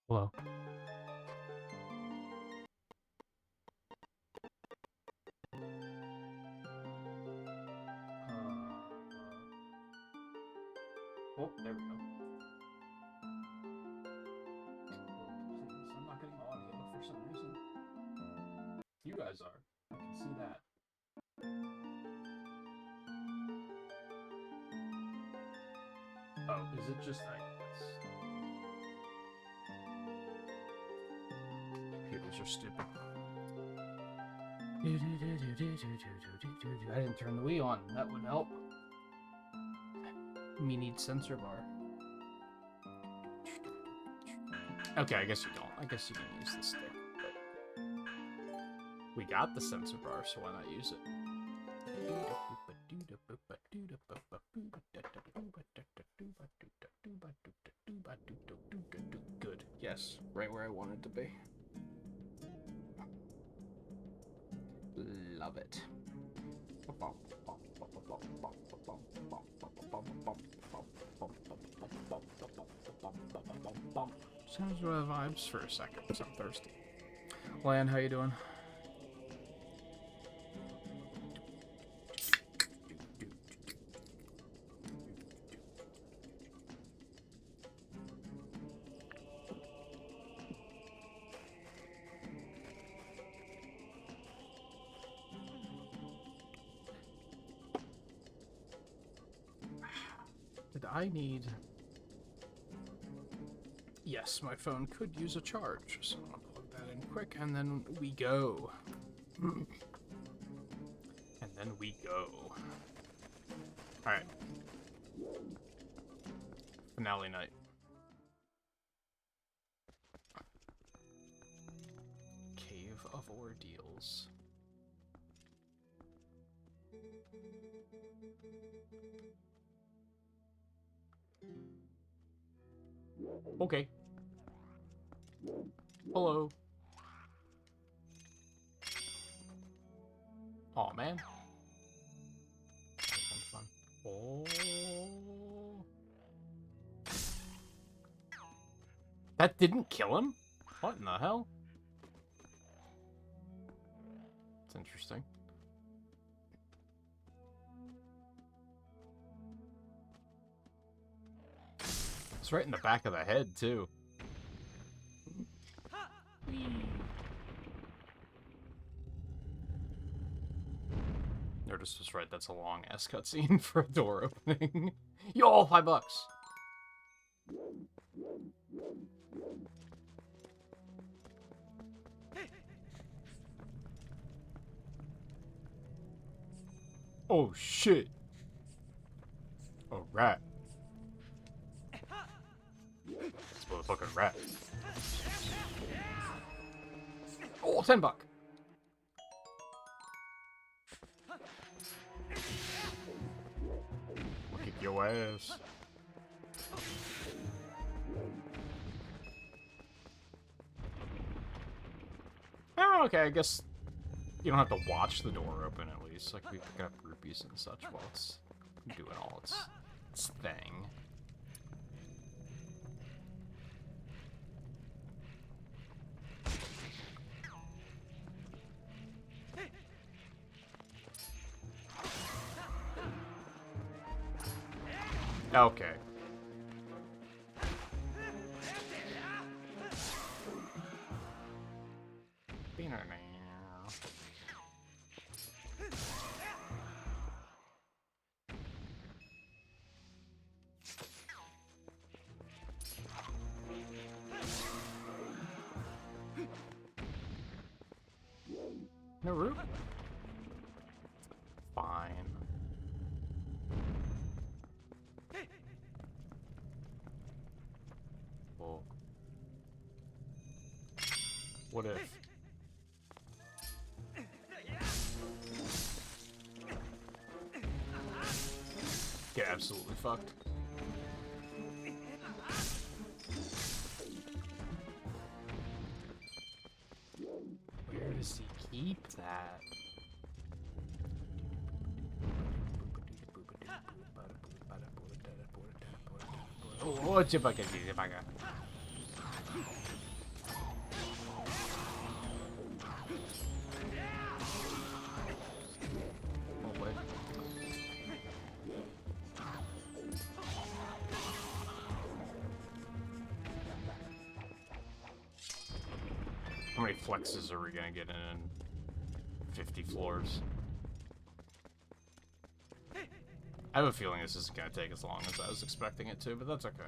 Hello. Oh, there we go. Please, I'm not getting audio for some reason. You guys are. I can see that. Oh, is it just computers are stupid. I didn't turn the Wii on. That would help. Me need sensor bar. Okay, I guess you don't. I guess you can use the stick. But we got the sensor bar, so why not use it? Good. Yes, right where I wanted to be. Love it. Sounds really vibes for a second, because I'm thirsty. Lan, how you doing? Did I need... Yes, my phone could use a charge, so I'm gonna plug that in quick, and then we go. And then we go. Alright. Finale night. Cave of Ordeals. Okay. Hello. Aw, man. That's been fun. Oh. That didn't kill him? What in the hell? It's interesting. It's right in the back of the head, too. Nerdist was right, that's a long-ass cutscene for a door opening. Yo, $5. Oh, shit. A rat. It's a motherfucking rat. Oh, $10. I'll kick your ass. Oh, okay, I guess you don't have to watch the door open at least. Like, we pick up groupies and such while it's doing all its thing. Okay. No roof? Fine. Well, what if? Get absolutely fucked. Where does he keep that? Oh, How many flexes are we gonna get in 50 floors? I have a feeling this isn't gonna take as long as I was expecting it to, but that's okay.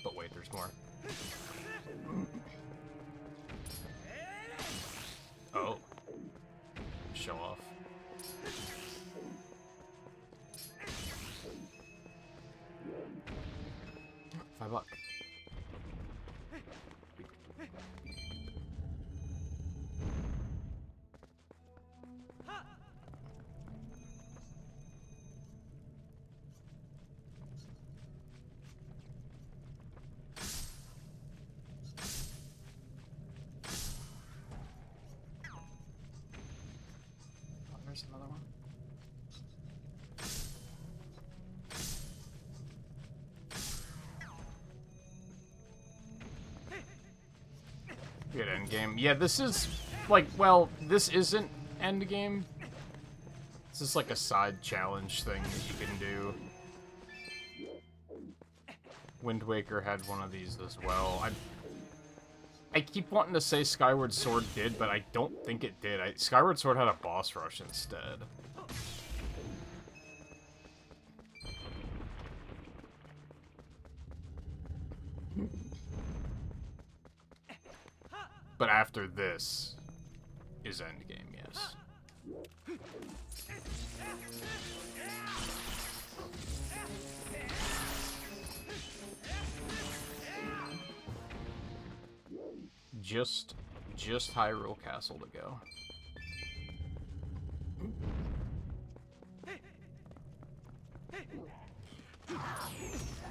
But wait, there's more. Oh. Show off. $5. There's another one. Good endgame. Yeah, this is, like, well, this isn't endgame. This is like a side challenge thing that you can do. Wind Waker had one of these as well. I keep wanting to say Skyward Sword did, but I don't think it did. Skyward Sword had a boss rush instead. But after this is endgame, yes. Just Hyrule Castle to go.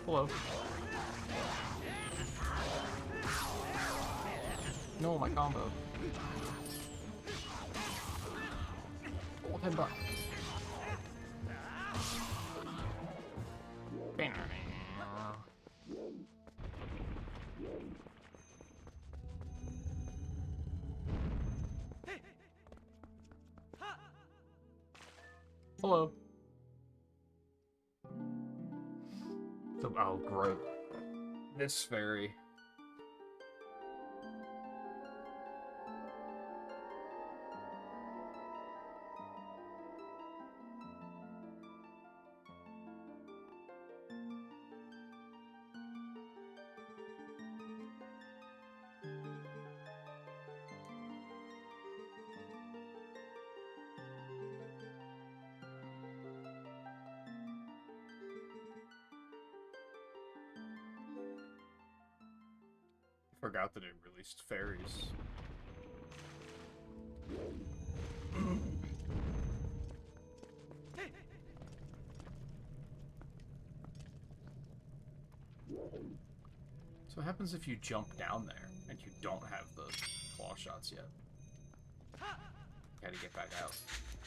Hello. No, my combo. Oh, $10. Hello. Oh, great. This fairy. Forgot that it released fairies. So what happens if you jump down there and you don't have the claw shots yet? Gotta get back out.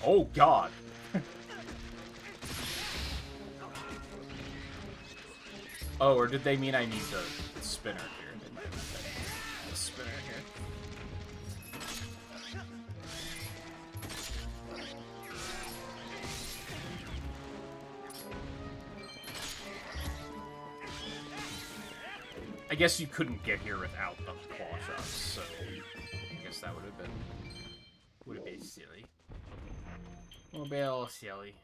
Oh god! Oh, or did they mean I need the spinner here? They might have meant the spinner here. I guess you couldn't get here without the claw shots, so I guess that would have been silly. Would be a little silly.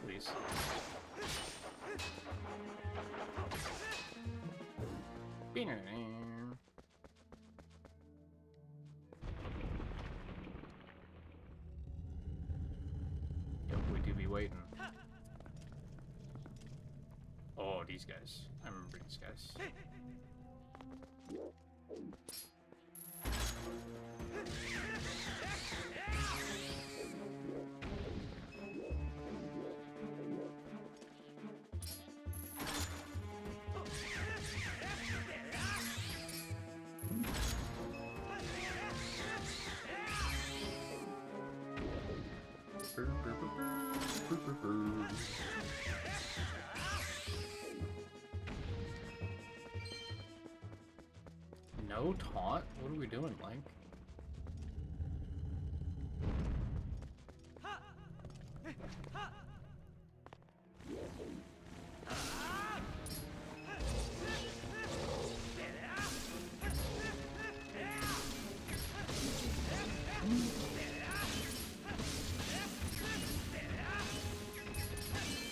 Please. Yep, we do be waiting. Oh, these guys. I remember these guys. No taunt? What are we doing, Link?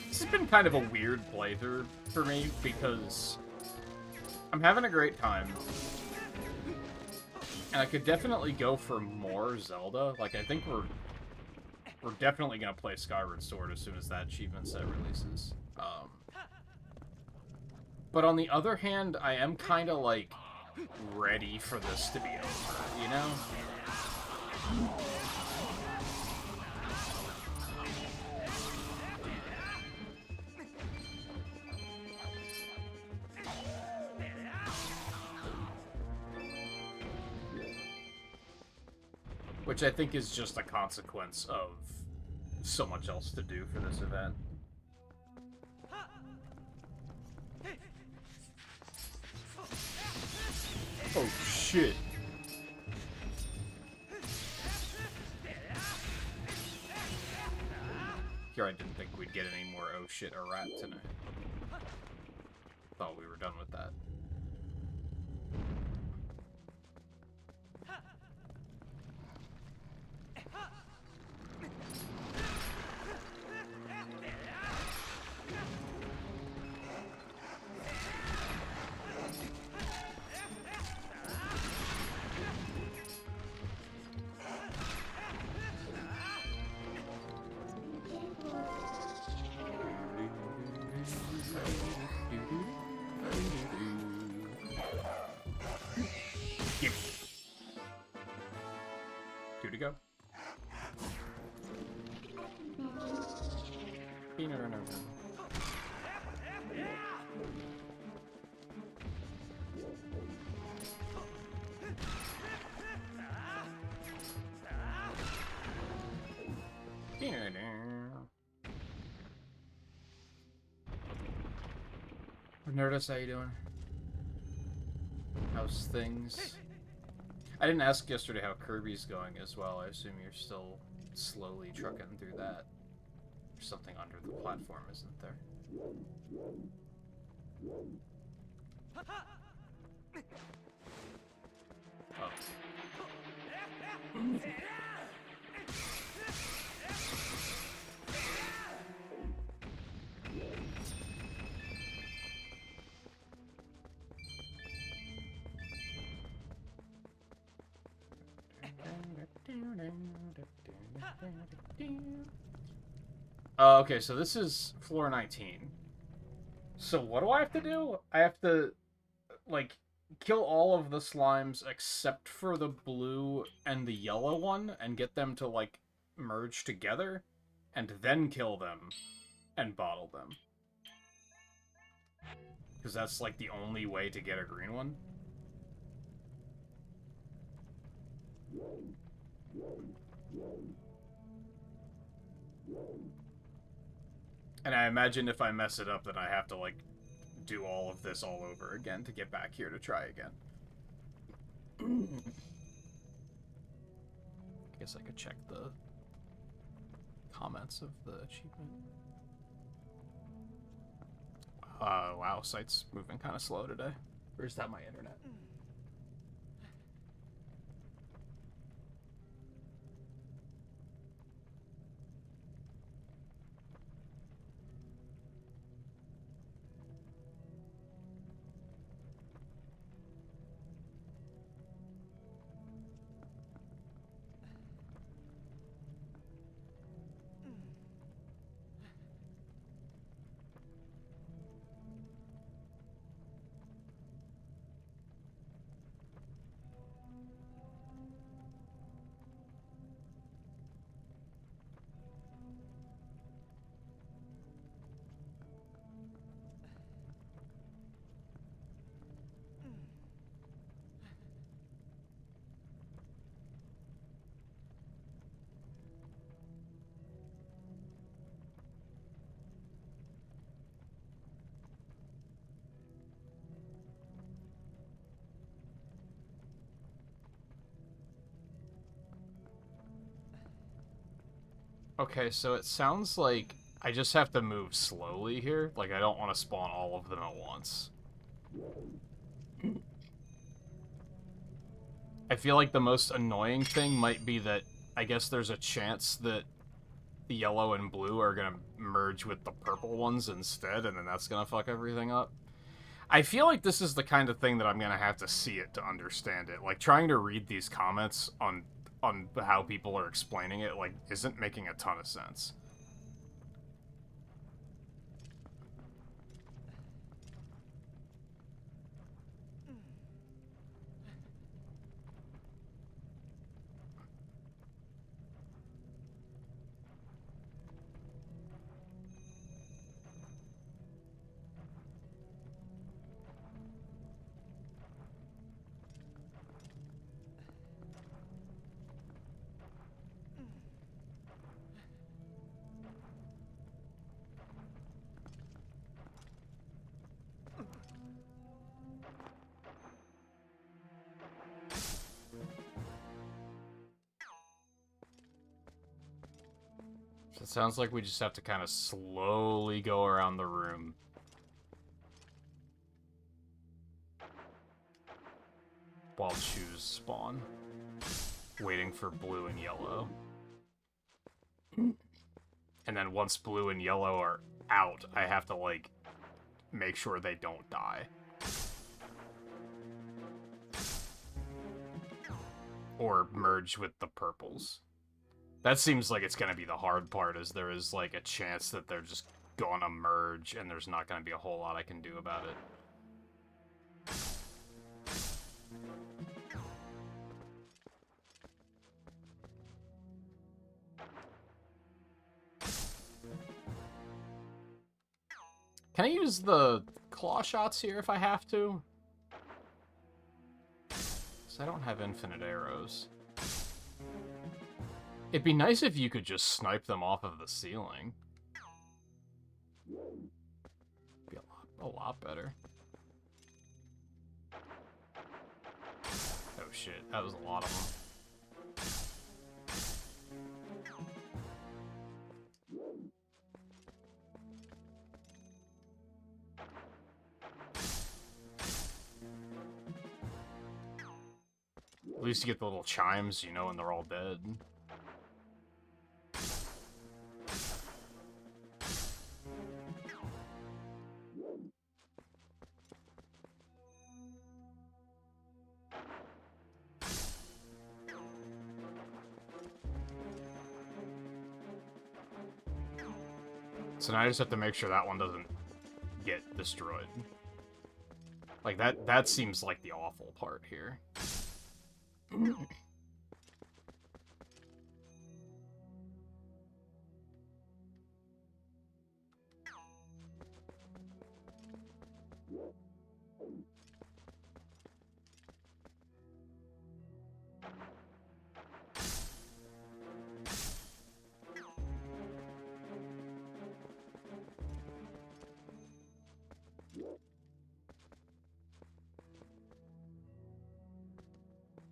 This has been kind of a weird playthrough for me because I'm having a great time. And I could definitely go for more Zelda. Like, I think we're definitely gonna play Skyward Sword as soon as that achievement set releases. But on the other hand, I am kind of, like, ready for this to be over, you know? Which I think is just a consequence of so much else to do for this event. Oh shit. Here I didn't think we'd get any more oh shit or rat tonight. Thought we were done with that. Two to go. Nerdist, how you doing? How's things? I didn't ask yesterday how Kirby's going as well. I assume you're still slowly trucking through that. There's something under the platform, isn't there? Oh. Okay, so this is floor 19. So what do I have to do? I have to, like, kill all of the slimes except for the blue and the yellow one and get them to, like, merge together and then kill them and bottle them. Because that's, like, the only way to get a green one. And I imagine if I mess it up, then I have to, like, do all of this all over again to get back here to try again. I guess I could check the comments of the achievement. Wow, site's moving kind of slow today. Or is that my internet? Okay, so it sounds like I just have to move slowly here. Like, I don't want to spawn all of them at once. I feel like the most annoying thing might be that I guess there's a chance that the yellow and blue are gonna merge with the purple ones instead, and then that's gonna fuck everything up. I feel like this is the kind of thing that I'm gonna have to see it to understand it. Like, trying to read these comments on how people are explaining it, like, isn't making a ton of sense. So it sounds like we just have to kind of slowly go around the room. While choose spawn. Waiting for blue and yellow. And then once blue and yellow are out, I have to, like, make sure they don't die. Or merge with the purples. That seems like it's gonna be the hard part, is there is, like, a chance that they're just gonna merge, and there's not gonna be a whole lot I can do about it. Can I use the claw shots here if I have to? Because I don't have infinite arrows. It'd be nice if you could just snipe them off of the ceiling. Be a lot better. Oh shit, that was a lot of them. At least you get the little chimes, you know, when they're all dead. So now I just have to make sure that one doesn't get destroyed. Like, that seems like the awful part here.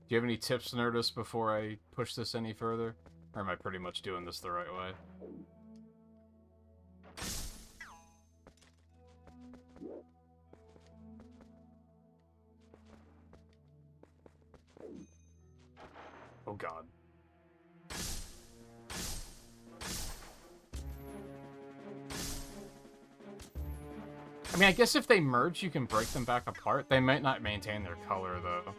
Do you have any tips, Nerdist, before I push this any further? Or am I pretty much doing this the right way? Oh god. I mean, I guess if they merge, you can break them back apart. They might not maintain their color, though.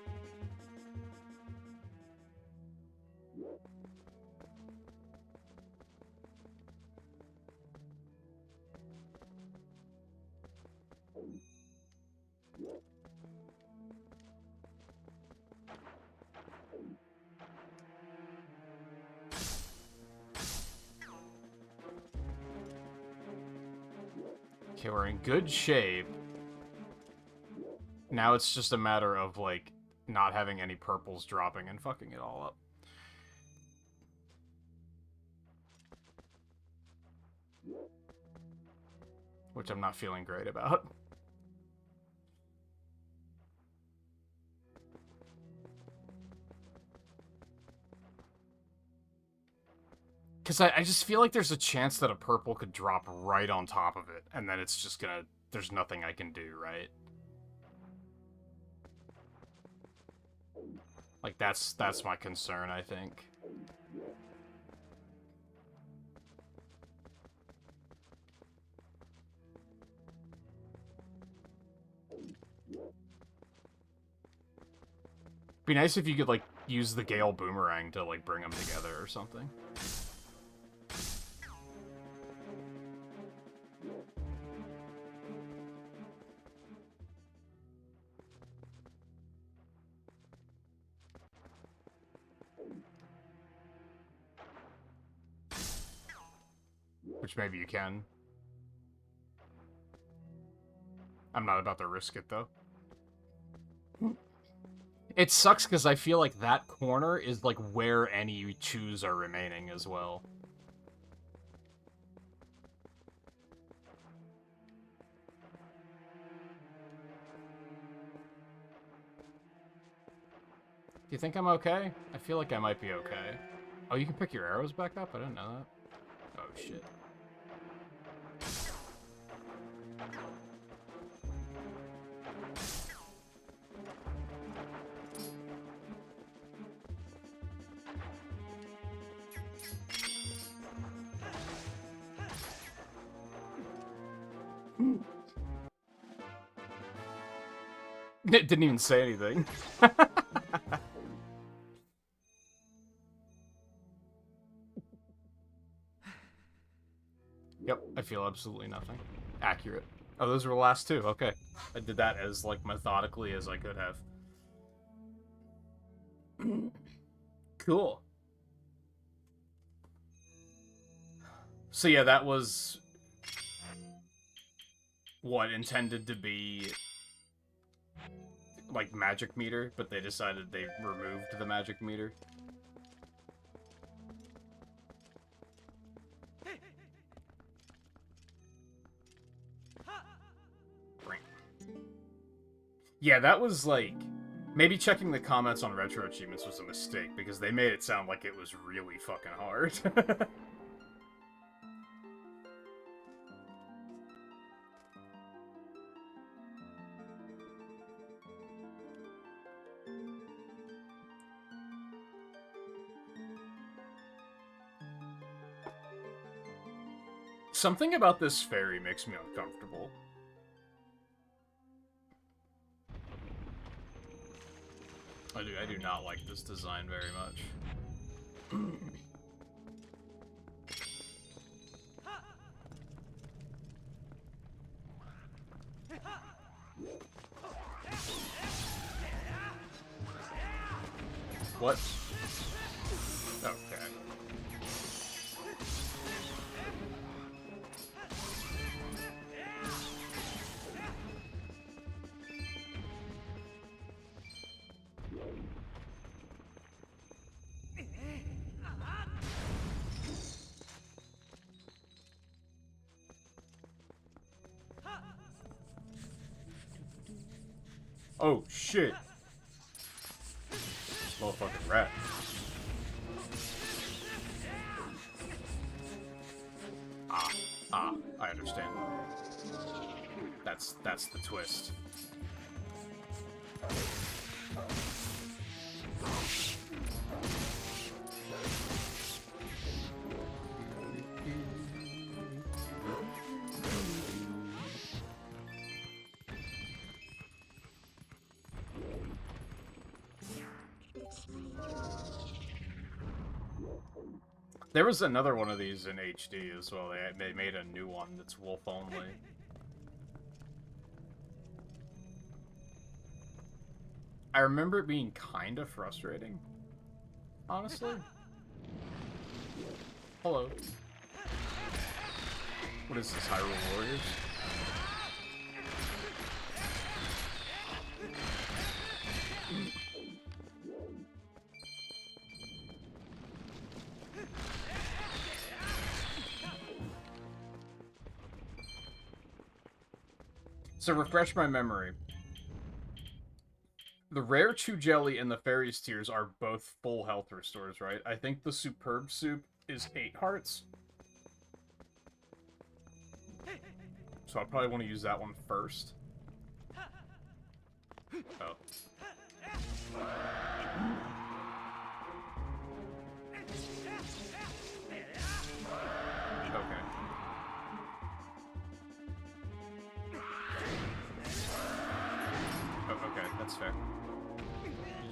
Okay, we're in good shape. Now it's just a matter of, like, not having any purples dropping and fucking it all up. Which I'm not feeling great about. Because I just feel like there's a chance that a purple could drop right on top of it, and then it's just gonna... There's nothing I can do, right? Like, that's my concern, I think. Be nice if you could, like, use the Gale Boomerang to, like, bring them together or something. Which maybe you can. I'm not about to risk it, though. It sucks because I feel like that corner is, like, where any chews are remaining as well. Do you think I'm okay? I feel like I might be okay. Oh, you can pick your arrows back up? I didn't know that. Oh, shit. It didn't even say anything. Yep, I feel absolutely nothing. Accurate. Oh, those were the last two. Okay. I did that as, like, methodically as I could have. Cool. So yeah, that was... what intended to be... like, magic meter, but they decided they removed the magic meter. Yeah, that was, like... maybe checking the comments on Retro Achievements was a mistake, because they made it sound like it was really fucking hard. Something about this fairy makes me uncomfortable. I do not like this design very much. What? Okay. Oh, shit. Motherfucking rat. I understand. That's the twist. There was another one of these in HD as well. They made a new one that's wolf only. I remember it being kind of frustrating, honestly. Hello. What is this, Hyrule Warriors? So refresh my memory. The rare Chew Jelly and the Fairy's Tears are both full health restores, right? I think the Superb Soup is 8 hearts. So I probably want to use that one first. Oh. Okay. Oh, okay, that's fair.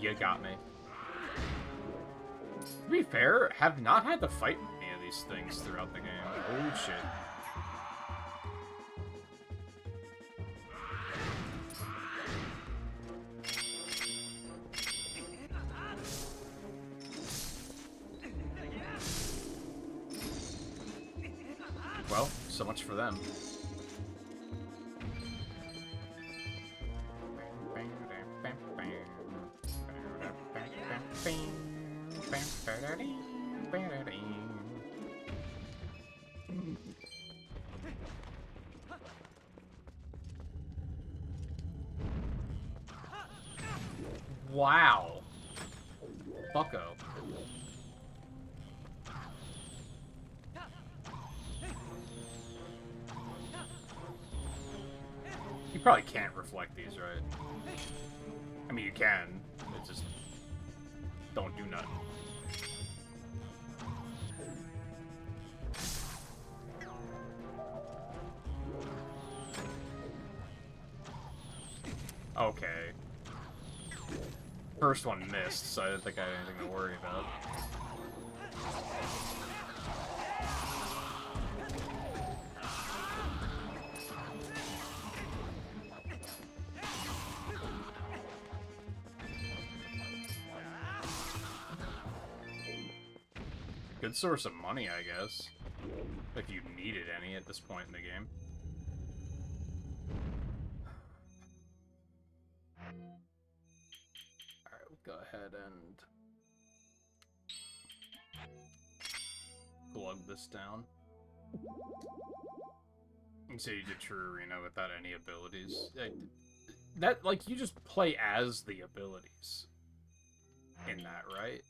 You got me. To be fair, have not had to fight any of these things throughout the game. Oh shit. Well, so much for them. Wow. Bucko. You probably can't reflect these, right? I mean, you can. It's just... don't do nothing. Okay. First one missed, so I didn't think I had anything to worry about. Good source of money, I guess. If you needed any at this point in the game. Alright, we'll go ahead and glug this down. And say you did True Arena without any abilities. That, like, you just play as the abilities in that, right?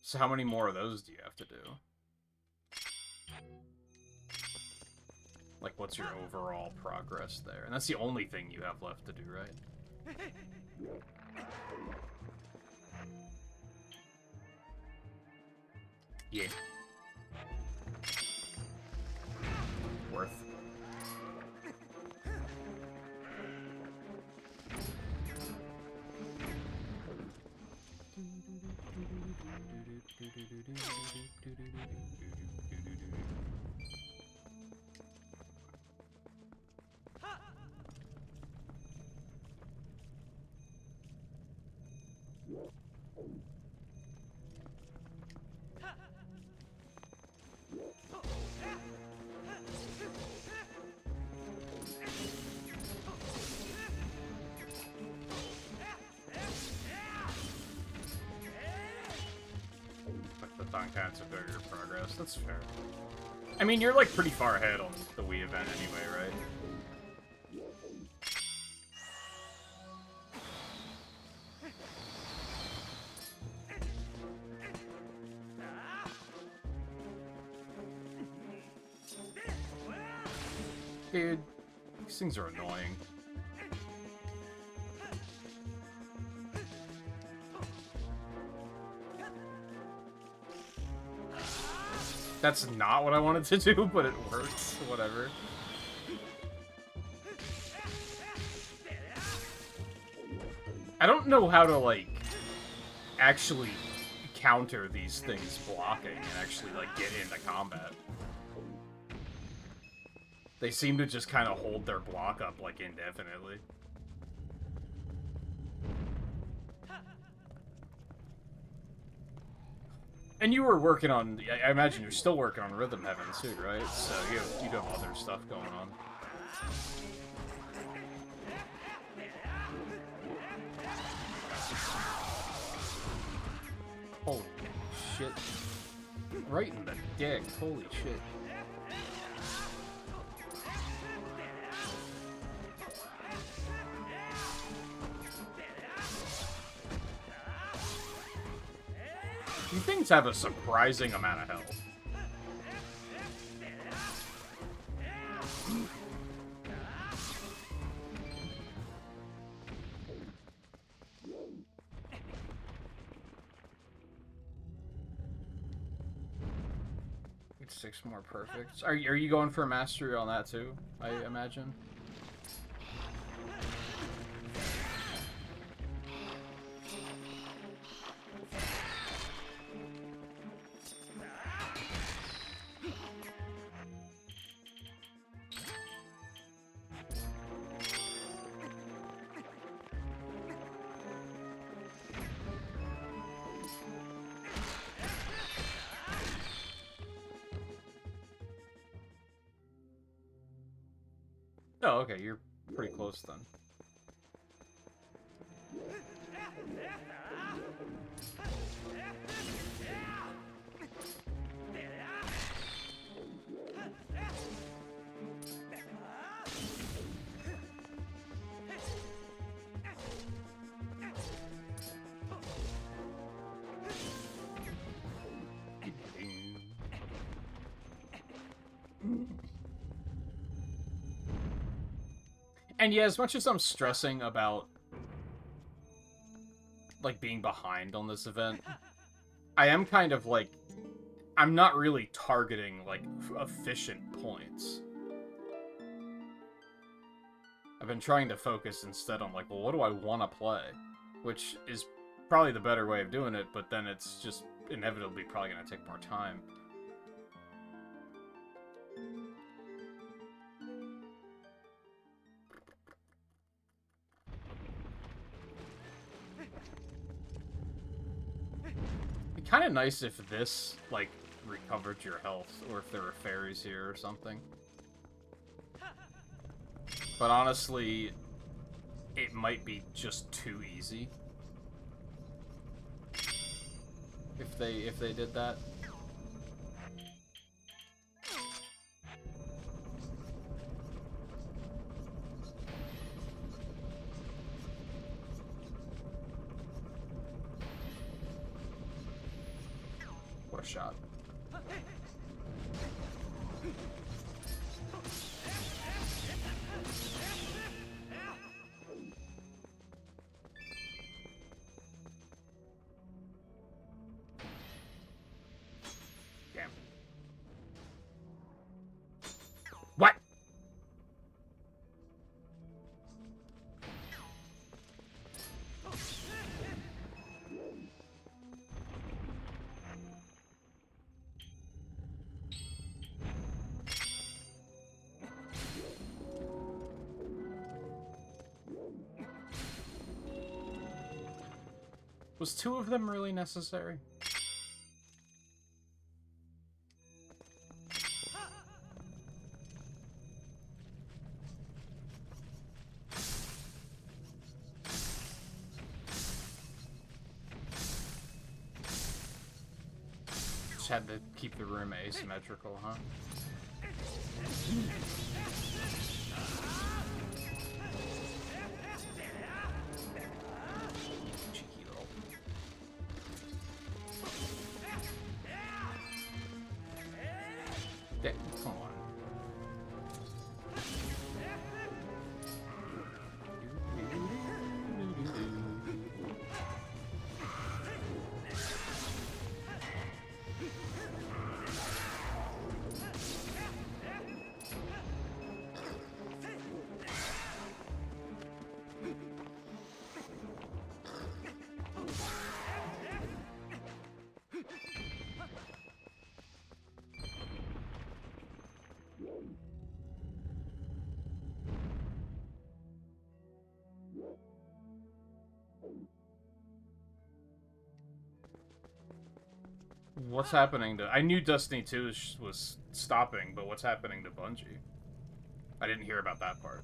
So how many more of those do you have to do? Like, what's your overall progress there? And that's the only thing you have left to do, right? Yeah. Worth. Counts of your progress. That's fair. I mean, you're like pretty far ahead on the Wii event anyway, right? Dude, these things are annoying. That's not what I wanted to do, but it works. Whatever. I don't know how to, like, actually counter these things blocking and actually, like, get into combat. They seem to just kind of hold their block up, like, indefinitely. And you were working on, I imagine you're still working on Rhythm Heaven too, right? So you have other stuff going on. Holy shit. Right in the dick, holy shit. These things have a surprising amount of health. 6 more perfects. Are you going for a mastery on that too, I imagine? Oh, okay, you're pretty close then. And yeah, as much as I'm stressing about, like, being behind on this event, I am kind of, like, I'm not really targeting, like, efficient points. I've been trying to focus instead on, like, well, what do I want to play? Which is probably the better way of doing it, but then it's just inevitably probably going to take more time. Kind of nice if this, like, recovered your health, or if there were fairies here or something. But honestly, it might be just too easy. If they did that. What a shot. Damn. What? Was 2 of them really necessary? Just had to keep the room asymmetrical, huh? Come on. What's happening to... I knew Destiny 2 was stopping, but what's happening to Bungie? I didn't hear about that part.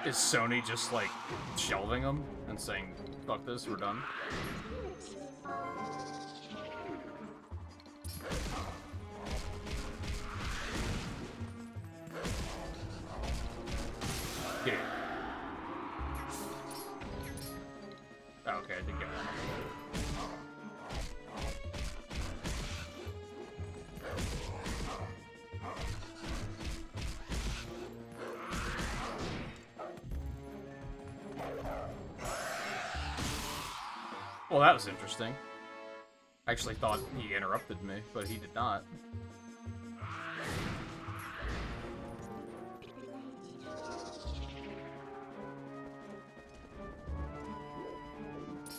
Is Sony just, like, shelving them and saying, fuck this, we're done? Yeah. Oh, okay, I did get one. Well, that was interesting. I actually thought he interrupted me, but he did not.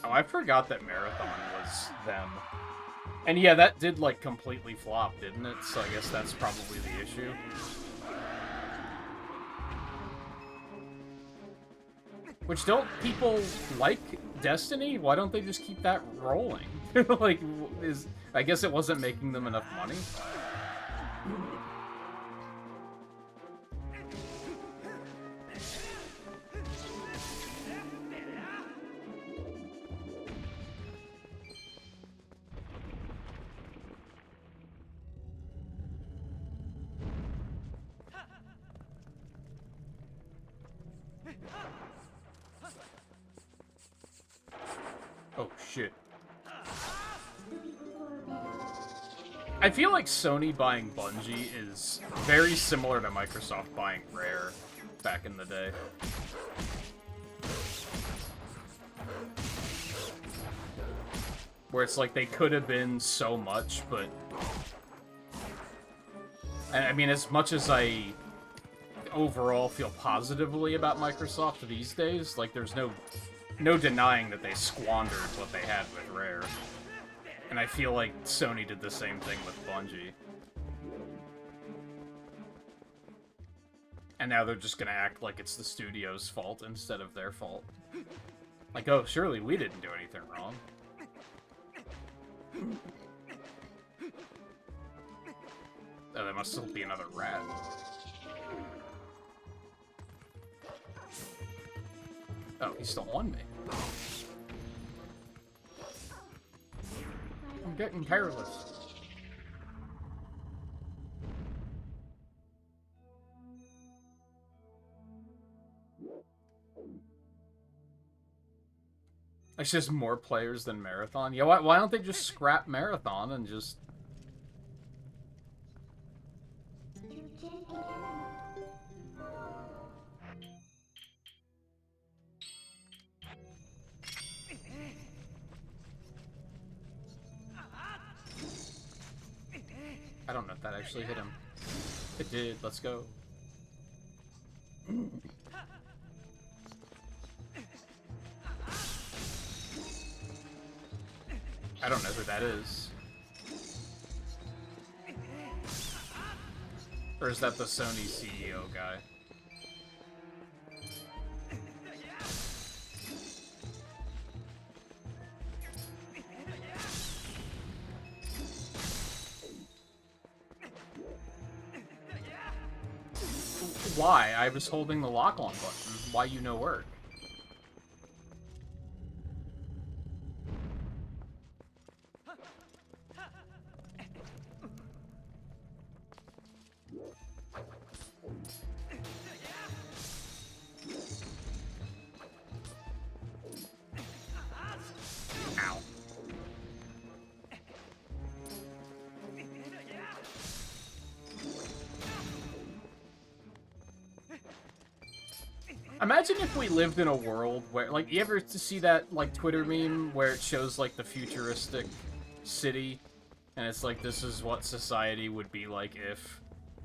Oh, I forgot that Marathon was them. And yeah, that did, like, completely flop, didn't it? So I guess that's probably the issue. Which, don't people like Destiny? Why don't they just keep that rolling? Like, I guess it wasn't making them enough money? Oh, shit. I feel like Sony buying Bungie is very similar to Microsoft buying Rare back in the day. Where it's like they could have been so much, but... I mean, as much as I overall feel positively about Microsoft these days, like, there's no denying that they squandered what they had with Rare. And I feel like Sony did the same thing with Bungie. And now they're just gonna act like it's the studio's fault instead of their fault. Like, oh, surely we didn't do anything wrong. Oh, there must still be another rat. Oh, he's still on me. I'm getting careless. It's just more players than Marathon. Yeah, why don't they just scrap Marathon and just... I don't know if that actually hit him. It did. Let's go. I don't know who that is. Or is that the Sony CEO guy? Why? I was holding the lock-on button. Why you no work? Ow. Imagine if we lived in a world where, like, you ever see that, like, Twitter meme where it shows, like, the futuristic city, and it's like, this is what society would be like if...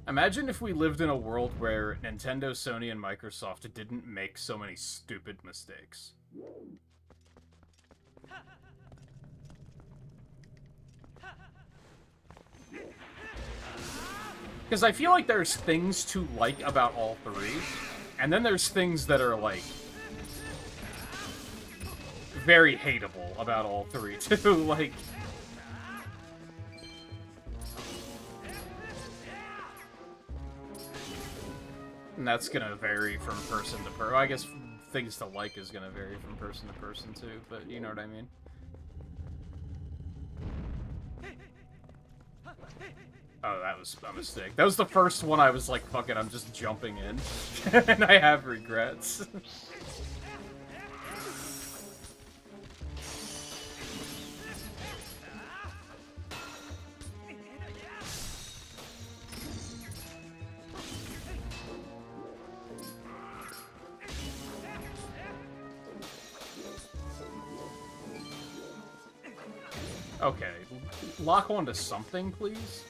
Imagine if we lived in a world where Nintendo, Sony, and Microsoft didn't make so many stupid mistakes. Because I feel like there's things to like about all three, and then there's things that are, like, very hateable about all three, too, like... And that's gonna vary from person to person. I guess things to like is gonna vary from person to person, too, but you know what I mean. Oh, that was a mistake. That was the first one I was like, fuck it, I'm just jumping in. And I have regrets. Okay, Lock onto something, please?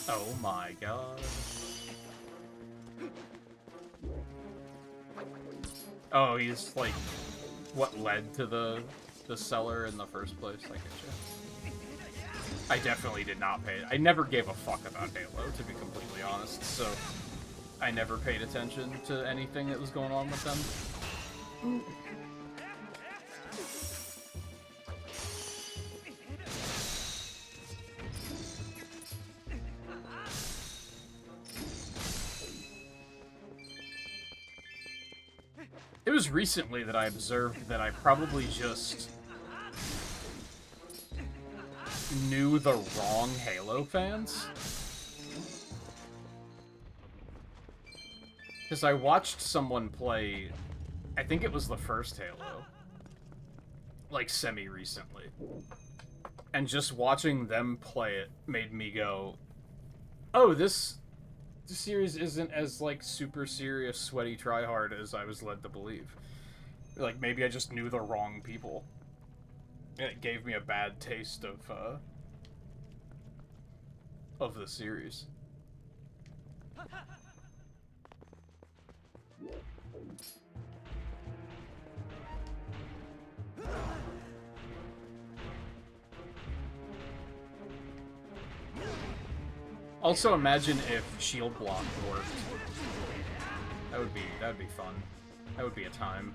Oh my god. Oh, he's like what led to the cellar in the first place. I get you. I definitely did not pay. I never gave a fuck about Halo, to be completely honest. So I never paid attention to anything that was going on with them. It was recently that I observed that I probably just knew the wrong Halo fans. Because I watched someone play, I think it was the first Halo, like semi-recently. And just watching them play it made me go, oh, this series isn't as, like, super serious, sweaty tryhard as I was led to believe. Like, maybe I just knew the wrong people. And it gave me a bad taste of the series. Also, imagine if shield block worked. That would be fun. That would be a time.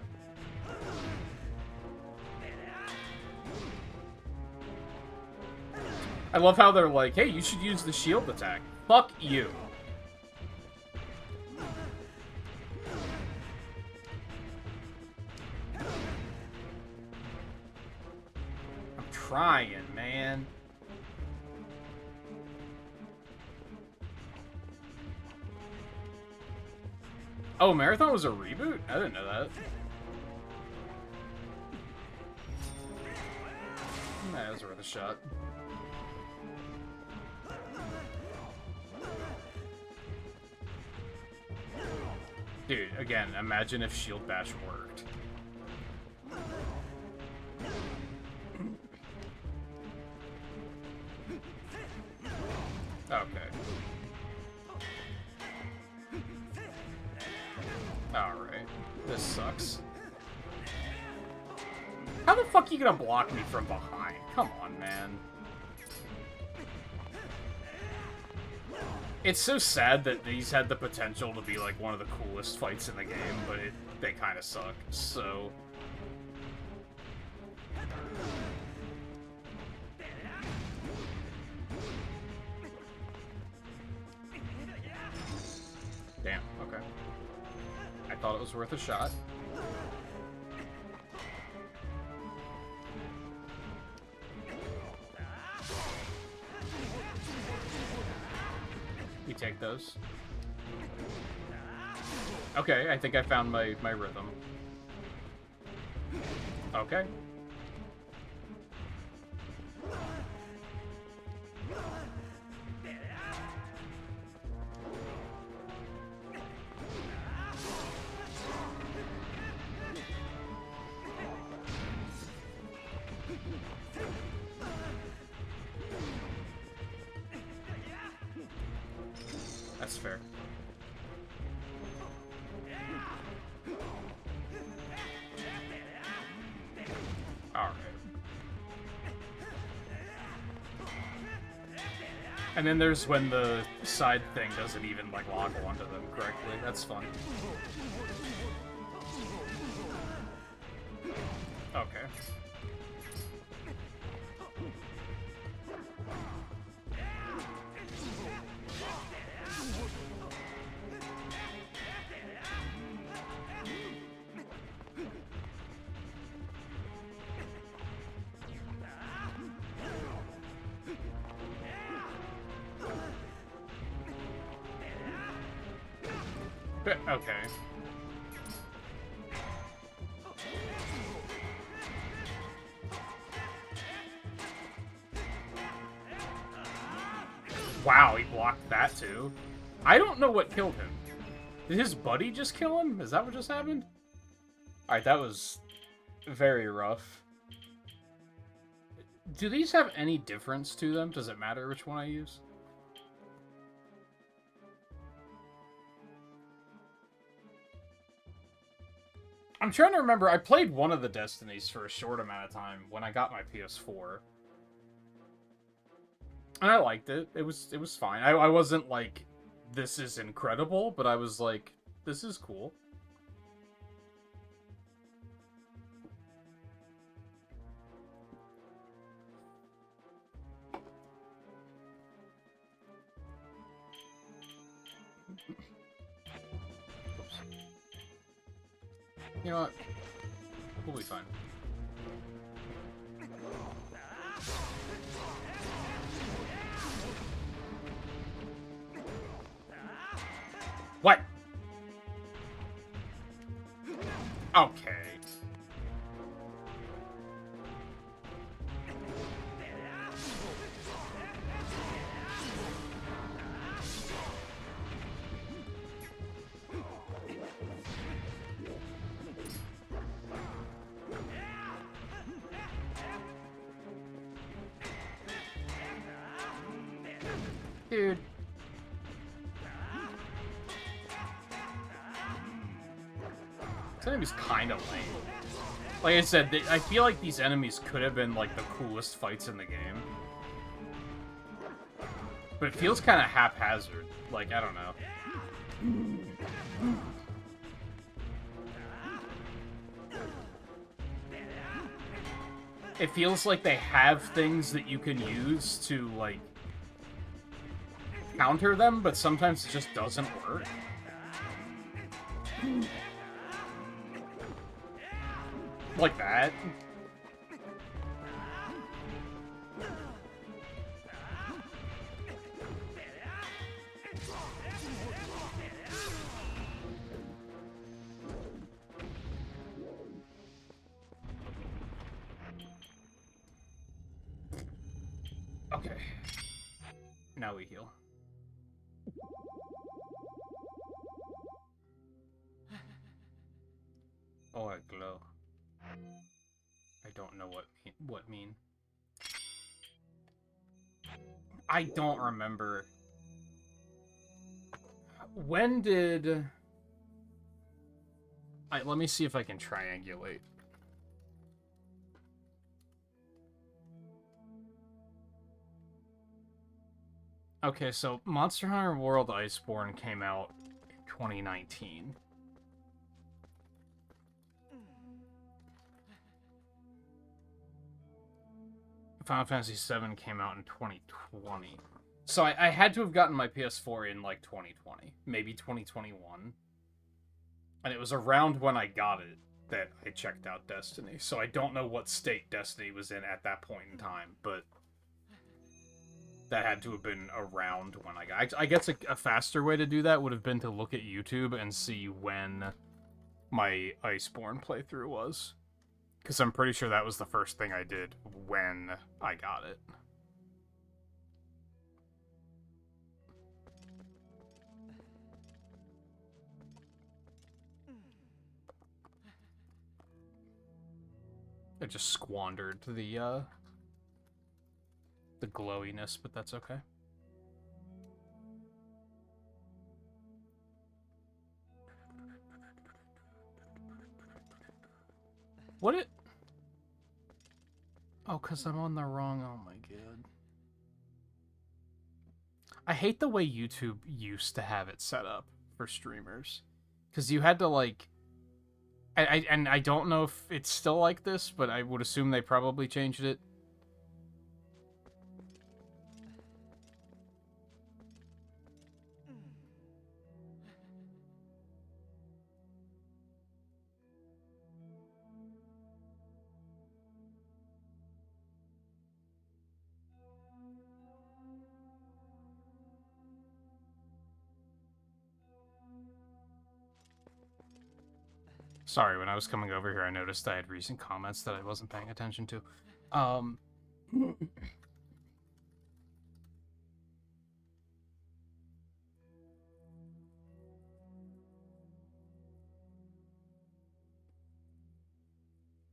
I love how they're like, hey, you should use the shield attack. Fuck you. I'm trying, man. Oh, Marathon was a reboot? I didn't know that. That was worth a shot. Dude, again, imagine if Shield Bash worked. Okay. Alright. This sucks. How the fuck are you gonna block me from behind? Come on, man. It's so sad that these had the potential to be, like, one of the coolest fights in the game, but they kind of suck, so... Damn, okay. I thought it was worth a shot. We take those. Okay, I think I found my rhythm. Okay. That's fair. Alright. And then there's when the side thing doesn't even, like, log onto them correctly. That's fun. Okay. Okay. Wow, he blocked that too. I don't know what killed him. Did his buddy just kill him? Is that what just happened? Alright, that was very rough. Do these have any difference to them? Does it matter which one I use? I'm trying to remember. I played one of the Destinies for a short amount of time when I got my PS4. And I liked it. It was fine. I wasn't like, this is incredible, but I was like, this is cool. You know what? We'll be fine. What? Okay. Dude. This enemy's kind of lame. Like I said, I feel like these enemies could have been, like, the coolest fights in the game. But it feels kind of haphazard. Like, I don't know. It feels like they have things that you can use to, like, counter them, but sometimes it just doesn't work. Like that. Okay. Now we heal. Oh, I glow. I don't know what mean. I don't remember. When did... let me see if I can triangulate. Okay, so Monster Hunter World Iceborne came out in 2019. Final Fantasy VII came out in 2020. So I had to have gotten my PS4 in, like, 2020. Maybe 2021. And it was around when I got it that I checked out Destiny. So I don't know what state Destiny was in at that point in time, but... that had to have been around when I got... I guess a faster way to do that would have been to look at YouTube and see when my Iceborne playthrough was. Because I'm pretty sure that was the first thing I did when I got it. I just squandered the glowiness, but that's okay. What it... Oh, because I'm on the wrong... Oh my god. I hate the way YouTube used to have it set up for streamers. Because you had to, like... And I don't know if it's still like this, but I would assume they probably changed it. Sorry, when I was coming over here, I noticed I had recent comments that I wasn't paying attention to. Oh,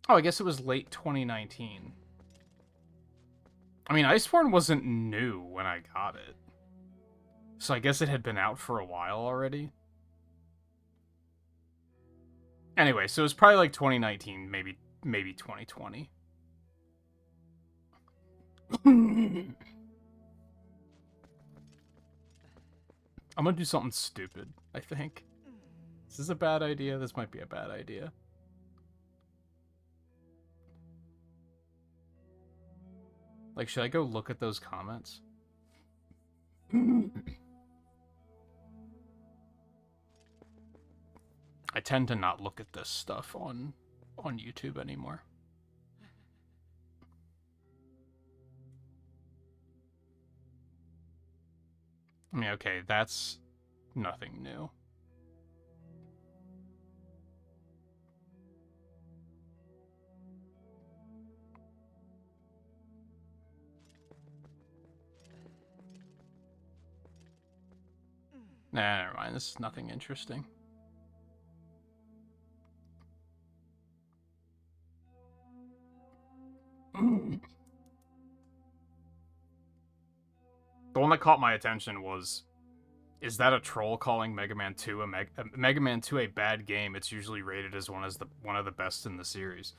I guess it was late 2019. I mean, Iceborne wasn't new when I got it. So I guess it had been out for a while already. Anyway, so it was probably like 2019, maybe 2020. I'm gonna do something stupid, I think. Is this a bad idea? This might be a bad idea. Like, should I go look at those comments? I tend to not look at this stuff on YouTube anymore. I mean, okay, that's nothing new. Nah, never mind. This is nothing interesting. The one that caught my attention was, is that a troll calling Mega Man 2 Mega Man 2 a bad game? It's usually rated as one of the best in the series.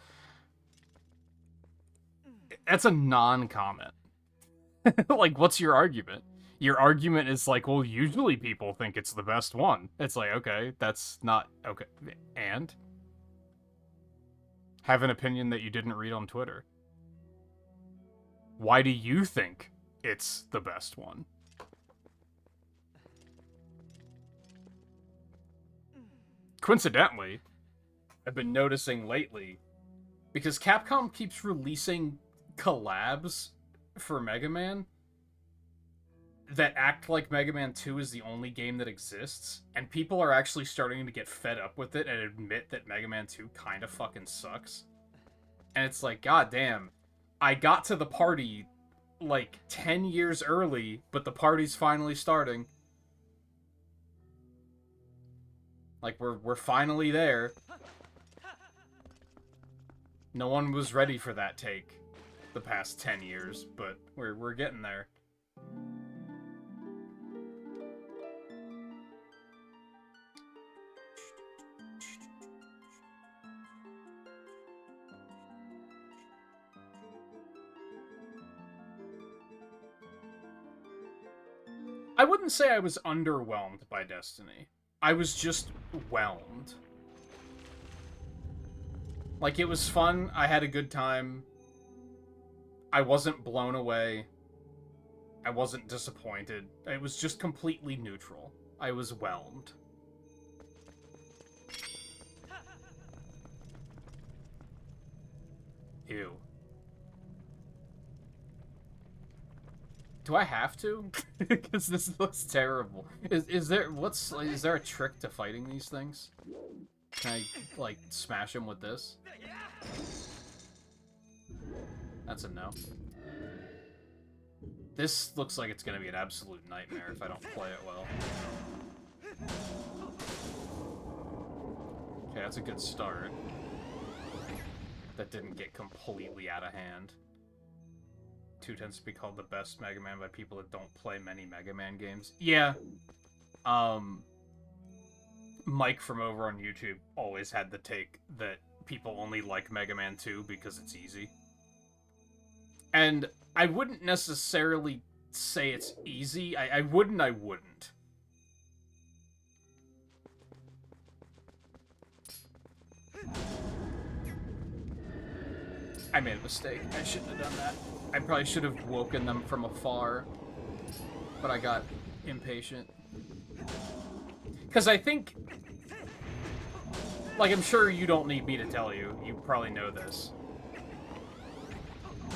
That's a non-comment. Like, what's your argument? Your argument is like, well, usually people think it's the best one. It's like, okay, that's not okay. And have an opinion that you didn't read on Twitter. Why do you think it's the best one? Coincidentally, I've been noticing lately, because Capcom keeps releasing collabs for Mega Man that act like Mega Man 2 is the only game that exists, and people are actually starting to get fed up with it and admit that Mega Man 2 kind of fucking sucks. And it's like, god damn, I got to the party like 10 years early, but the party's finally starting. Like, we're finally there. No one was ready for that take the past 10 years, but we're getting there. I wouldn't say I was underwhelmed by Destiny. I was just whelmed. Like, it was fun, I had a good time. I wasn't blown away. I wasn't disappointed. It was just completely neutral. I was whelmed. Ew. Do I have to? Because this looks terrible. Is there a trick to fighting these things? Can I, like, smash them with this? That's a no. This looks like it's gonna be an absolute nightmare if I don't play it well. Okay, that's a good start. That didn't get completely out of hand. 2 tends to be called the best Mega Man by people that don't play many Mega Man games. Yeah. Mike from over on YouTube always had the take that people only like Mega Man 2 because it's easy. And I wouldn't necessarily say it's easy. I wouldn't. I made a mistake. I shouldn't have done that. I probably should have woken them from afar, but I got impatient. Because I think, like, I'm sure you don't need me to tell you, you probably know this,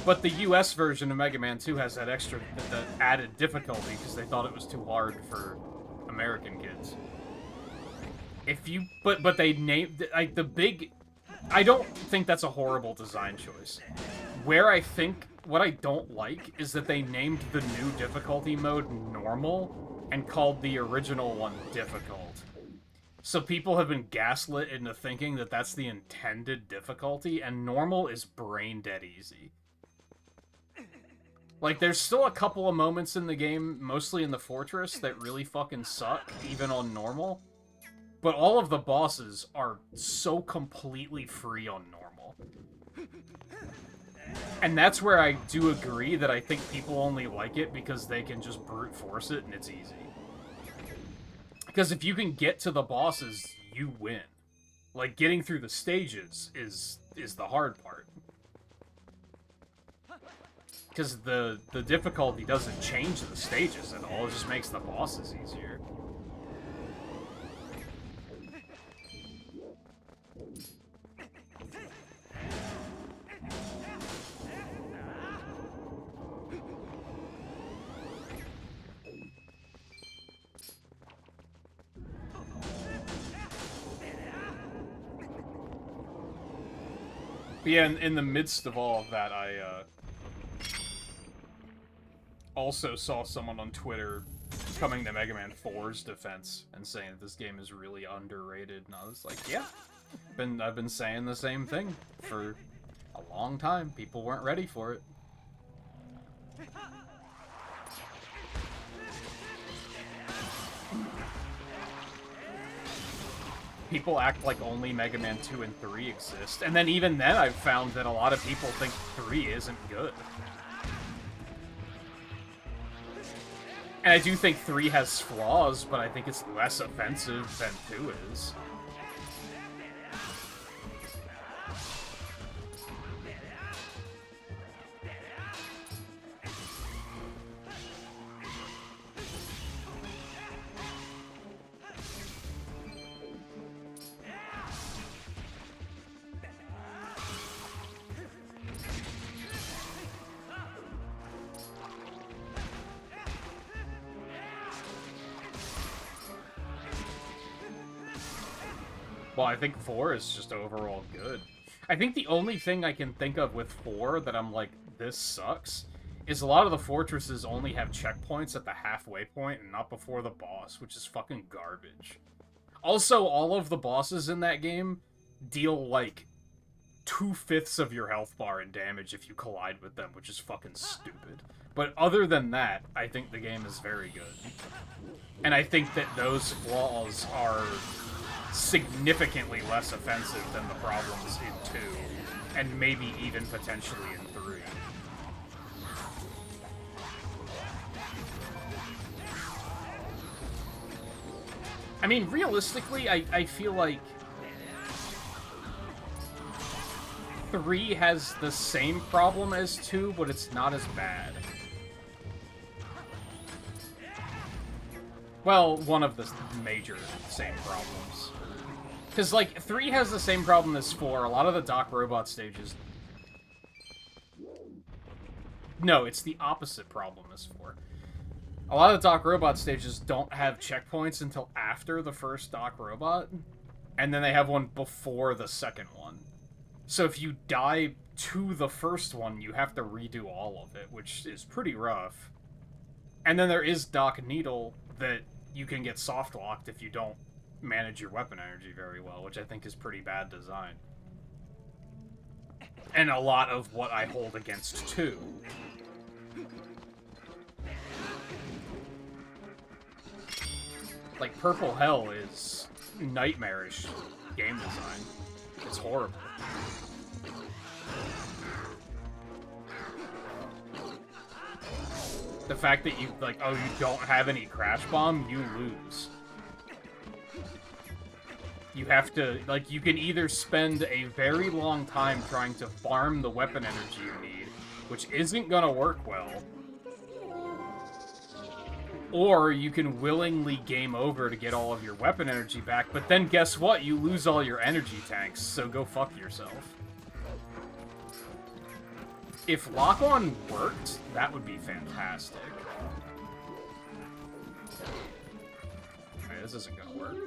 but the US version of Mega Man 2 has that added difficulty because they thought it was too hard for American kids. But they named, like, I don't think that's a horrible design choice. What I don't like is that they named the new difficulty mode normal and called the original one difficult. So people have been gaslit into thinking that that's the intended difficulty, and normal is brain dead easy. Like, there's still a couple of moments in the game, mostly in the fortress, that really fucking suck, even on normal. But all of the bosses are so completely free on normal. And that's where I do agree that I think people only like it because they can just brute force it and it's easy. Because if you can get to the bosses, you win. Like, getting through the stages is the hard part. Because the difficulty doesn't change the stages at all, it just makes the bosses easier. But yeah, in the midst of all of that, I also saw someone on Twitter coming to Mega Man 4's defense and saying that this game is really underrated, and I was like, yeah, I've been saying the same thing for a long time. People weren't ready for it. People act like only Mega Man 2 and 3 exist, and then even then I've found that a lot of people think 3 isn't good. And I do think 3 has flaws, but I think it's less offensive than 2 is. Well, I think 4 is just overall good. I think the only thing I can think of with 4 that I'm like, this sucks, is a lot of the fortresses only have checkpoints at the halfway point and not before the boss, which is fucking garbage. Also, all of the bosses in that game deal, like, 2/5 of your health bar in damage if you collide with them, which is fucking stupid. But other than that, I think the game is very good. And I think that those flaws are significantly less offensive than the problems in 2, and maybe even potentially in 3. I mean, realistically, I feel like 3 has the same problem as 2, but it's not as bad. Well, one of the major same problems. Because, like, 3 has the same problem as 4. A lot of the Doc Robot stages... No, it's the opposite problem as 4. A lot of the Doc Robot stages don't have checkpoints until after the first Doc Robot, and then they have one before the second one. So if you die to the first one, you have to redo all of it, which is pretty rough. And then there is Doc Needle that you can get soft-locked if you don't manage your weapon energy very well, which I think is pretty bad design. And a lot of what I hold against 2. Like, Purple Hell is nightmarish game design. It's horrible. The fact that you, like, oh, you don't have any Crash Bomb, you lose. You have to, like, you can either spend a very long time trying to farm the weapon energy you need, which isn't gonna work well, or you can willingly game over to get all of your weapon energy back, but then guess what? You lose all your energy tanks, so go fuck yourself. If lock-on worked, that would be fantastic. Okay, this isn't gonna work.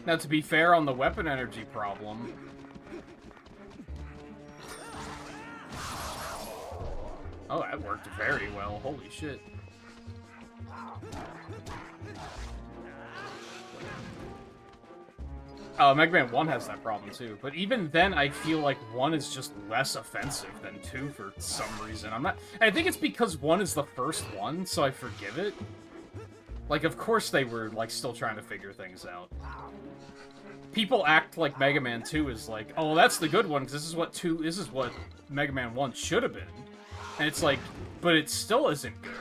Now, to be fair on the weapon energy problem... Oh, that worked very well. Holy shit. Mega Man 1 has that problem too, but even then I feel like 1 is just less offensive than 2 for some reason. I think it's because 1 is the first one, so I forgive it. Like, of course they were, like, still trying to figure things out. People act like Mega Man 2 is like, oh, that's the good one, because this is what Mega Man 1 should have been. And it's like, but it still isn't good.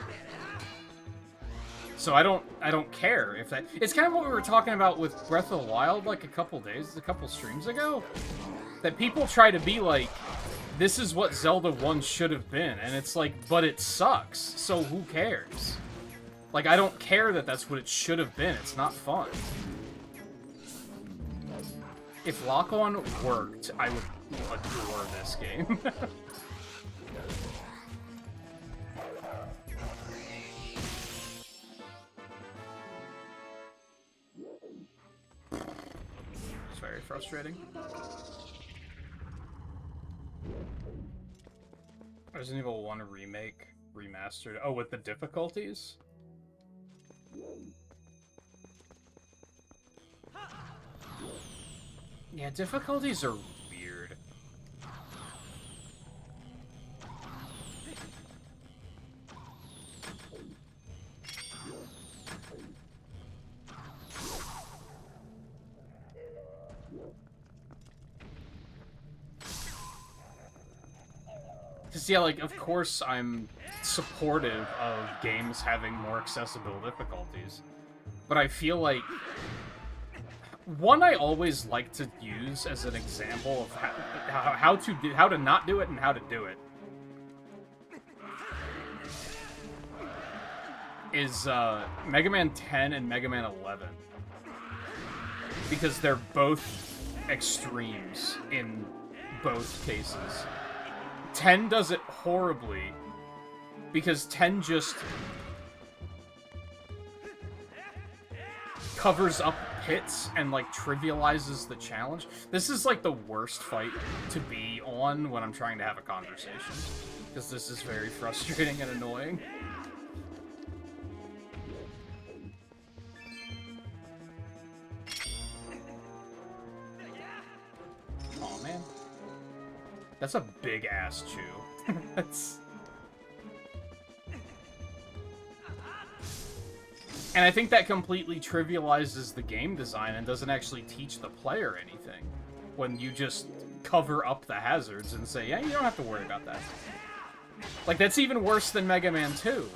So I don't care if that... It's kind of what we were talking about with Breath of the Wild, like, a couple streams ago. That people try to be like, this is what Zelda 1 should have been. And it's like, but it sucks, so who cares? Like, I don't care that that's what it should have been. It's not fun. If Lock-On worked, I would adore this game. It's very frustrating. Resident Evil 1 Remake remastered. Oh, with the difficulties? Yeah, difficulties are weird. Because, yeah, like, of course I'm supportive of games having more accessible difficulties. But I feel like... One I always like to use as an example of how to not do it and how to do it is Mega Man 10 and Mega Man 11. Because they're both extremes in both cases. 10 does it horribly because 10 just covers up hits and, like, trivializes the challenge. This is, like, the worst fight to be on when I'm trying to have a conversation. Because this is very frustrating and annoying. Aw, man. That's a big-ass chew. That's... And I think that completely trivializes the game design and doesn't actually teach the player anything. When you just cover up the hazards and say, yeah, you don't have to worry about that. Like, that's even worse than Mega Man 2.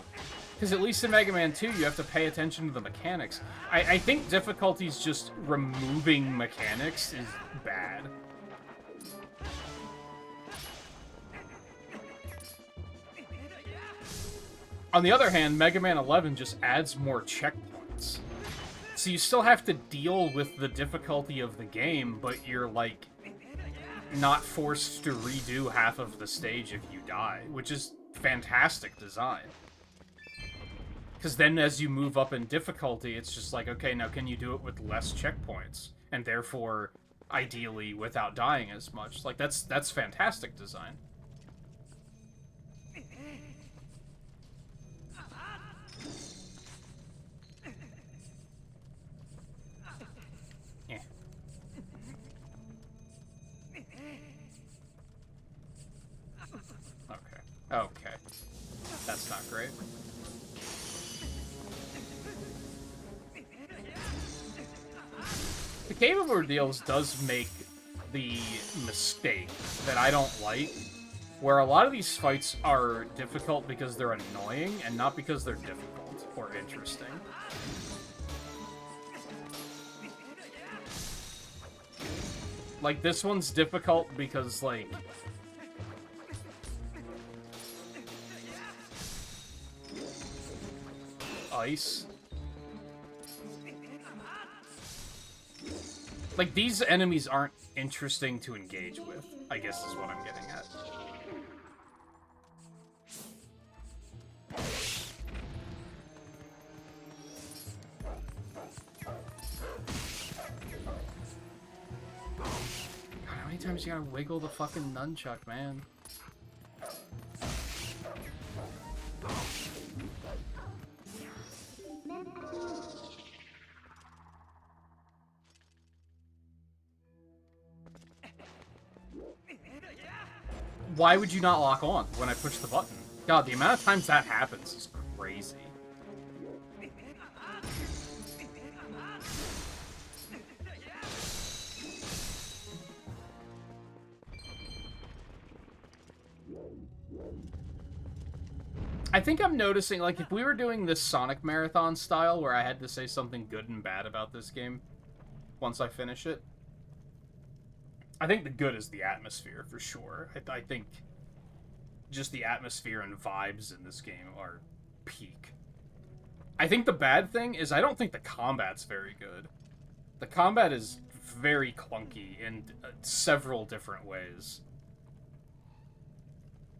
Because at least in Mega Man 2, you have to pay attention to the mechanics. I think difficulties just removing mechanics is bad. On the other hand, Mega Man 11 just adds more checkpoints. So you still have to deal with the difficulty of the game, but you're, like, not forced to redo half of the stage if you die, which is fantastic design. Because then as you move up in difficulty, it's just like, okay, now can you do it with less checkpoints? And therefore, ideally, without dying as much. Like, that's fantastic design. Okay. That's not great. The Cave of Ordeals does make the mistake that I don't like, where a lot of these fights are difficult because they're annoying, and not because they're difficult or interesting. Like, this one's difficult because, like... ice. Like, these enemies aren't interesting to engage with, I guess is what I'm getting at. God, how many times you gotta wiggle the fucking nunchuck, man? Why would you not lock on when I push the button? God, the amount of times that happens is crazy. I think I'm noticing, like, if we were doing this Sonic Marathon style, where I had to say something good and bad about this game once I finish it, I think the good is the atmosphere, for sure. I think just the atmosphere and vibes in this game are peak. I think the bad thing is I don't think the combat's very good. The combat is very clunky in several different ways.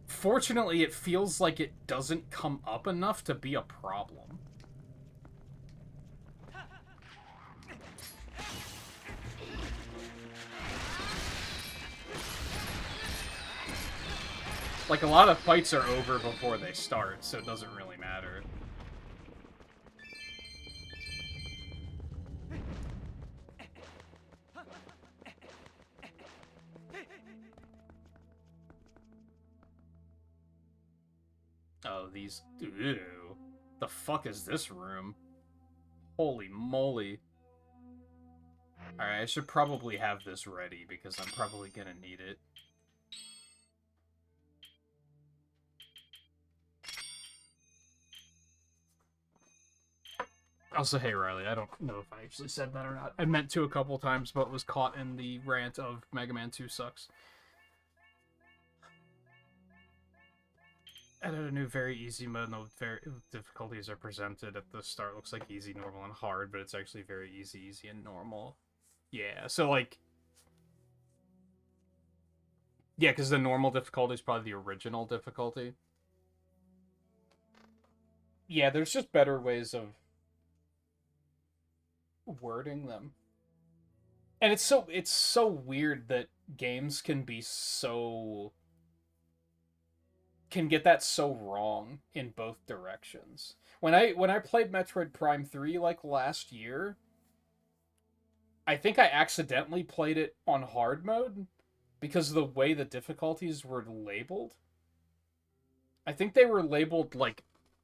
Fortunately, it feels like it doesn't come up enough to be a problem. Like, a lot of fights are over before they start, so it doesn't really matter. Oh, these... Ew. The fuck is this room? Holy moly. Alright, I should probably have this ready, because I'm probably gonna need it. Also, hey Riley, I don't know if I actually said that or not. I meant to a couple times, but was caught in the rant of Mega Man 2 sucks. Added a new very easy mode, and the difficulties are presented at the start. Looks like easy, normal, and hard, but it's actually very easy, easy, and normal. Yeah, so like... Yeah, because the normal difficulty is probably the original difficulty. Yeah, there's just better ways of wording them. And it's so weird that games can be so... can get that so wrong in both directions. When I played Metroid Prime 3 like last year, I think I accidentally played it on hard mode because of the way the difficulties were labeled. I think they were labeled like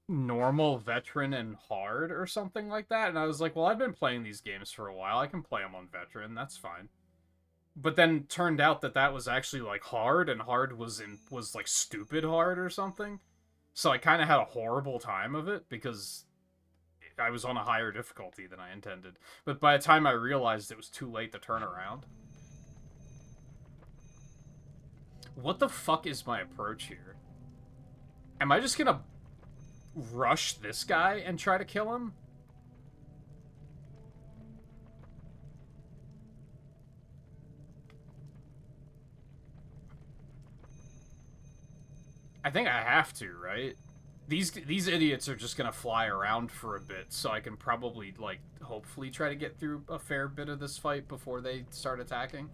normal, veteran, and hard or something like that, and I was like, well, I've been playing these games for a while. I can play them on veteran. That's fine. But then turned out that that was actually like hard, and hard was like stupid hard or something. So I kind of had a horrible time of it because I was on a higher difficulty than I intended. But by the time I realized it was too late to turn around. What the fuck is my approach here? Am I just gonna rush this guy and try to kill him? I think I have to, right? These idiots are just gonna fly around for a bit, so I can probably, like, hopefully try to get through a fair bit of this fight before they start attacking.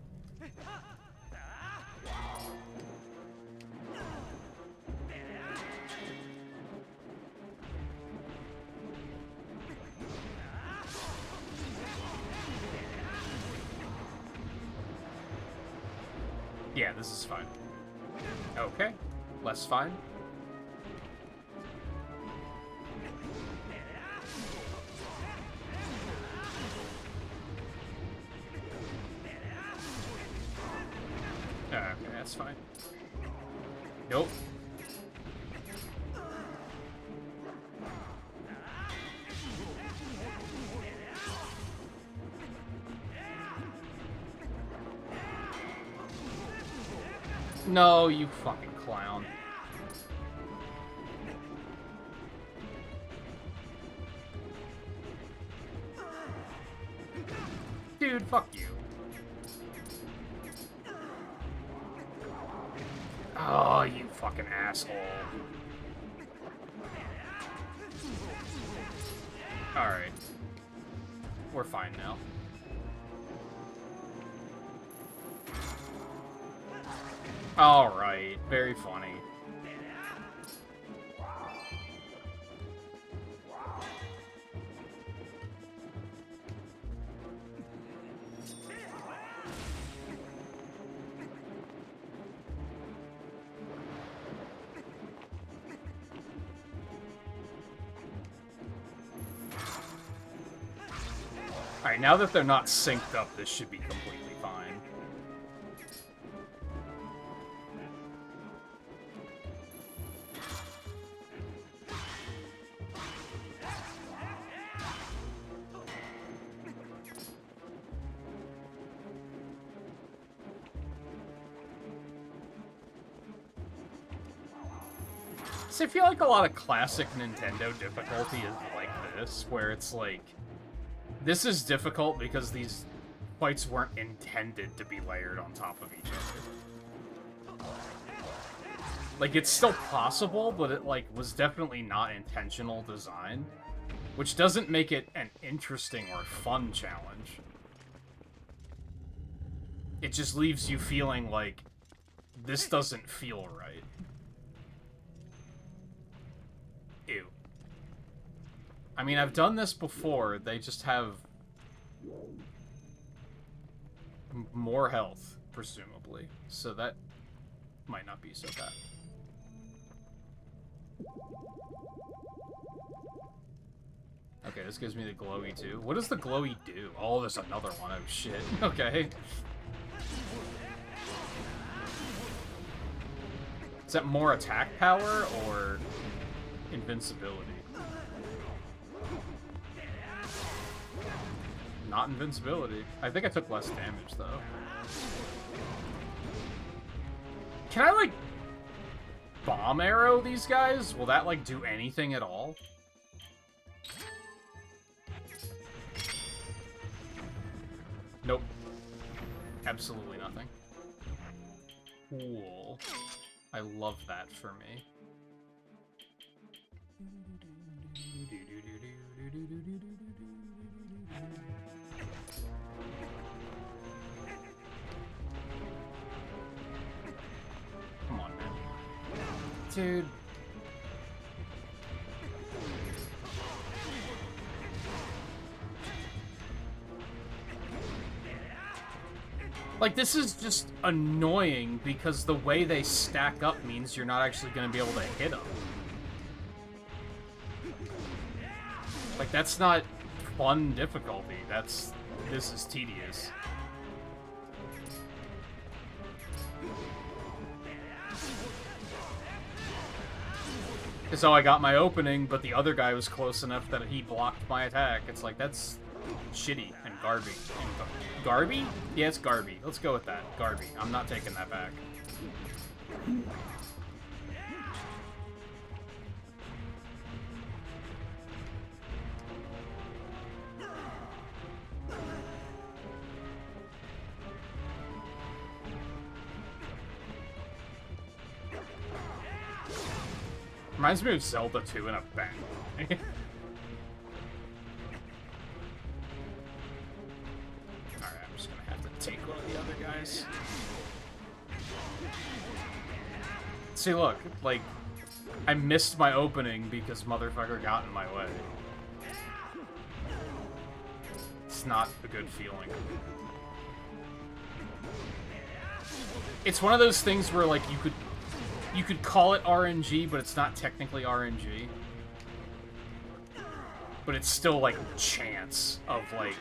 Yeah, this is fine. Okay. Less fine. Okay, that's fine. Nope. No, you fucking clown. Dude, fuck you. Oh, you fucking asshole. Alright. We're fine now. Alright, very funny. Alright, now that they're not synced up, this should be completely fine. So I feel like a lot of classic Nintendo difficulty is like this, where it's like, this is difficult because these fights weren't intended to be layered on top of each other. Like, it's still possible, but it, like, was definitely not intentional design, which doesn't make it an interesting or fun challenge. It just leaves you feeling like, this doesn't feel right. Ew. I mean, I've done this before. They just have more health, presumably. So that might not be so bad. Okay, this gives me the glowy too. What does the glowy do? Oh, there's another one. Oh, shit. Okay. Is that more attack power or invincibility? Not invincibility. I think I took less damage, though. Can I, like, bomb arrow these guys? Will that, like, do anything at all? Nope. Absolutely nothing. Cool. I love that for me. Come on, man. Dude. Like, this is just annoying because the way they stack up means you're not actually going to be able to hit them. Like, that's not fun difficulty. This is tedious. So I got my opening, but the other guy was close enough that he blocked my attack. It's like, that's shitty and garby. Garby? Yeah, it's garby. Let's go with that. Garby. I'm not taking that back. Reminds me of Zelda 2 in a bad way. Alright, I'm just gonna have to take one of the other guys. See, look, like, I missed my opening because motherfucker got in my way. It's not a good feeling. It's one of those things where, like, you could call it RNG, but it's not technically RNG. But it's still, like, chance of, like,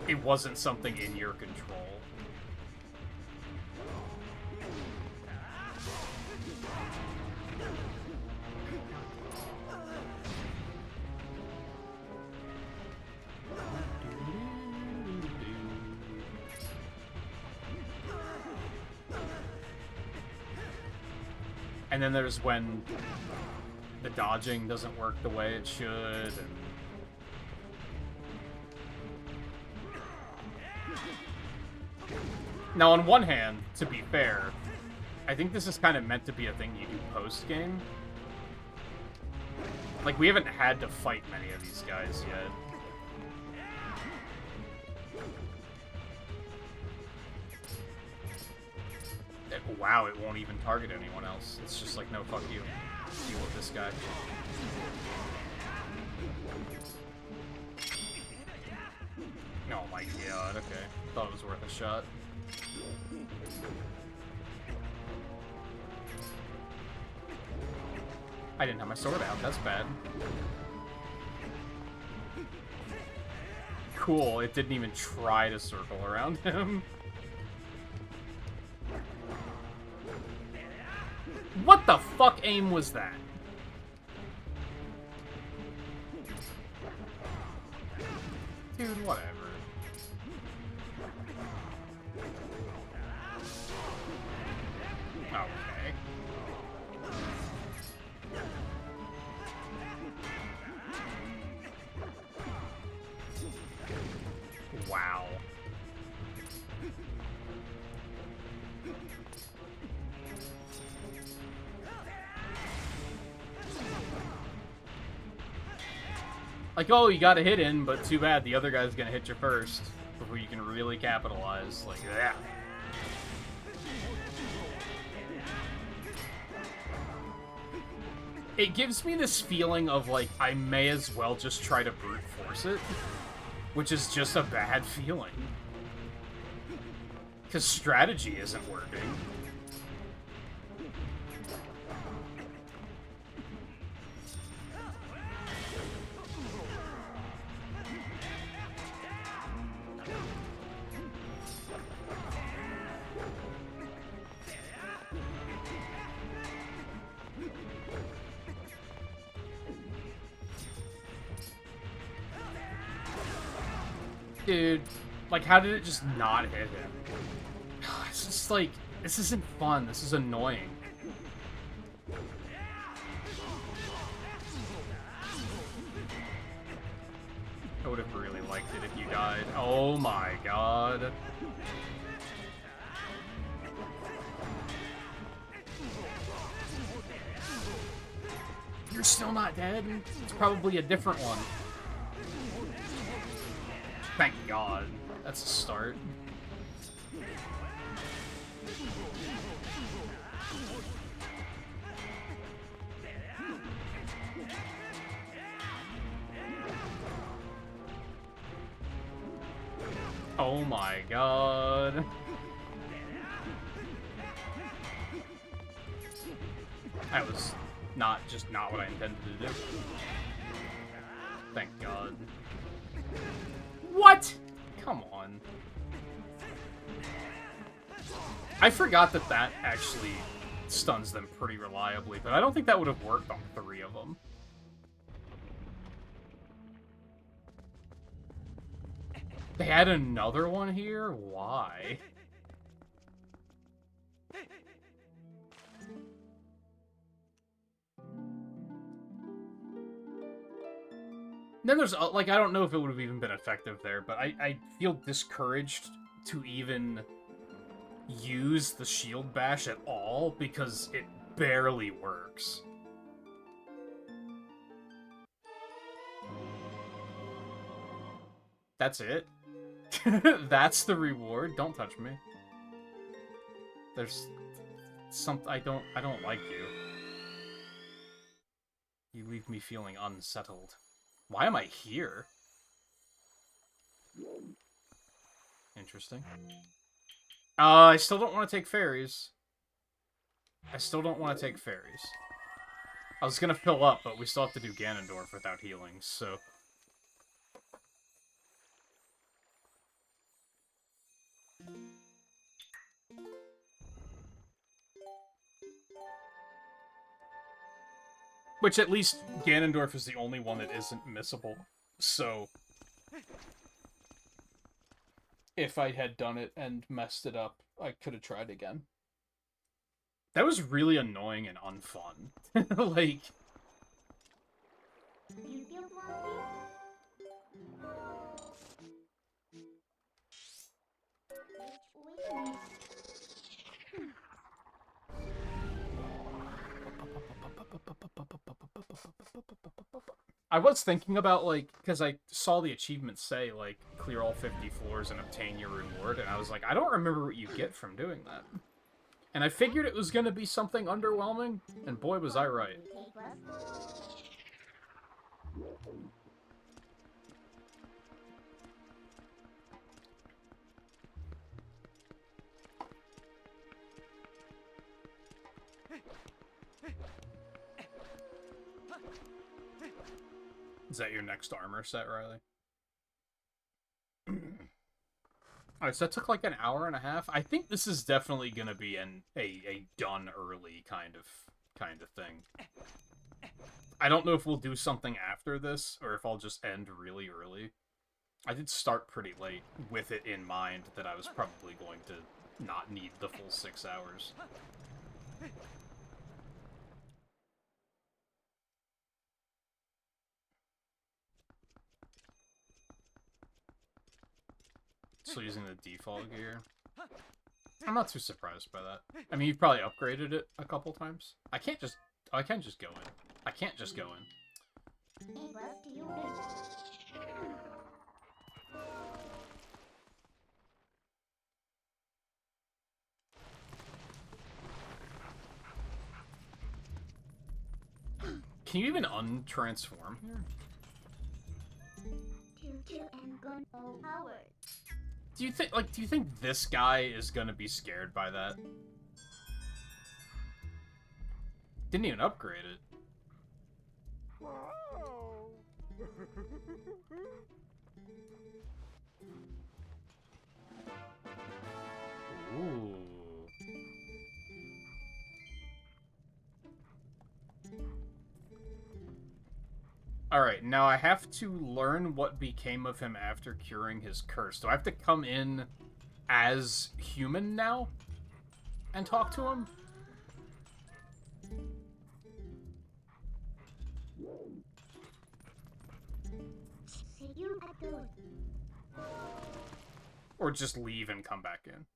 it wasn't something in your control. And then there's when the dodging doesn't work the way it should, and... Now, on one hand, to be fair, I think this is kind of meant to be a thing you do post-game. Like, we haven't had to fight many of these guys yet. Wow, it won't even target anyone else. It's just like, no, fuck you. Deal with this guy. Oh my god, okay. Thought it was worth a shot. I didn't have my sword out, that's bad. cool. It didn't even try to circle around him. What the fuck aim was that? Dude, whatever. Okay. Wow. Like, oh, you got a hit in, but too bad the other guy's gonna hit you first before you can really capitalize. Like, yeah. It gives me this feeling of, like, I may as well just try to brute force it, which is just a bad feeling. Because strategy isn't working. Dude, like, how did it just not hit him? It's just like, this isn't fun. This is annoying. I would have really liked it if you died. Oh my god. You're still not dead? It's probably a different one. Thank God. That's a start. Oh my God. That was not what I intended to do. Thank God. What? Come on. I forgot that that actually stuns them pretty reliably, but I don't think that would have worked on 3 of them. They had another one here? Why? Then there's, like, I don't know if it would have even been effective there, but I feel discouraged to even use the shield bash at all because it barely works. That's it? That's the reward? Don't touch me. There's something I don't like you. You leave me feeling unsettled. Why am I here? Interesting. I still don't want to take ferries. I still don't want to take ferries. I was gonna fill up, but we still have to do Ganondorf without healing, so... Which, at least, Ganondorf is the only one that isn't missable. So, if I had done it and messed it up, I could have tried again. That was really annoying and unfun. Like... I was thinking about, like, because I saw the achievement say, like, clear all 50 floors and obtain your reward, and I was like, I don't remember what you get from doing that. And I figured it was going to be something underwhelming, and boy, was I right. Is that your next armor set, Riley? Alright, so that took like an hour and a half. I think this is definitely gonna be a done early kind of thing. I don't know if we'll do something after this, or if I'll just end really early. I did start pretty late, with it in mind that I was probably going to not need the full 6 hours. Still using the default gear. I'm not too surprised by that. I mean, you've probably upgraded it a couple times. I can't just... Oh, I can just go in. I can't just go in. Can you even untransform here? Do you think this guy is gonna be scared by that? Didn't even upgrade it. Ooh. Alright, now I have to learn what became of him after curing his curse. Do I have to come in as human now? And talk to him? Or just leave and come back in?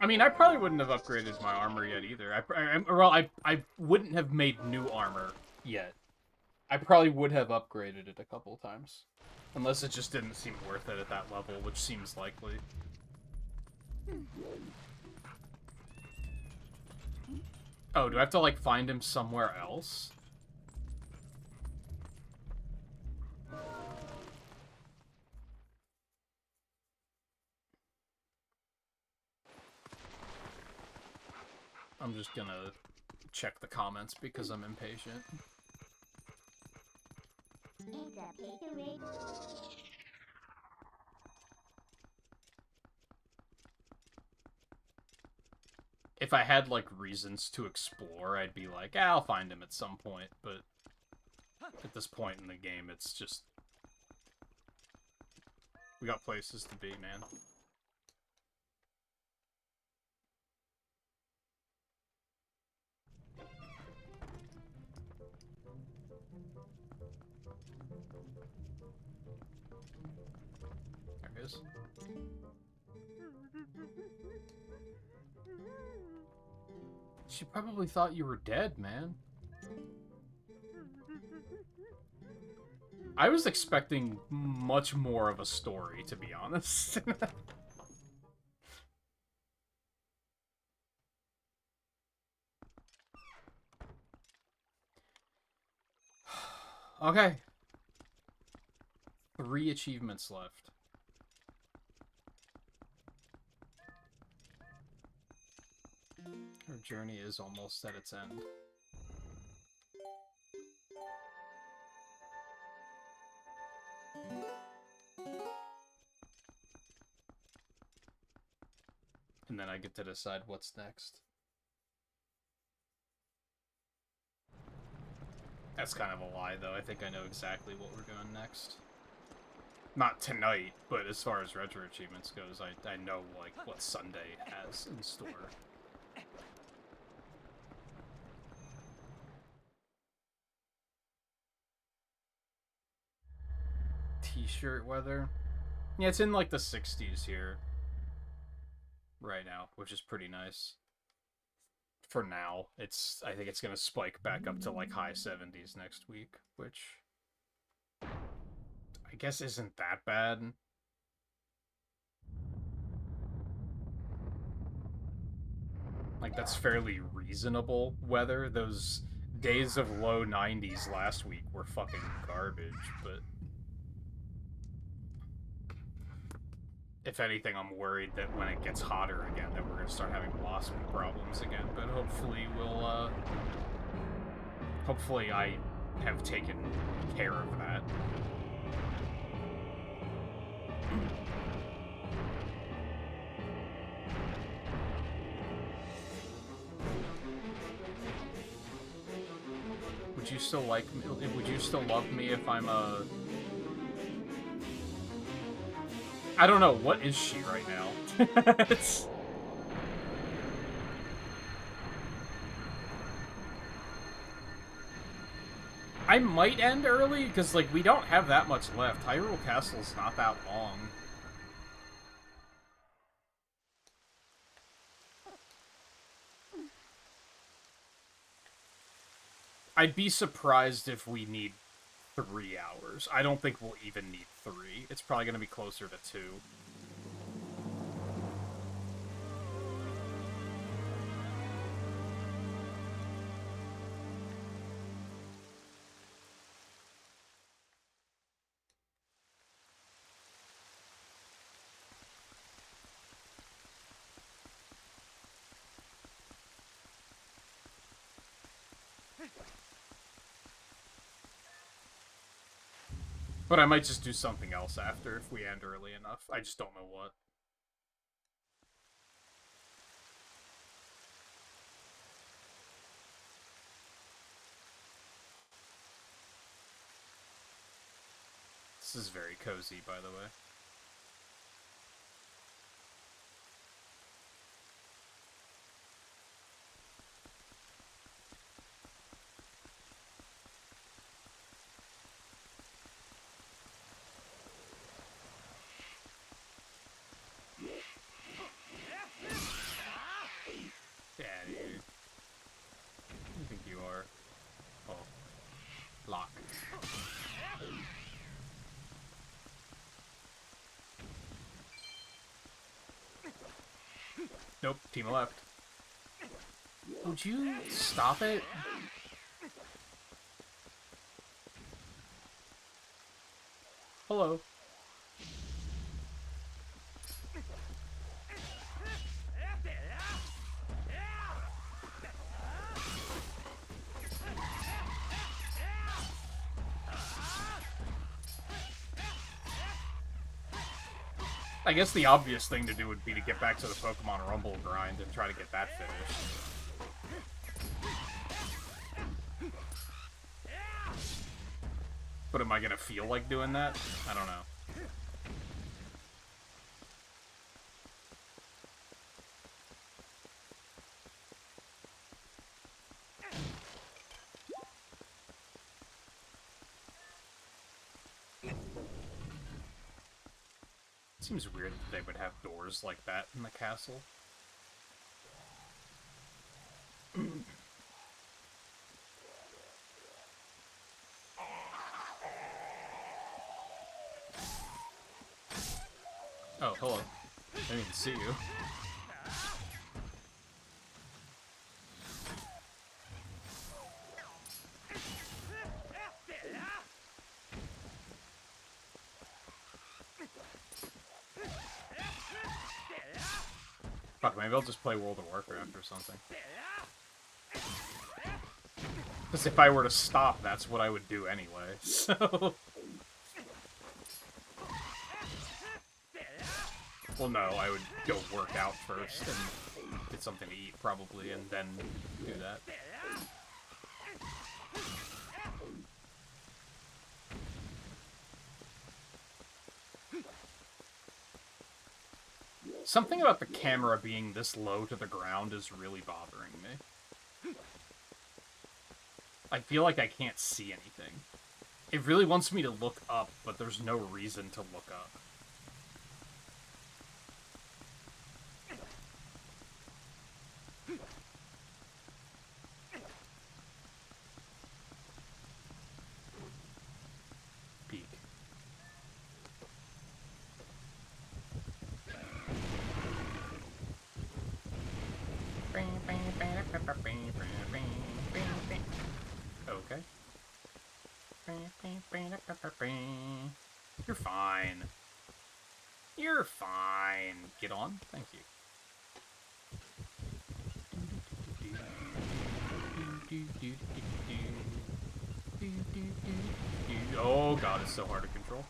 I mean, I probably wouldn't have upgraded my armor yet either. I wouldn't have made new armor yet. I probably would have upgraded it a couple times. Unless it just didn't seem worth it at that level, which seems likely. Oh, do I have to, like, find him somewhere else? I'm just gonna check the comments because I'm impatient. If I had, like, reasons to explore, I'd be like, I'll find him at some point, but at this point in the game, it's just... We got places to be, man. There it is. She probably thought you were dead, man. I was expecting much more of a story, to be honest. Okay. 3 achievements left. Her journey is almost at its end. And then I get to decide what's next. That's kind of a lie, though. I think I know exactly what we're doing next. Not tonight, but as far as retro achievements goes, I know, like, what Sunday has in store. T-shirt weather? Yeah, it's in, like, the 60s here. Right now, which is pretty nice. For now. I think it's gonna spike back up to, like, high 70s next week, which... I guess isn't that bad. Like, that's fairly reasonable weather. Those days of low 90s last week were fucking garbage, but... If anything, I'm worried that when it gets hotter again, that we're gonna start having wasp problems again. But hopefully we'll, hopefully I have taken care of that. Would you still like me? Would you still love me if I'm a... I don't know, what is she right now? It's... I might end early, because, like, we don't have that much left. Hyrule Castle's not that long. I'd be surprised if we need 3 hours. I don't think we'll even need 3. It's probably going to be closer to 2. But I might just do something else after if we end early enough. I just don't know what. This is very cozy, by the way. Yeah, dude. Who do you think you are? Oh. Lock. Nope, team left. Would you stop it? Hello. I guess the obvious thing to do would be to get back to the Pokemon Rumble grind and try to get that finished. But am I gonna feel like doing that? I don't know. Seems weird that they would have doors like that in the castle. Oh, hello. I didn't even see you. Fuck, maybe I'll just play World of Warcraft or something. Because if I were to stop, that's what I would do anyway, so... Well, no, I would go work out first and get something to eat, probably, and then do that. Something about the camera being this low to the ground is really bothering me. I feel like I can't see anything. It really wants me to look up, but there's no reason to look up. Peek. Okay. You're fine. You're fine. Get on. Thank you. Oh god, it's so hard to control.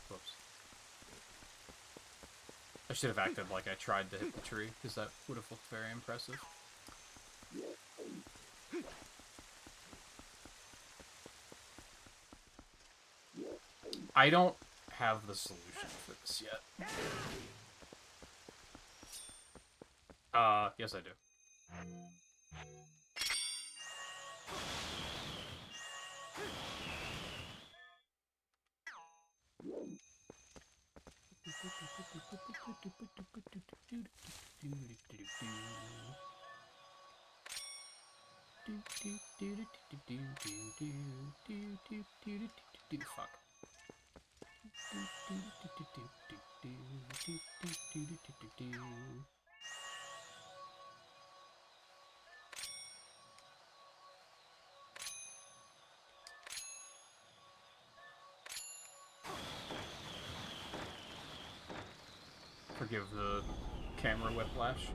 Whoops. I should have acted like I tried to hit the tree, because that would have looked very impressive. I don't have the solution for this yet. Yes I do. Fuck. Forgive the camera whiplash.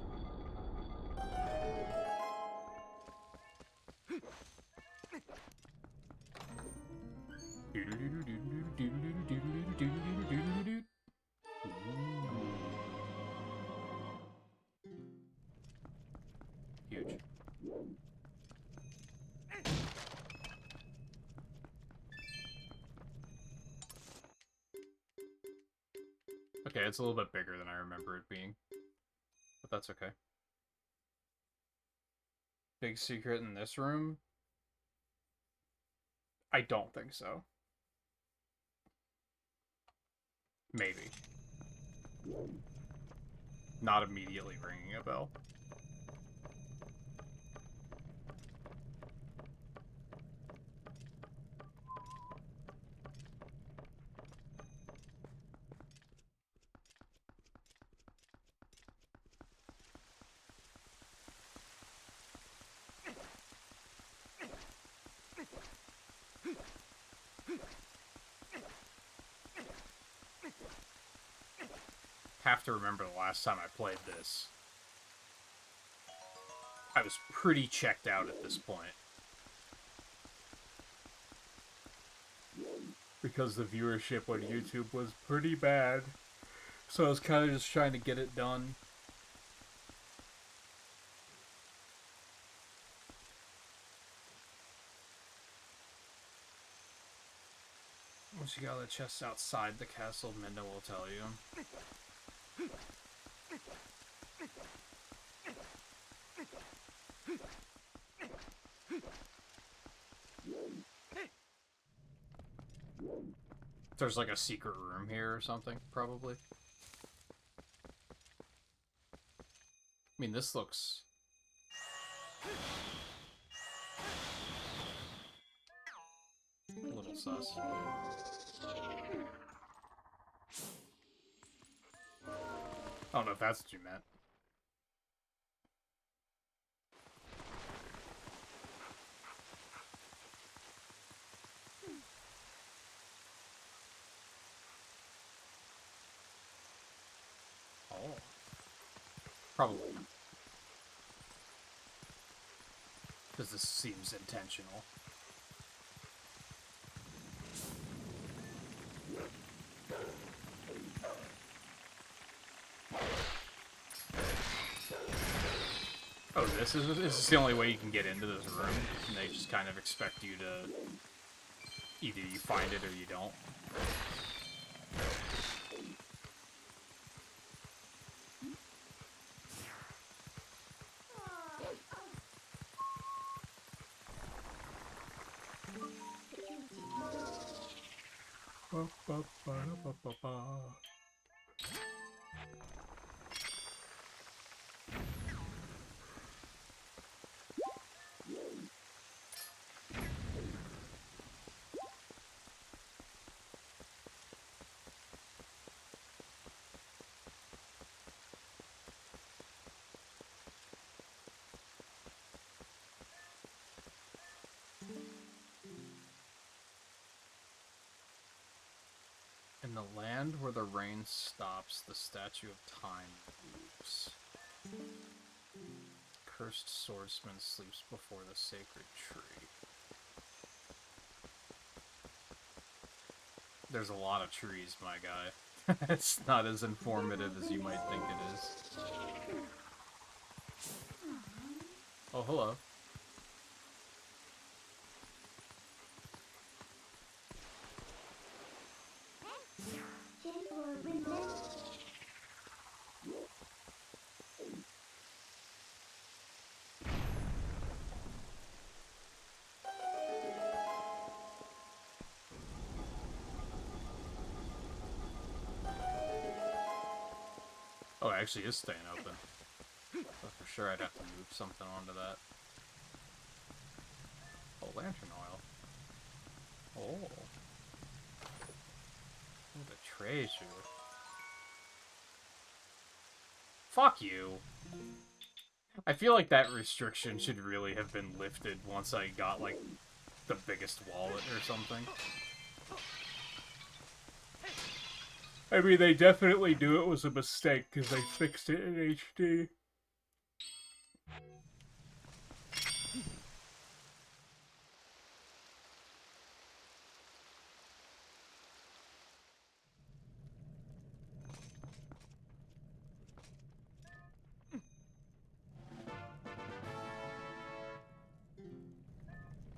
Huge. Okay, it's a little bit bigger than I remember it being. But that's okay. Big secret in this room? I don't think so. Maybe. Not immediately ringing a bell. Have to remember the last time I played this. I was pretty checked out at this point. Because the viewership on YouTube was pretty bad. So I was kind of just trying to get it done. Once you got all the chests outside the castle, Minda will tell you. There's like a secret room here or something, probably. I mean, this looks... a little sus. I don't know if that's what you meant. Oh. Probably. Because this seems intentional. Oh, this is the only way you can get into this room, and they just kind of expect you to... either you find it or you don't. In the land where the rain stops, the statue of time moves. Cursed swordsman sleeps before the sacred tree. There's a lot of trees, my guy. It's not as informative as you might think it is. Oh, hello. Oh, it actually is staying open. But for sure I'd have to move something onto that. Oh, lantern oil. Oh. Oh, the treasure. Fuck you. I feel like that restriction should really have been lifted once I got, like, the biggest wallet or something. I mean, they definitely knew it was a mistake because they fixed it in HD.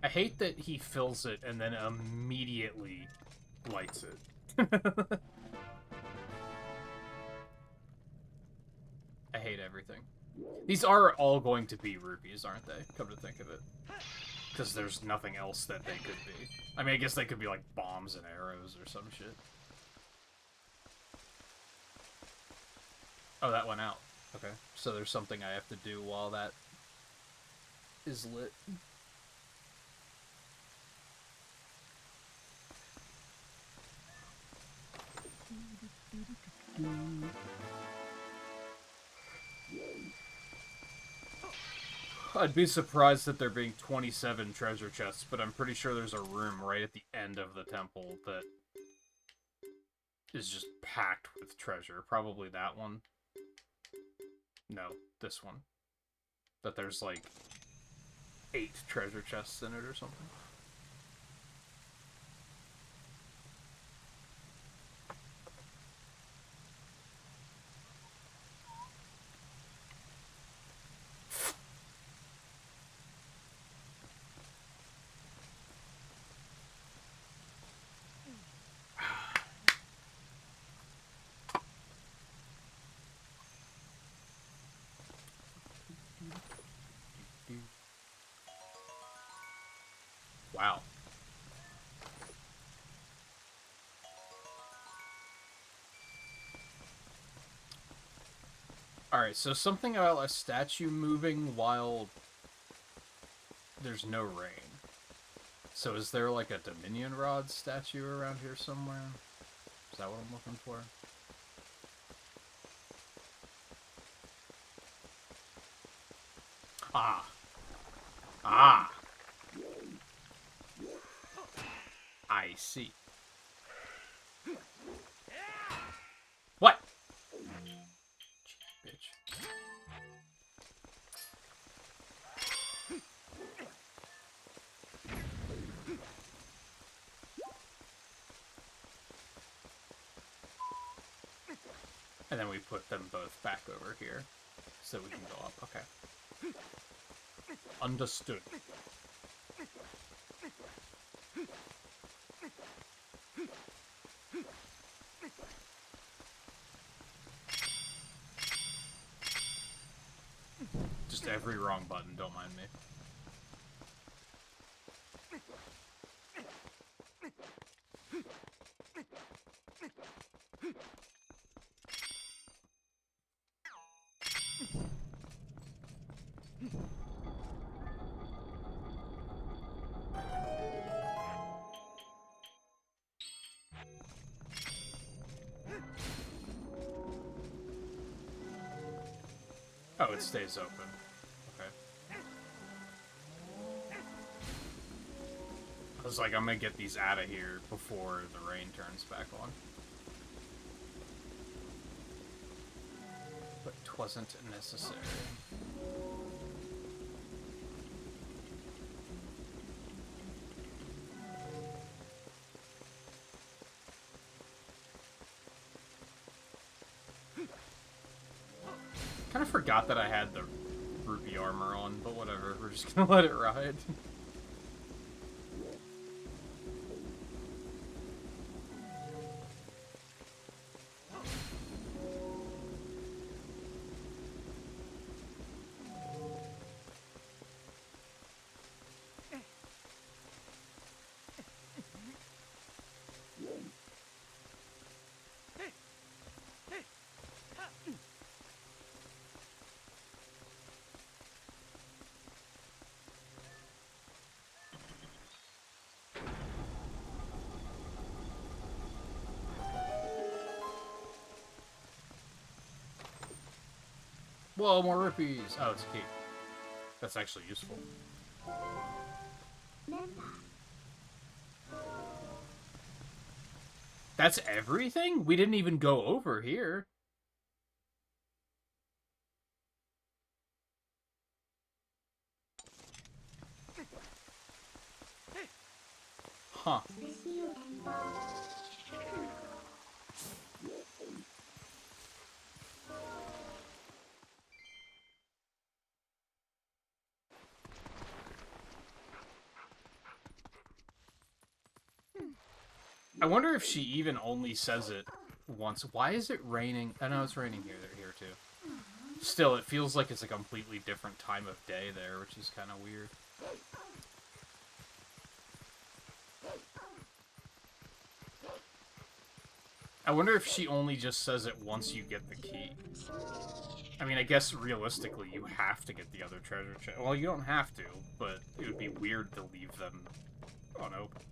I hate that he fills it and then immediately lights it. I hate everything. These are all going to be rupees, aren't they? Come to think of it. Because there's nothing else that they could be. I mean, I guess they could be like bombs and arrows or some shit. Oh, that went out. Okay. So there's something I have to do while that is lit. I'd be surprised that there being 27 treasure chests, but I'm pretty sure there's a room right at the end of the temple that is just packed with treasure. Probably that one. No, this one. That there's like 8 treasure chests in it or something. Wow. Alright, so something about a statue moving while there's no rain. So is there like a Dominion Rod statue around here somewhere? Is that what I'm looking for? Ah. Ah. I see. What? Bitch. And then we put them both back over here so we can go up. Okay. Understood. Just every wrong button, don't mind me. Oh, it stays open. Okay. I was like, I'm gonna get these out of here before the rain turns back on. wasn't necessary. Kind of forgot that I had the rupee armor on, but whatever. We're just gonna let it ride. Whoa, more rupees! Oh, it's a key. That's actually useful. That's everything? We didn't even go over here. Huh. I wonder if she even only says it once. Why is it raining? I know it's raining here too. Still, it feels like it's a completely different time of day there, which is kind of weird. I wonder if she only just says it once you get the key. I mean, I guess realistically you have to get the other treasure chest. Well, you don't have to, but it would be weird to leave them unopened.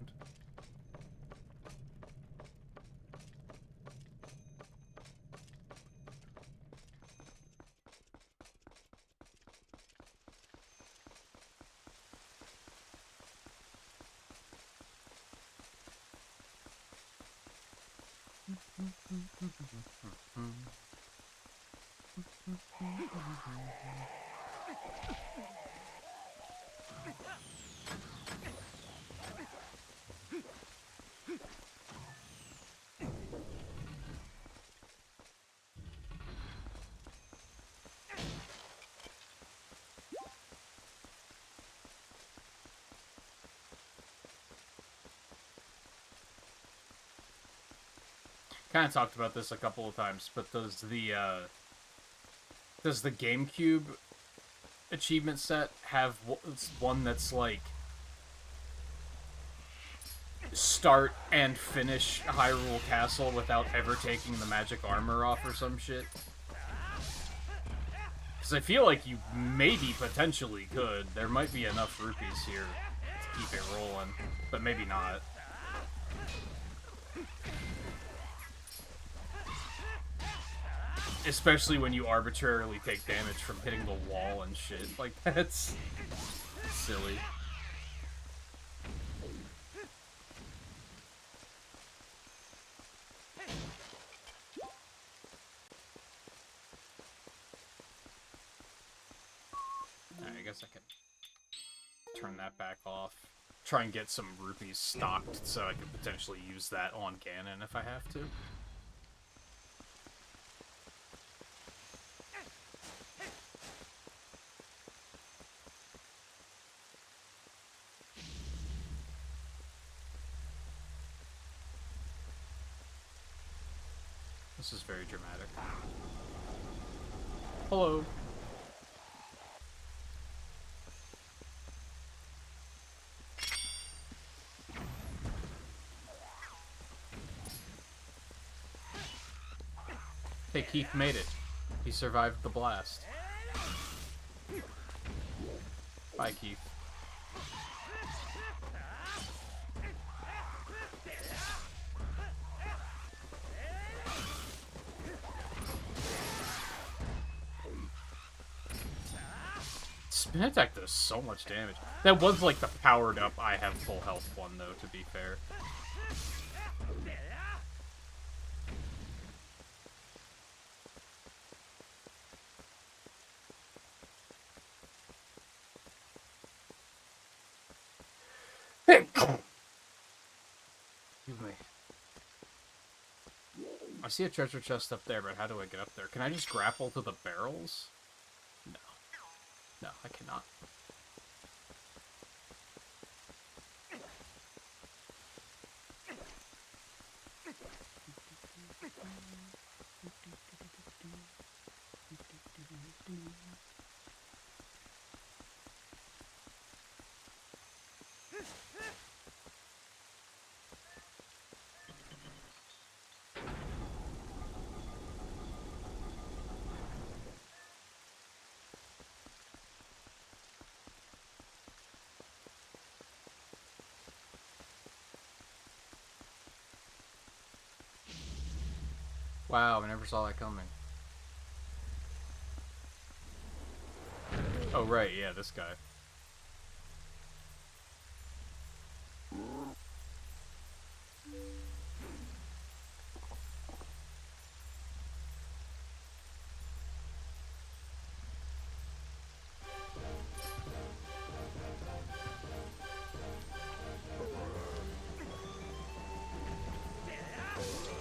Kind of talked about this a couple of times, but does the GameCube achievement set have one that's like start and finish Hyrule Castle without ever taking the magic armor off or some shit? Because I feel like you maybe potentially could. There might be enough rupees here to keep it rolling, but maybe not. Especially when you arbitrarily take damage from hitting the wall and shit. Like, that's silly. Alright, I guess I can turn that back off. Try and get some rupees stocked so I could potentially use that on Ganon if I have to. This is very dramatic. Hello. Hey, Keith made it. He survived the blast. Bye, Keith. Spin attack does so much damage. That was like the powered up I have full health one though, to be fair. Excuse me. I see a treasure chest up there, but how do I get up there? Can I just grapple to the barrels? No. No, I cannot. Wow, I never saw that coming. Oh, right, yeah, this guy.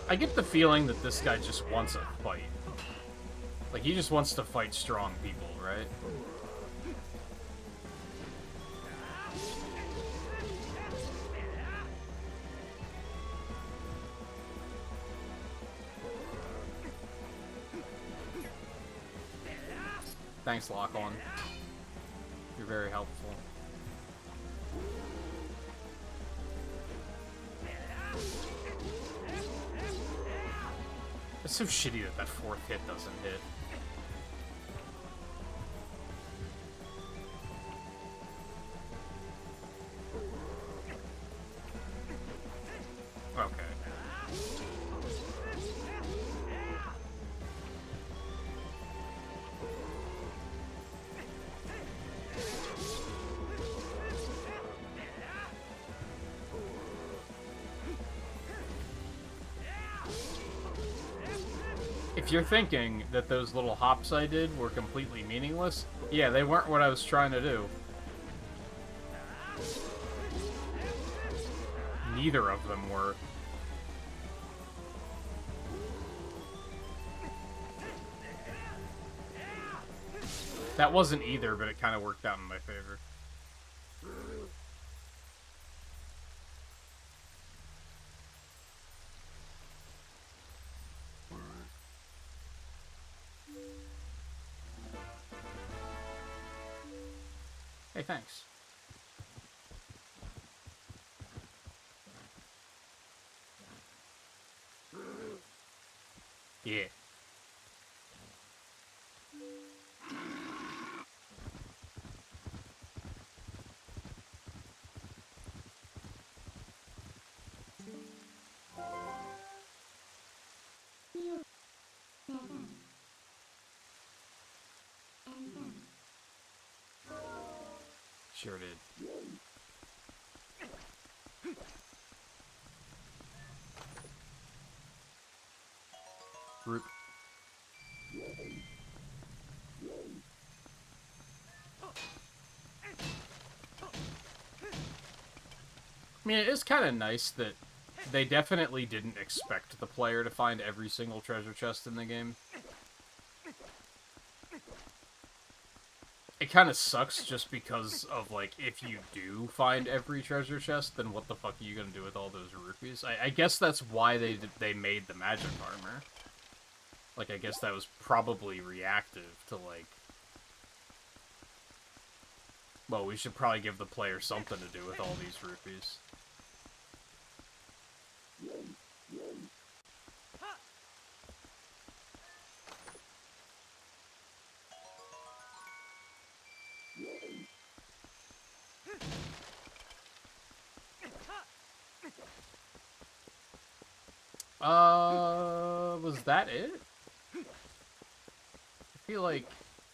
I get the feeling that this guy just wants a fight. Like, he just wants to fight strong people, right? Thanks, Lock-On. You're very helpful. It's so shitty that that fourth hit doesn't hit. Okay. If you're thinking that those little hops I did were completely meaningless, yeah, they weren't what I was trying to do. Neither of them were. That wasn't either, but it kind of worked out in my favor. Hey, thanks. Yeah. Sure did. Group. I mean, it is kind of nice that they definitely didn't expect the player to find every single treasure chest in the game. It kind of sucks just because of, like, if you do find every treasure chest, then what the fuck are you gonna do with all those rupees? I guess that's why they made the magic armor. Like, I guess that was probably reactive to, like... Well, we should probably give the player something to do with all these rupees. Was that it? I feel like...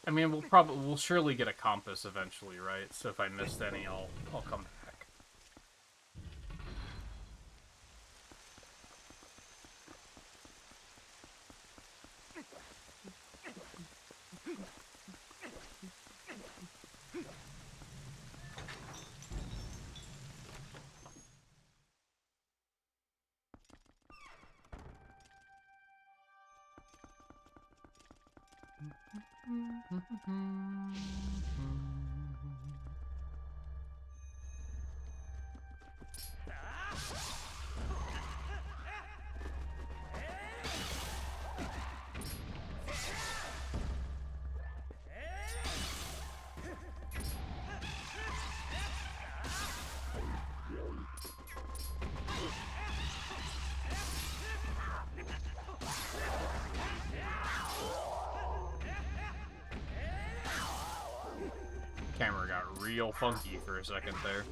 I mean, we'll surely get a compass eventually, right? So if I missed any, I'll come back. Camera got real funky for a second there.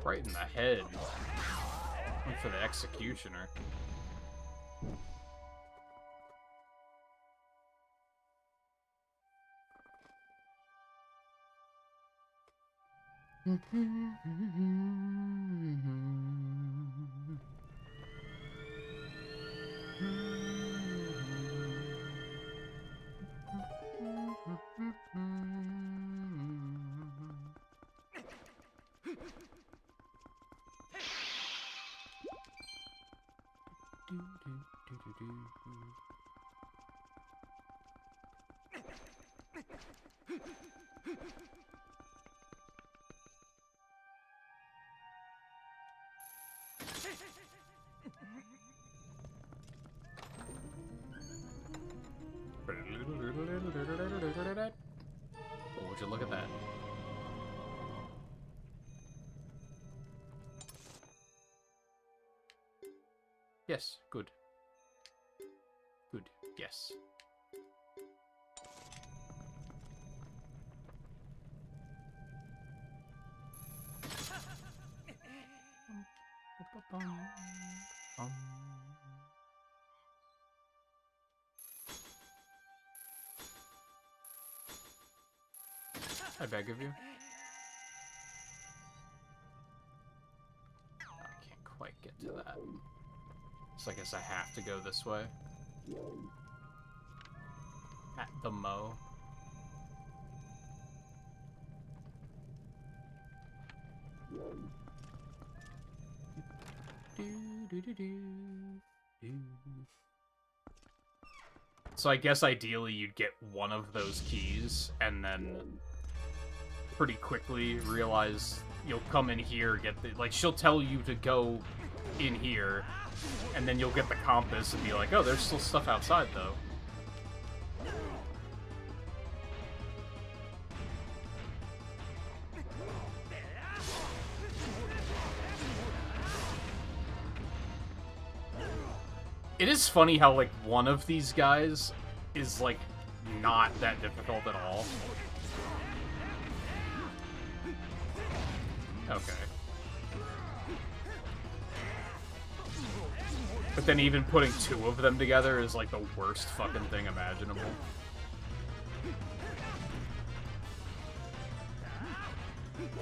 Right in the head. Went for the executioner. Oh, would you look at that? Yes, good. Good, yes. I beg of you. I can't quite get to that. So I guess I have to go this way. At the mo. So I guess ideally you'd get one of those keys and then pretty quickly realize you'll come in here, get the, like, she'll tell you to go in here, and then you'll get the compass and be like, oh, there's still stuff outside though. It is funny how, like, one of these guys is, like, not that difficult at all. Okay. But then even putting two of them together is, like, the worst fucking thing imaginable.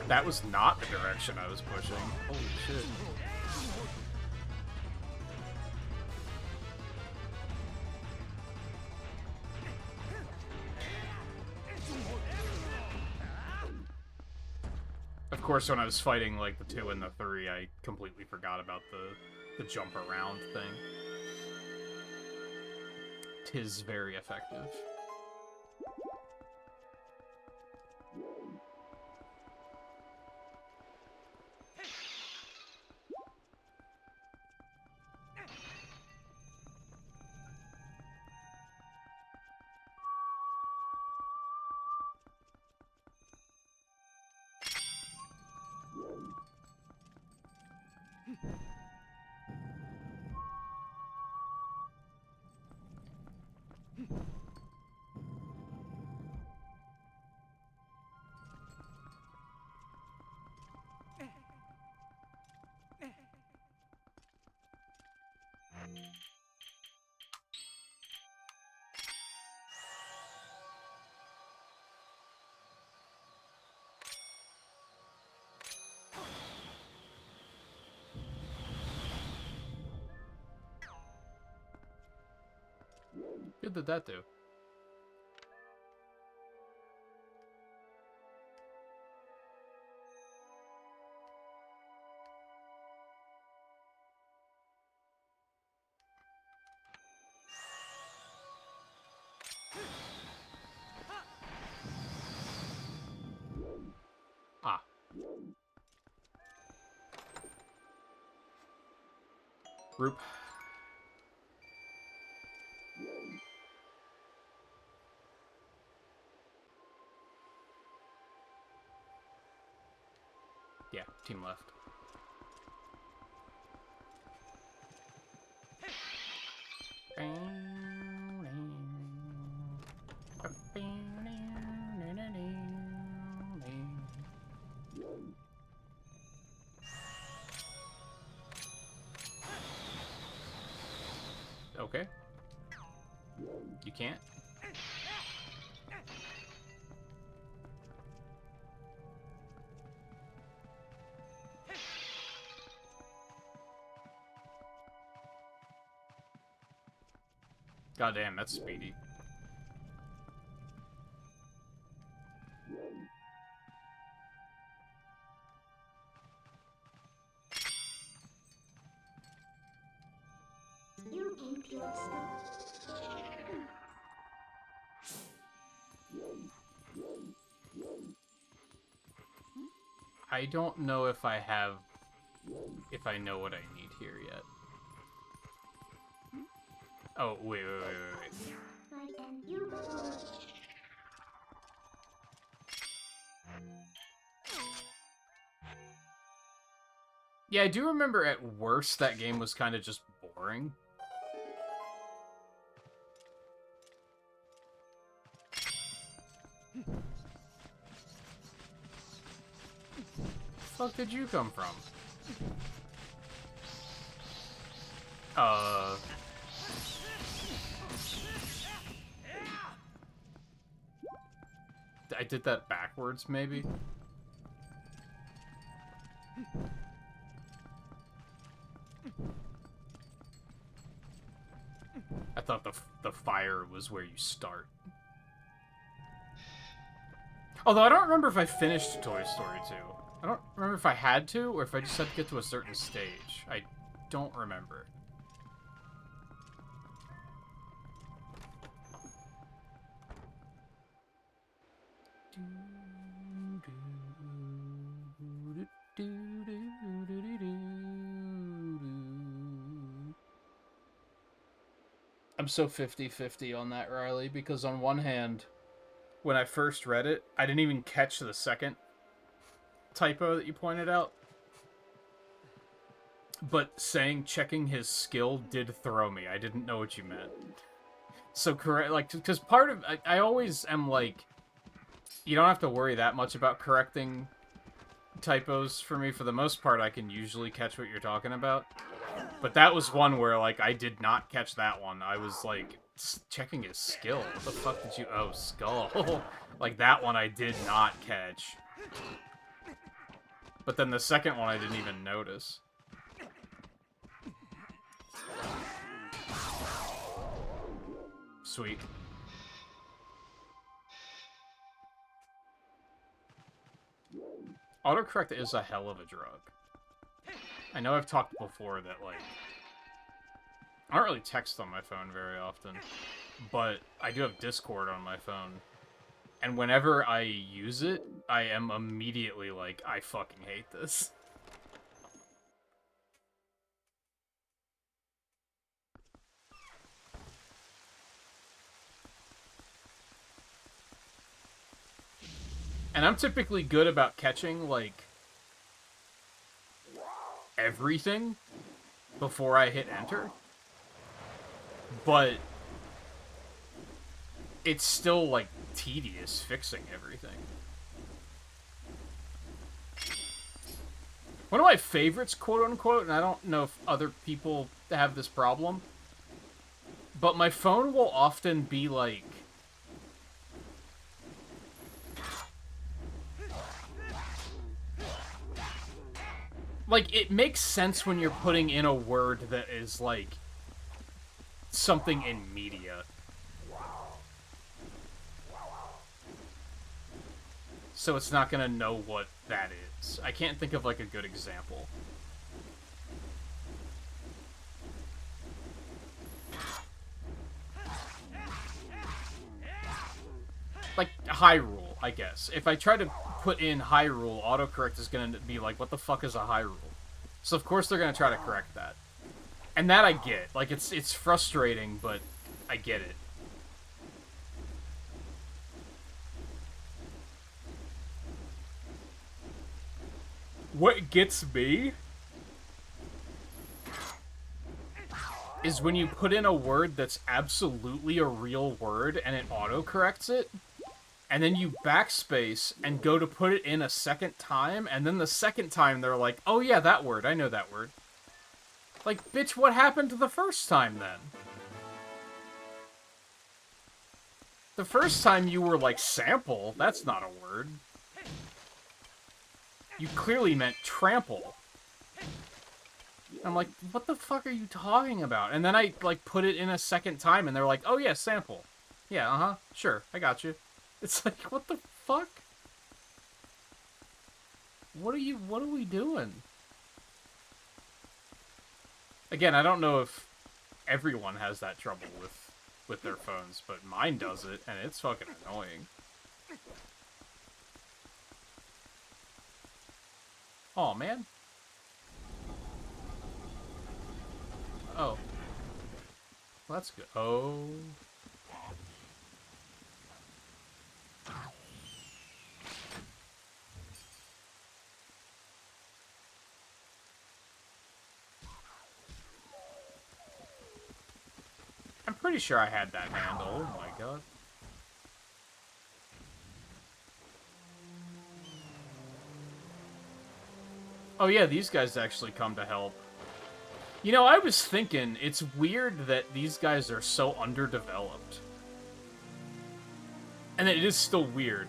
That was not the direction I was pushing. Holy shit. Of course, when I was fighting, like, the 2 and the 3, I completely forgot about the jump around thing. 'Tis very effective. What did that do? Ah. Group. Yeah, team left. Okay. You can't? Goddamn, that's speedy. You came to us. I don't know if I know what I need here yet. Oh, wait. Yeah, I do remember at worst that game was kind of just boring. The fuck did you come from? I did that backwards, maybe? I thought the fire was where you start. Although I don't remember if I finished Toy Story 2. I don't remember if I had to, or if I just had to get to a certain stage. I don't remember. I'm so 50-50 on that, Riley, because on one hand, when I first read it, I didn't even catch the second typo that you pointed out. But saying checking his skill did throw me. I didn't know what you meant. So correct, like, because part of I always am like, you don't have to worry that much about correcting typos for me. For the most part, I can usually catch what you're talking about. But that was one where, like, I did not catch that one. I was, like, checking his skill. What the fuck did you... Oh, skull. Like, that one I did not catch. But then the second one I didn't even notice. Sweet. Autocorrect is a hell of a drug. I know I've talked before that, like, I don't really text on my phone very often, but I do have Discord on my phone, and whenever I use it, I am immediately like, I fucking hate this. And I'm typically good about catching, like, everything before I hit enter. But it's still, like, tedious fixing everything. One of my favorites, quote-unquote, and I don't know if other people have this problem, but my phone will often be, like... Like, it makes sense when you're putting in a word that is, like, something in media. So it's not gonna know what that is. I can't think of, like, a good example. Like, Hyrule. I guess. If I try to put in Hyrule, autocorrect is going to be like, what the fuck is a Hyrule? So of course they're going to try to correct that. And that I get. Like, it's frustrating, but I get it. What gets me is when you put in a word that's absolutely a real word and it autocorrects it, and then you backspace and go to put it in a second time, and then the second time they're like, oh yeah, that word, I know that word. Like, bitch, what happened to the first time then? The first time you were like, sample, that's not a word. You clearly meant trample. I'm like, what the fuck are you talking about? And then I, like, put it in a second time, and they're like, oh yeah, sample. Yeah, uh-huh, sure, I got you. It's like, what the fuck? What are we doing? Again, I don't know if everyone has that trouble with their phones, but mine does it, and it's fucking annoying. Aw, man. Oh. Well, that's good. Oh. I'm pretty sure I had that handle. Oh my god. Oh yeah, these guys actually come to help. You know, I was thinking, it's weird that these guys are so underdeveloped. And it is still weird.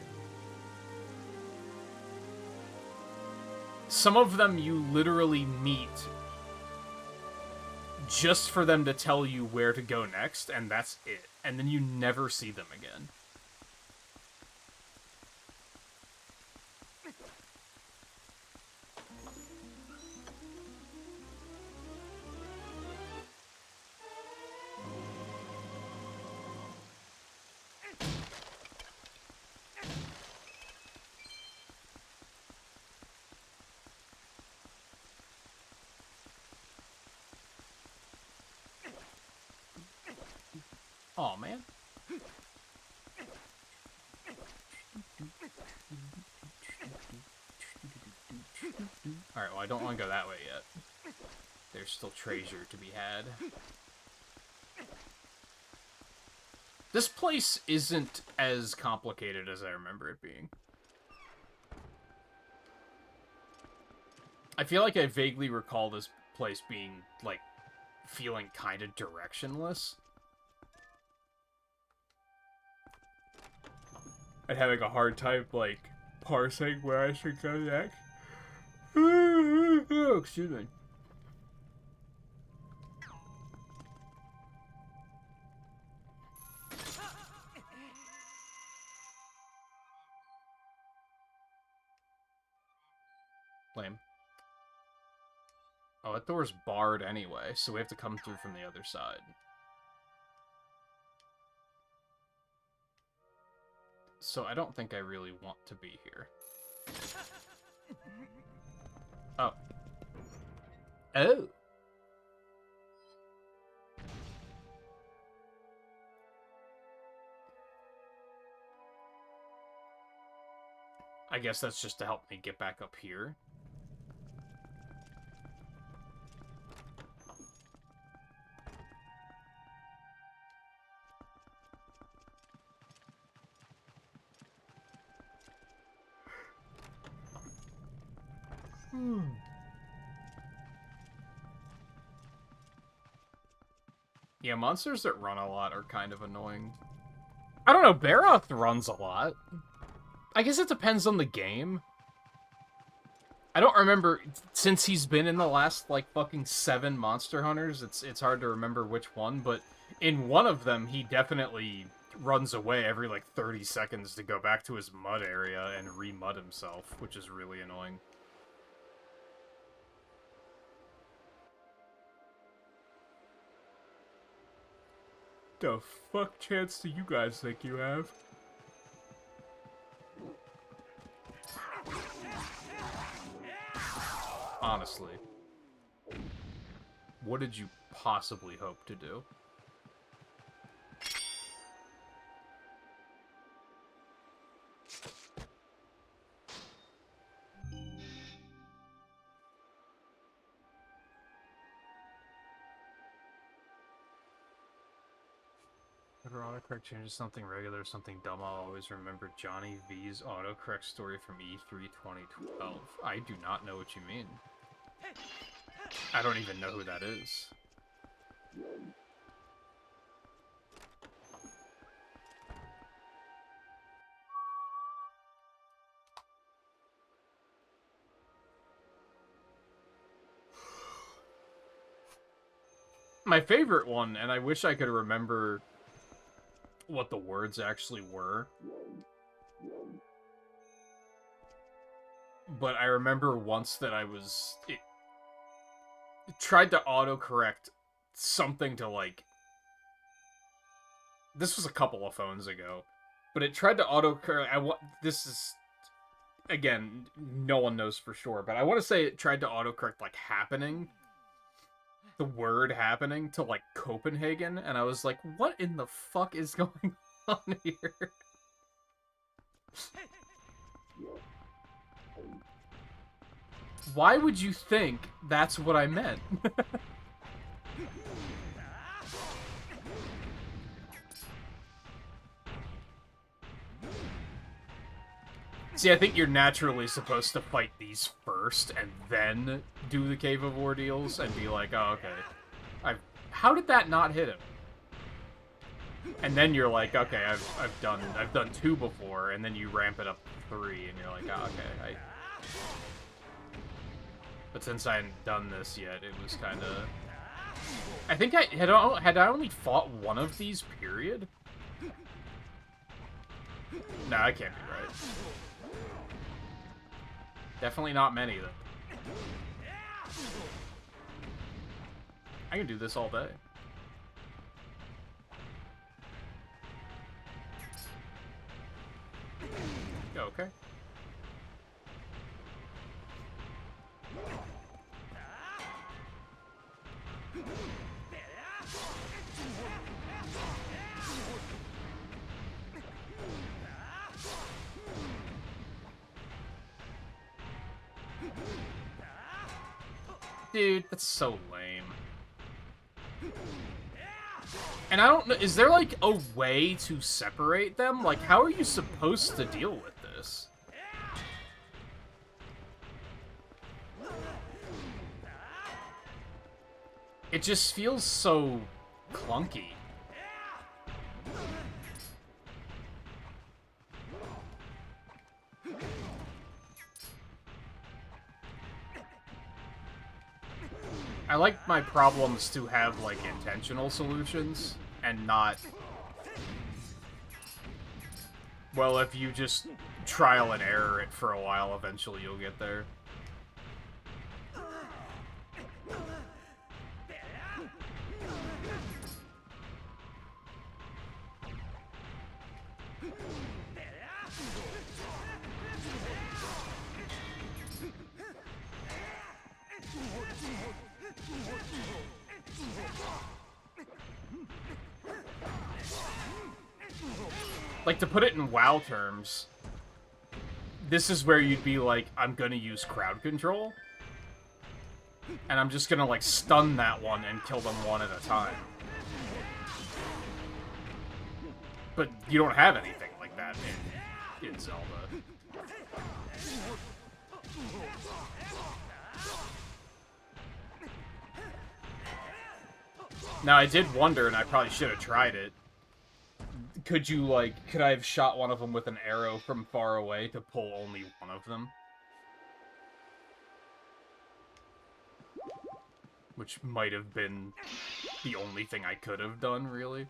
Some of them you literally meet just for them to tell you where to go next, and that's it. And then you never see them again. Aw, man. Alright, well, I don't want to go that way yet. There's still treasure to be had. This place isn't as complicated as I remember it being. I feel like I vaguely recall this place being, like, feeling kind of directionless. And having a hard time, like, parsing where I should go next. Oh, excuse me. Lame. Oh, that door's barred anyway, so we have to come through from the other side. So I don't think I really want to be here. Oh. Oh! I guess that's just to help me get back up here. Yeah, monsters that run a lot are kind of annoying. I don't know, Barroth runs a lot. I guess it depends on the game. I don't remember, since he's been in the last, like, fucking 7 Monster Hunters, it's hard to remember which one, but in one of them, he definitely runs away every, like, 30 seconds to go back to his mud area and re-mud himself, which is really annoying. The fuck chance do you guys think you have? honestly. What did you possibly hope to do? Whenever autocorrect changes something regular, something dumb, I'll always remember Johnny V's autocorrect story from E3 2012. I do not know what you mean. I don't even know who that is. My favorite one, and I wish I could remember what the words actually were, but I remember once that it tried to autocorrect something to, like, this was a couple of phones ago, but it tried to autocorrect, this is, again, no one knows for sure, but I want to say it tried to autocorrect, like, happening, the word happening, to, like, Copenhagen, and I was like, what in the fuck is going on here? Why would you think that's what I meant? See, I think you're naturally supposed to fight these first, and then do the Cave of Ordeals, and be like, oh, okay. How did that not hit him? And then you're like, okay, I've done 2 before, and then you ramp it up to 3, and you're like, oh, okay, But since I hadn't done this yet, it was kind of... I think had I only fought one of these, period? No, I can't be right. Definitely not many, though. I can do this all day. Okay. Dude, that's so lame. And I don't know, is there, like, a way to separate them? Like, how are you supposed to deal with this? It just feels so clunky. I like my problems to have, like, intentional solutions, and not... Well, if you just trial and error it for a while, eventually you'll get there. Like, to put it in WoW terms, this is where you'd be like, I'm gonna use crowd control, and I'm just gonna, like, stun that one and kill them one at a time. But you don't have anything like that in Zelda. Now, I did wonder, and I probably should have tried it, could I have shot one of them with an arrow from far away to pull only one of them? Which might have been the only thing I could have done, really.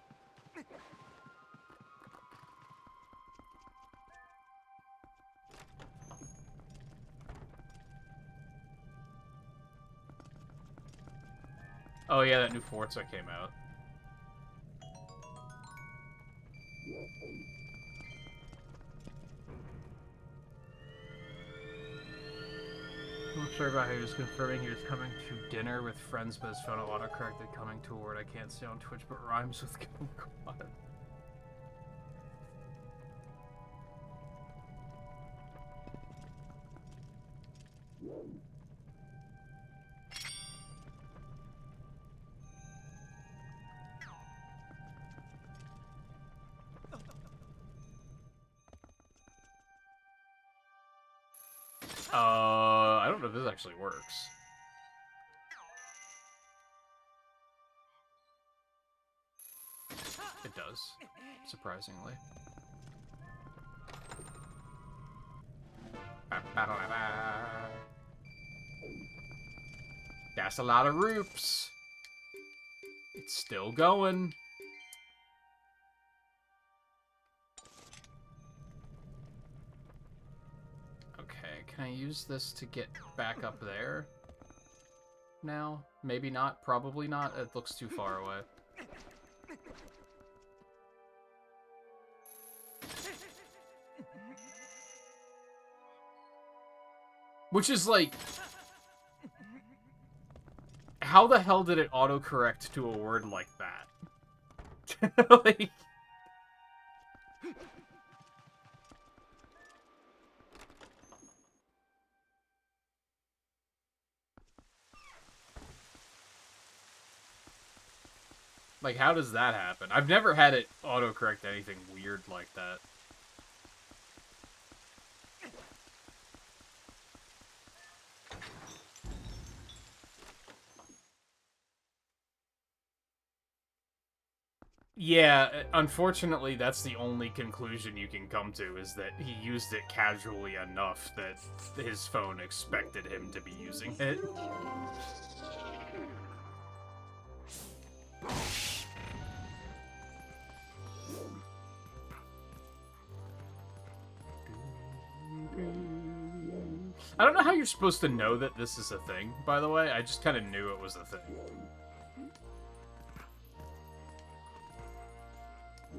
Oh yeah, that new Forza came out. I'm not sure about how he was confirming he was coming to dinner with friends, but his phone autocorrected coming to a word I can't say on Twitch, but rhymes with kumquat. I don't know if this actually works. It does, surprisingly. That's a lot of roops. It's still going. Okay, can I use this to get back up there? Now? Maybe not, probably not. It looks too far away. Which is like... How the hell did it autocorrect to a word like that? Like... Like, how does that happen? I've never had it autocorrect anything weird like that. Yeah, unfortunately, that's the only conclusion you can come to, is that he used it casually enough that his phone expected him to be using it. I don't know how you're supposed to know that this is a thing, by the way. I just kind of knew it was a thing.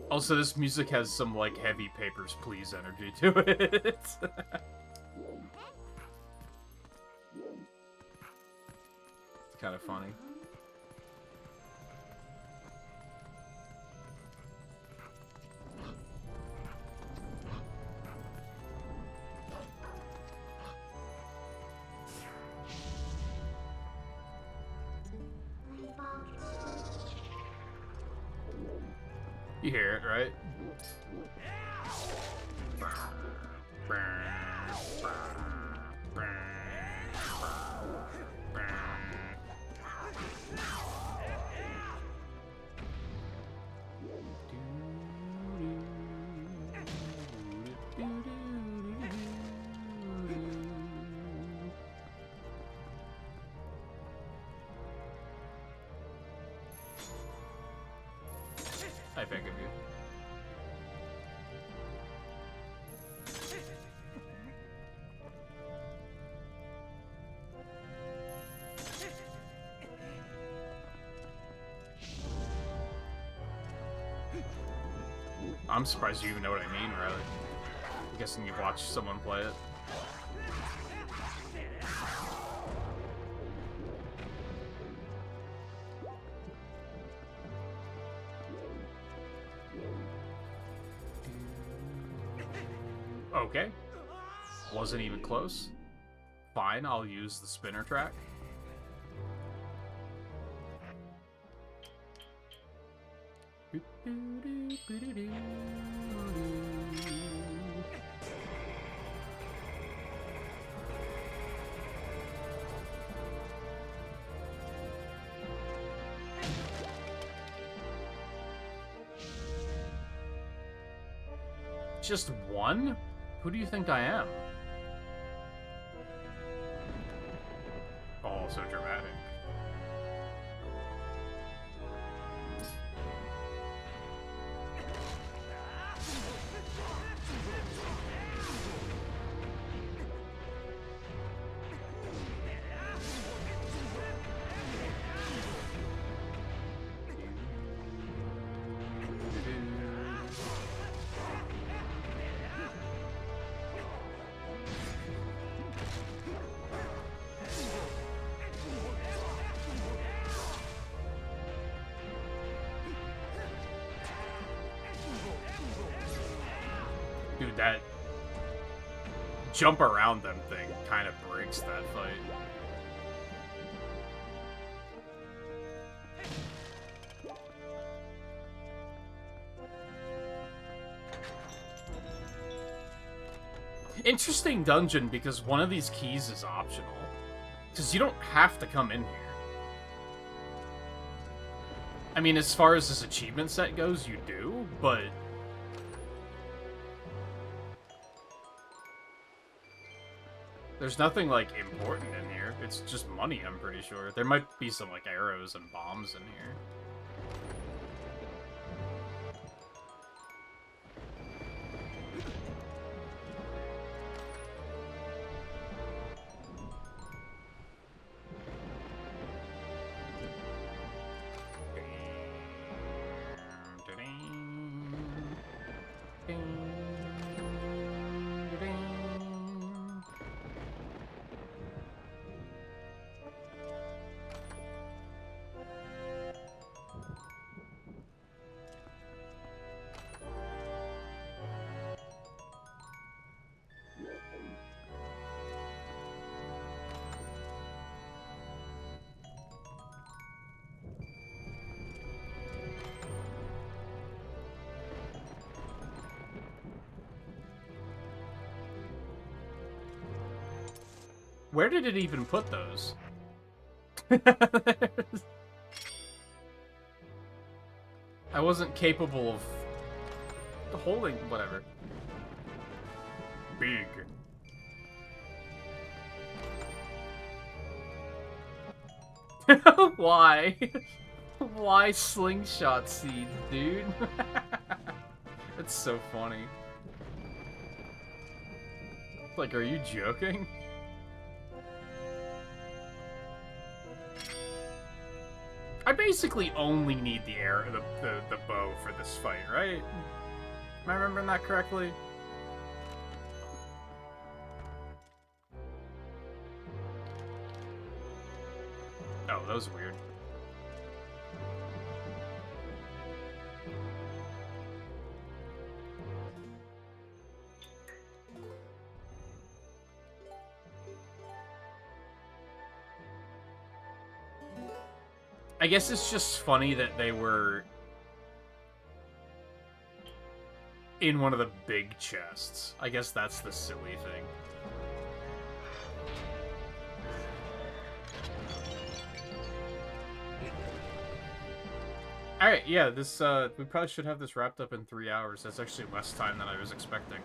Also, this music has some, like, heavy Papers, Please energy to it. It's kind of funny. You hear it, right? I beg of you. I'm surprised you even know what I mean, Riley. I'm guessing you've watched someone play it. Okay. Wasn't even close. Fine, I'll use the spinner track. Just one? Who do you think I am? Oh, so dramatic. Dude, that jump around them thing kind of breaks that fight. Interesting dungeon, because one of these keys is optional. Because you don't have to come in here. I mean, as far as this achievement set goes, you do, but... there's nothing, like, important in here. It's just money, I'm pretty sure. There might be some, like, arrows and bombs in here. Where did it even put those? I wasn't capable of holding whatever. Big. Why? Why slingshot seeds, dude? That's so funny. Like, are you joking? I basically only need the arrow, the bow for this fight, right? Am I remembering that correctly? Oh, that was weird. I guess it's just funny that they were in one of the big chests. I guess that's the silly thing. Alright, yeah, this, we probably should have this wrapped up in 3 hours. That's actually less time than I was expecting.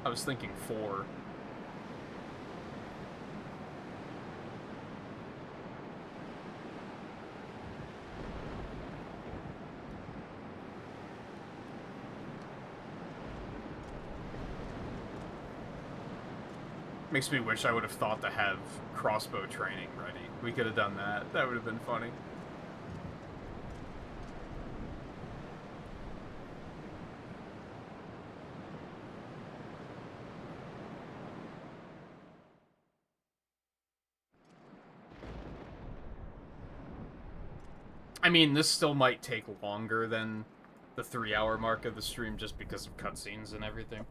I was thinking 4. Makes me wish I would have thought to have crossbow training ready. We could have done that. That would have been funny. I mean, this still might take longer than the 3-hour mark of the stream just because of cutscenes and everything.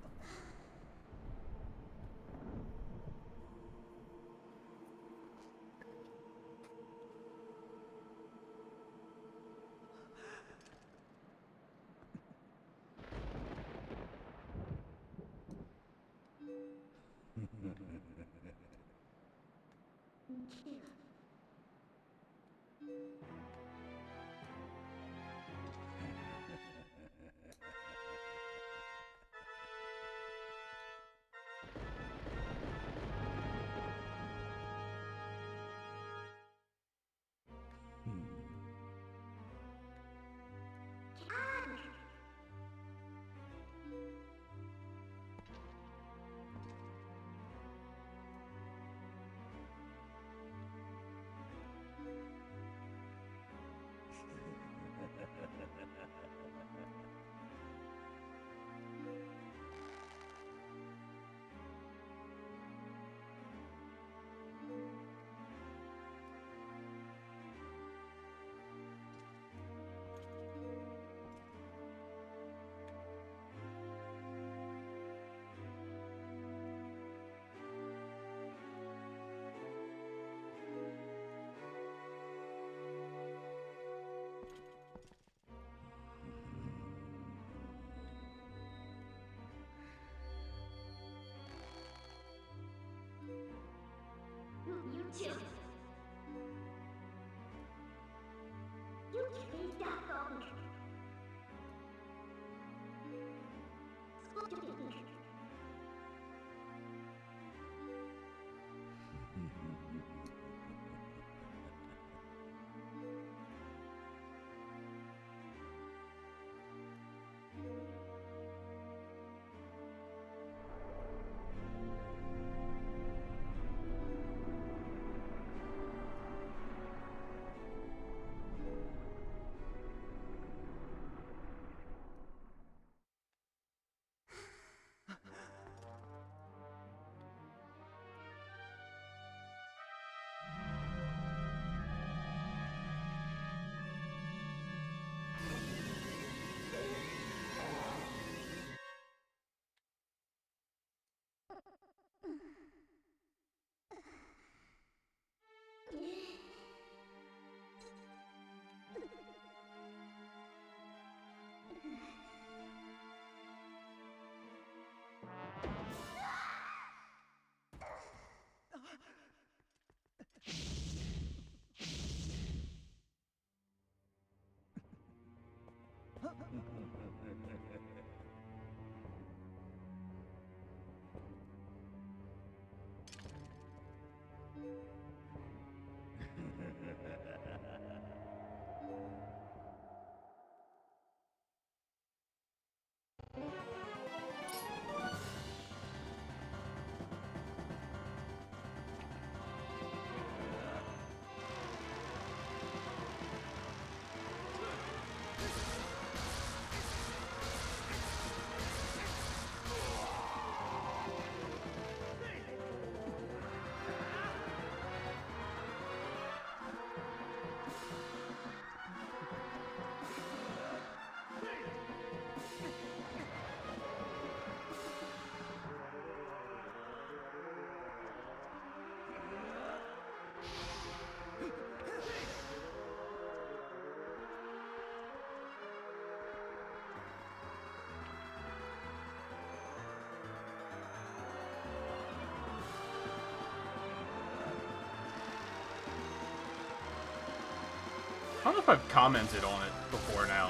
don't know if I've commented on it before now.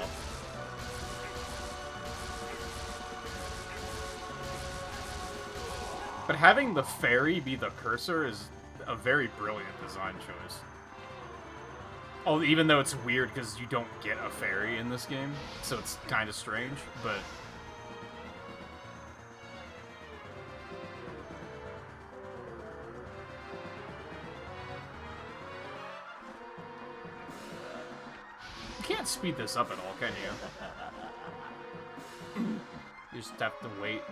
But having the fairy be the cursor is a very brilliant design choice. Oh, even though it's weird because you don't get a fairy in this game, so it's kind of strange, but... You can't speed this up at all, can you? You just have to wait.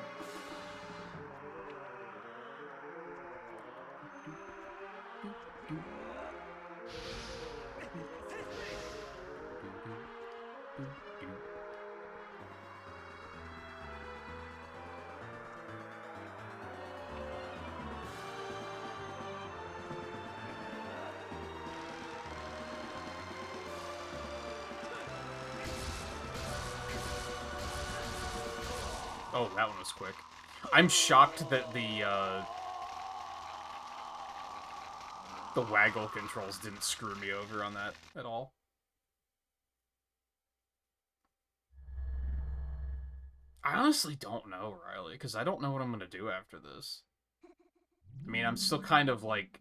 Oh, that one was quick. I'm shocked that the waggle controls didn't screw me over on that at all. I honestly don't know, Riley, because I don't know what I'm going to do after this. I mean, I'm still kind of, like,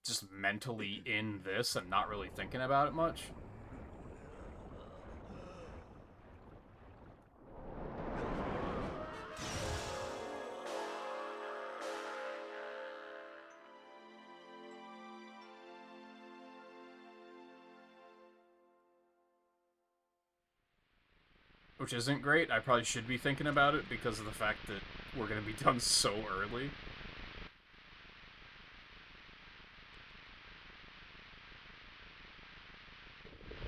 just mentally in this and not really thinking about it much. Which isn't great. I probably should be thinking about it because of the fact that we're going to be done so early.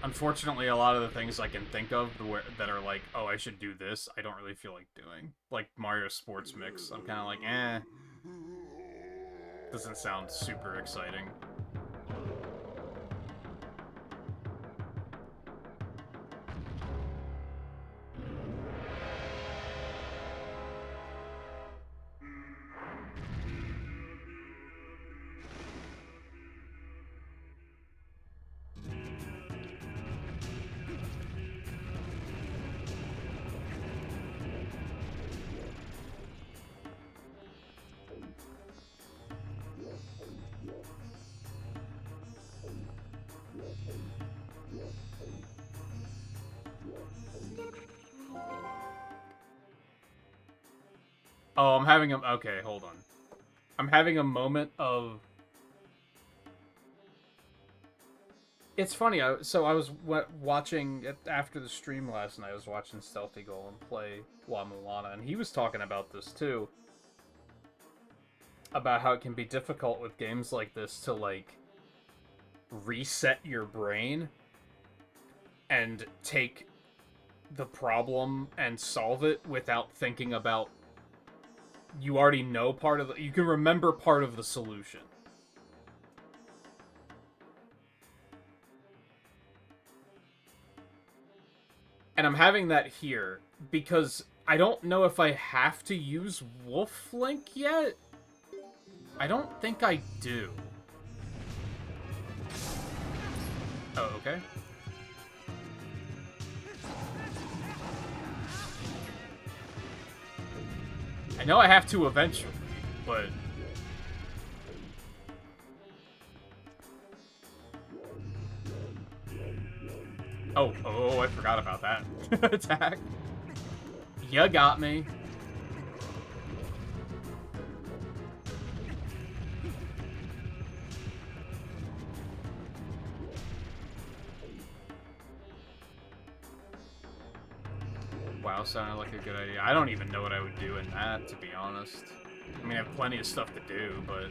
Unfortunately, a lot of the things I can think of that are like, oh, I should do this, I don't really feel like doing. Like Mario Sports Mix. I'm kind of like, eh. Doesn't sound super exciting. Oh, I'm having a... Okay, hold on. I'm having a moment of... It's funny, so I was watching... After the stream last night, I was watching Stealthy Golem play La Mulana, and he was talking about this, too. About how it can be difficult with games like this to, like, reset your brain and take the problem and solve it without thinking about... You already know part of the... You can remember part of the solution. And I'm having that here, because I don't know if I have to use Wolf Link yet? I don't think I do. Oh, okay. I know I have to eventually, but... Oh, I forgot about that attack. You got me. Wow, sounded like a good idea. I don't even know what I would do in that, to be honest. I mean, I have plenty of stuff to do, but...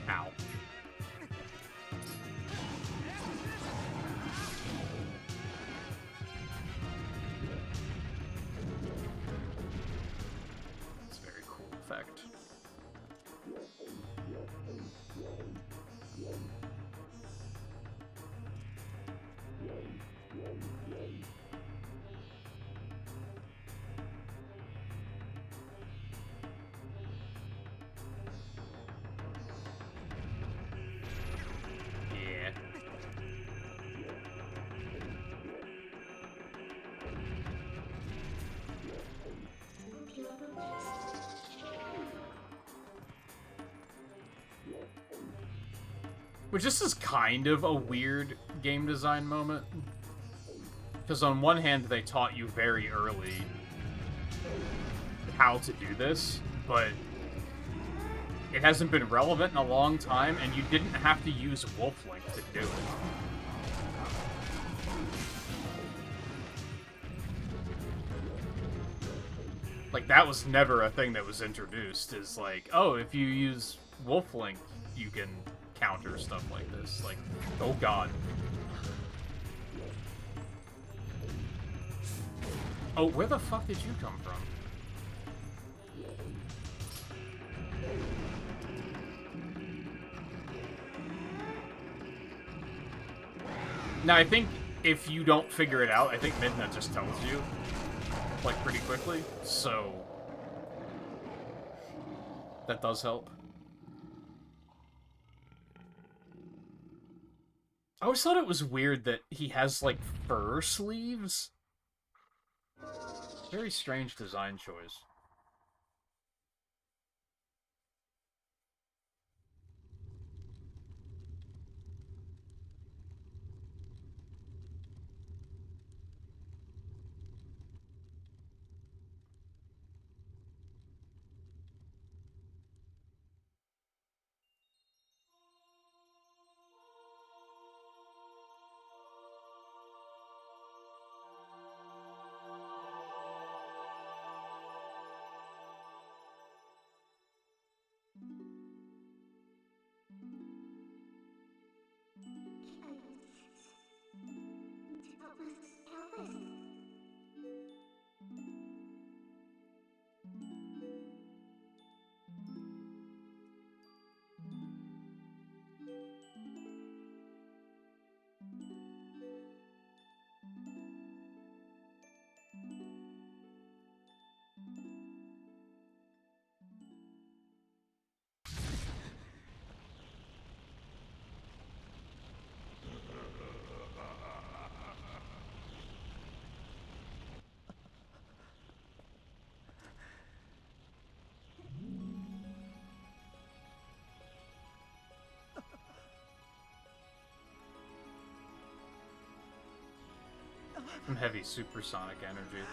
Ow. Which this is kind of a weird game design moment. Because on one hand, they taught you very early how to do this, but it hasn't been relevant in a long time, and you didn't have to use Wolflink to do it. Like, that was never a thing that was introduced, is like, oh, if you use Wolflink, you can counter stuff like this. Like, oh god. Oh, where the fuck did you come from? Now, I think if you don't figure it out, I think Midna just tells you, like, pretty quickly, so that does help. I always thought it was weird that he has, like, fur sleeves. Very strange design choice. Some heavy supersonic energy.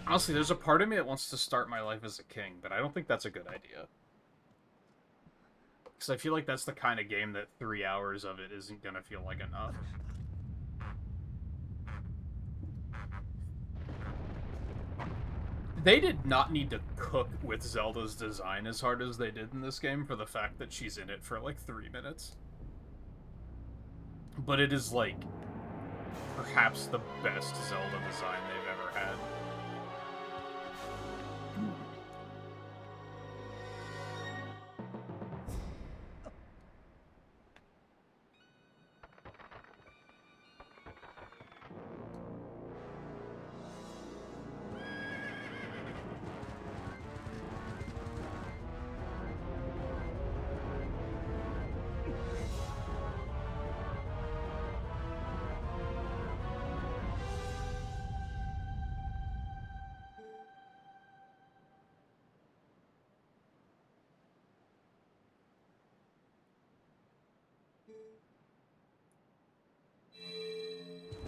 Honestly, there's a part of me that wants to start my life as a king, but I don't think that's a good idea. Because I feel like that's the kind of game that 3 hours of it isn't gonna feel like enough. They did not need to cook with Zelda's design as hard as they did in this game for the fact that she's in it for like 3 minutes. But it is like perhaps the best Zelda design they've ever had.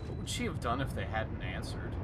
What would she have done if they hadn't answered?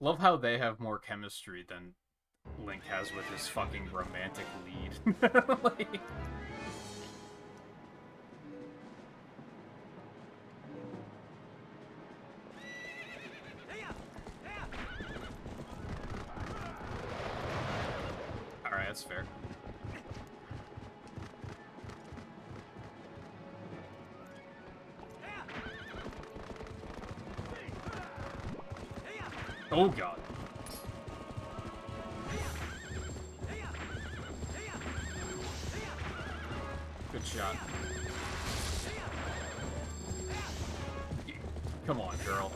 Love how they have more chemistry than Link has with his fucking romantic lead. Like... Alright, that's fair. Oh god. Good shot. Come on, girl.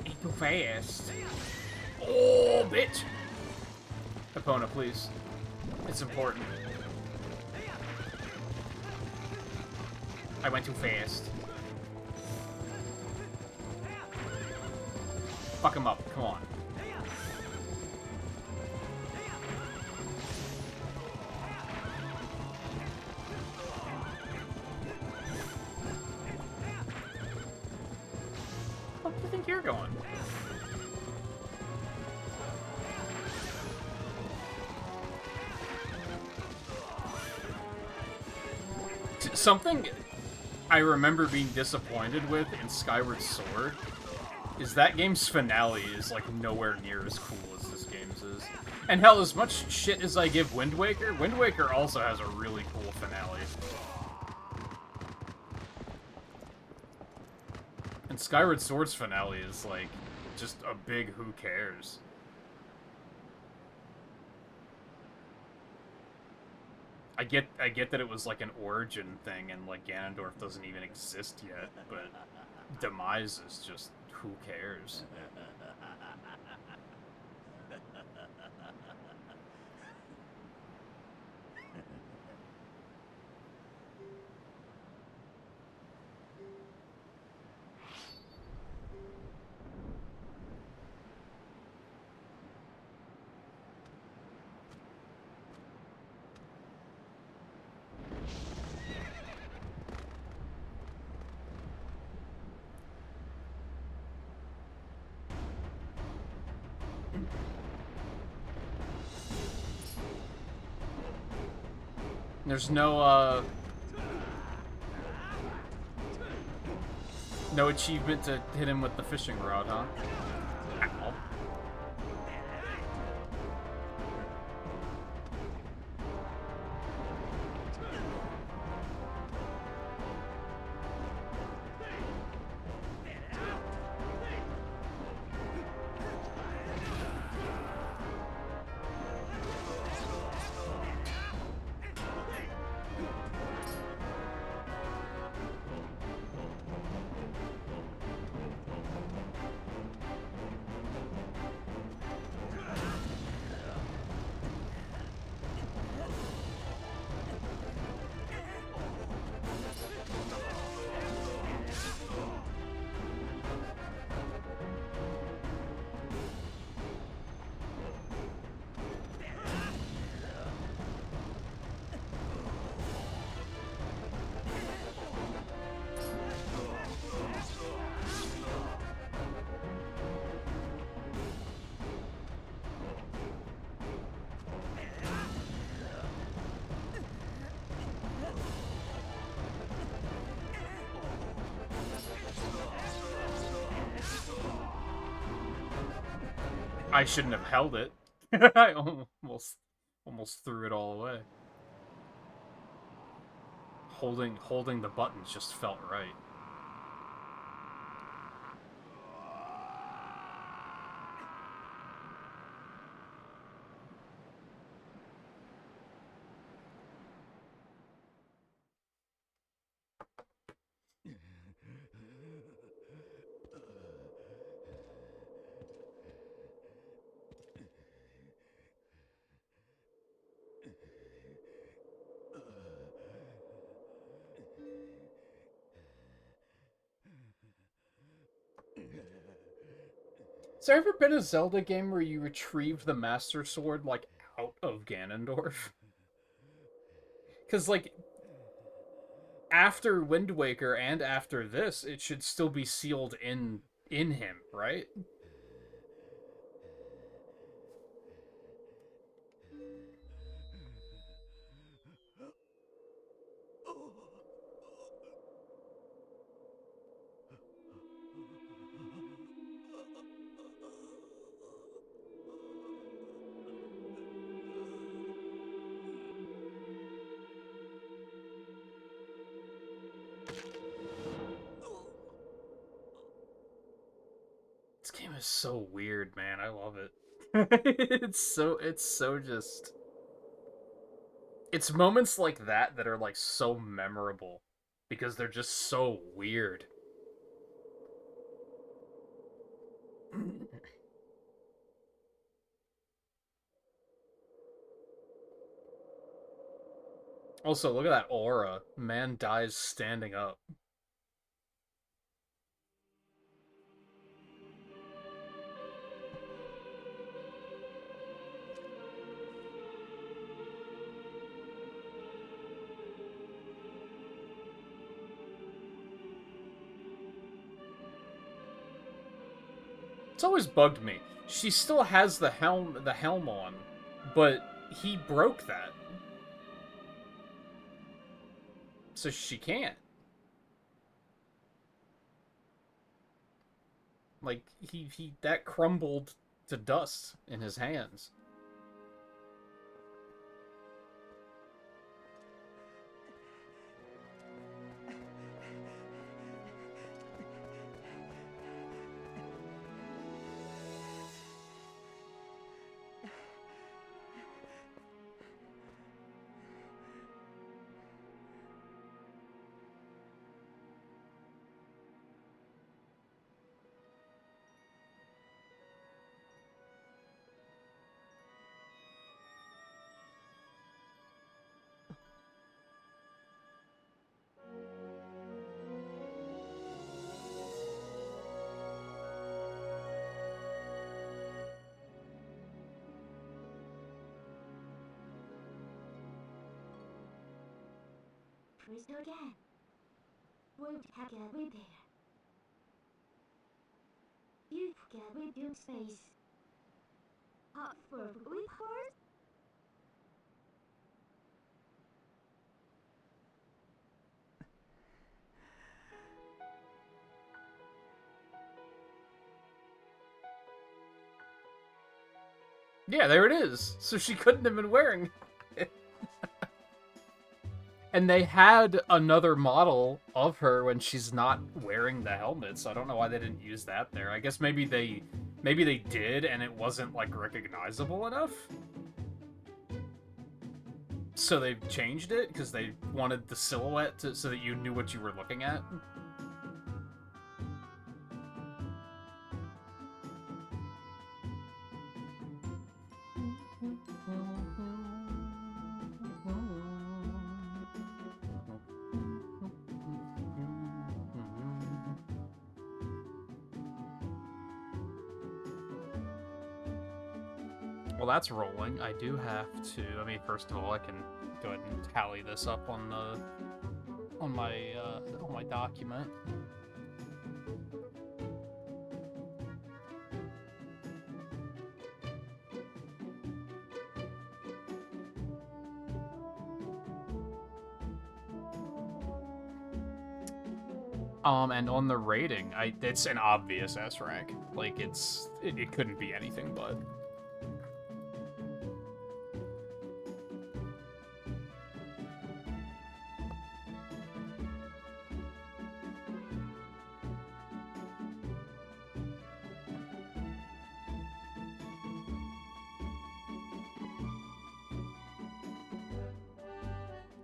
Ain't too fast. Oh, bitch! Epona, please. It's important. I went too fast. Fuck him up, come on. Where do you think you're going? Something I remember being disappointed with in Skyward Sword is that game's finale is like nowhere near as cool as this game's is. And hell, as much shit as I give Wind Waker also has a really cool finale. And Skyward Sword's finale is like just a big who cares. I get that it was like an origin thing and like Ganondorf doesn't even exist yet, but Demise is just who cares? There's no no achievement to hit him with the fishing rod, huh? Ow. I shouldn't have held it. I almost threw it all away. Holding the buttons just felt right. Has there ever been a Zelda game where you retrieved the Master Sword, like, out of Ganondorf? Because, like, after Wind Waker and after this, it should still be sealed in him, right? This game is so weird, man. I love it. It's so just it's moments like that are like so memorable because they're just so weird. Also, look at that aura. Man dies standing up. It's always bugged me. She still has the helm on, but he broke that. So she can't. Like he that crumbled to dust in his hands. Crystal again. Won't have a repair. You forget we build space. For report? Yeah, there it is. So she couldn't have been wearing it. And they had another model of her when she's not wearing the helmet, so I don't know why they didn't use that there. I guess maybe they did and it wasn't like recognizable enough. So they changed it because they wanted the silhouette so that you knew what you were looking at. Well, that's rolling. I do have to. I mean, first of all, I can go ahead and tally this up on my document. And on the rating, it's an obvious S rank. Like it couldn't be anything but.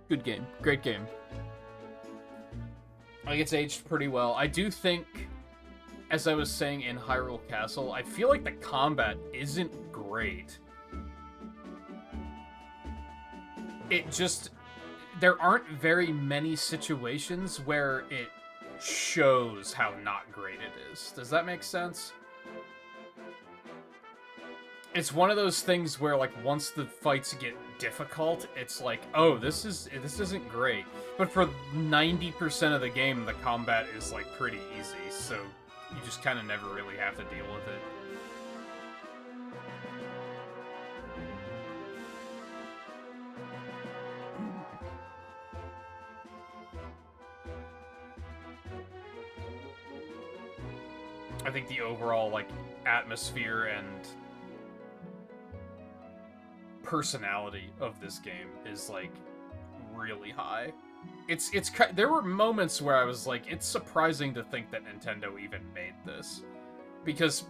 Good game. Great game. I think it's aged pretty well. I do think, as I was saying in Hyrule Castle, I feel like the combat isn't great. It just... There aren't very many situations where it shows how not great it is. Does that make sense? it's one of those things where, like, once the fights get difficult, it's like, oh, this isn't great. But for 90% of the game, the combat is, like, pretty easy, so you just kind of never really have to deal with it. I think the overall, like, atmosphere and personality of this game is, like, really high. There were moments where I was like, it's surprising to think that Nintendo even made this. Because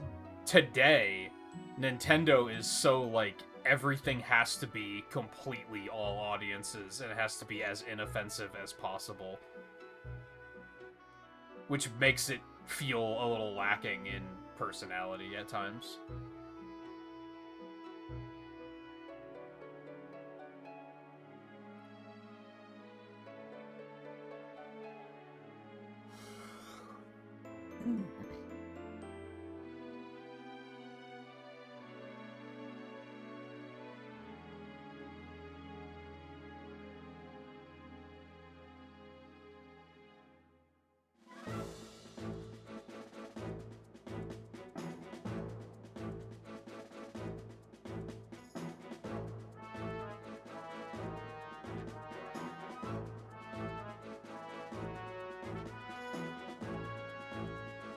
today, Nintendo is so, like, everything has to be completely all audiences, and it has to be as inoffensive as possible. Which makes it feel a little lacking in personality at times.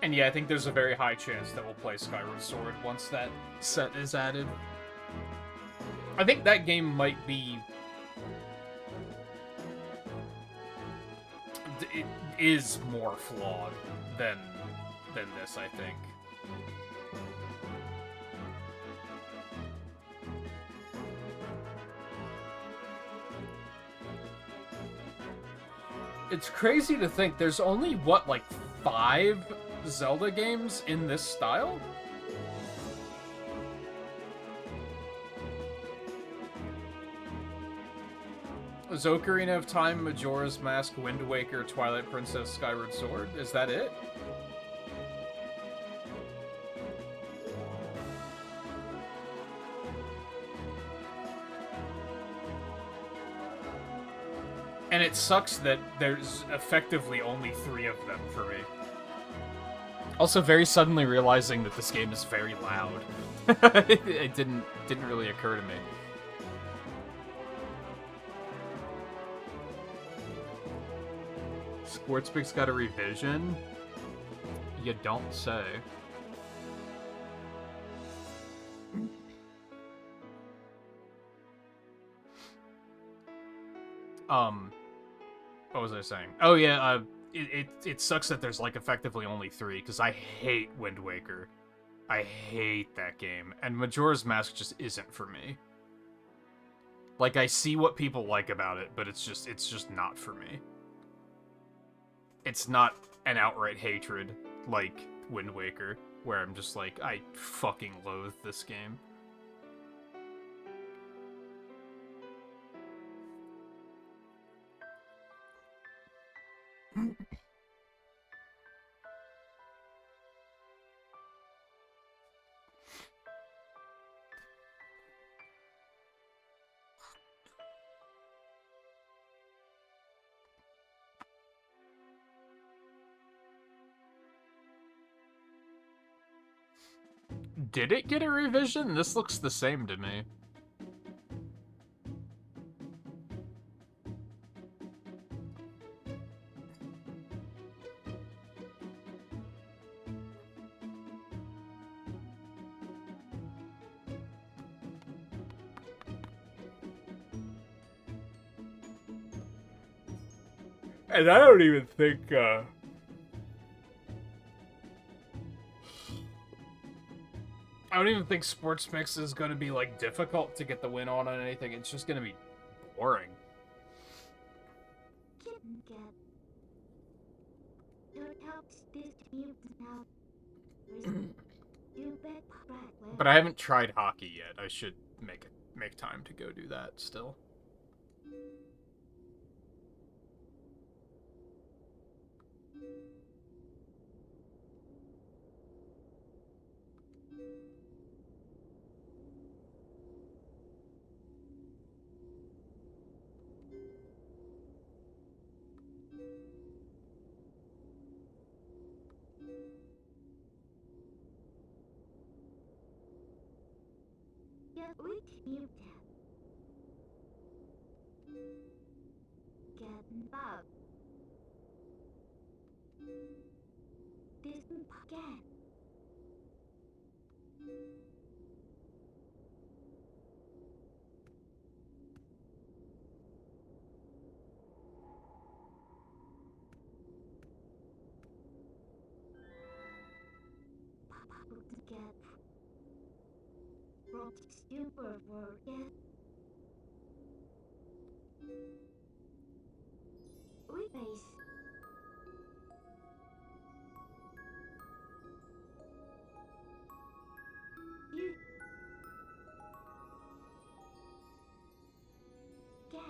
And yeah, I think there's a very high chance that we'll play Skyward Sword once that set is added. I think that game might be... It is more flawed than this, I think. It's crazy to think there's only, what, like 5 Zelda games in this style? Is Ocarina of Time, Majora's Mask, Wind Waker, Twilight Princess, Skyward Sword? Is that it? And it sucks that there's effectively only 3 of them for me. Also, very suddenly realizing that this game is very loud. It didn't really occur to me. Sportspic's got a revision? You don't say. What was I saying? Oh yeah, it sucks that there's, like, effectively only 3, because I hate Wind Waker. I hate that game, and Majora's Mask just isn't for me. Like, I see what people like about it, but it's just not for me. It's not an outright hatred like Wind Waker, where I'm just like, I fucking loathe this game. Did it get a revision? This looks the same to me. And I don't even think, I don't even think Sports Mix is going to be, like, difficult to get the win on anything. It's just going to be boring. Kitten cat. Don't help this mute now. You bet right. But I haven't tried hockey yet. I should make time to go do that still. Which mutant? Get bug. This again. Papa would get from super world. Yes. We face. You get.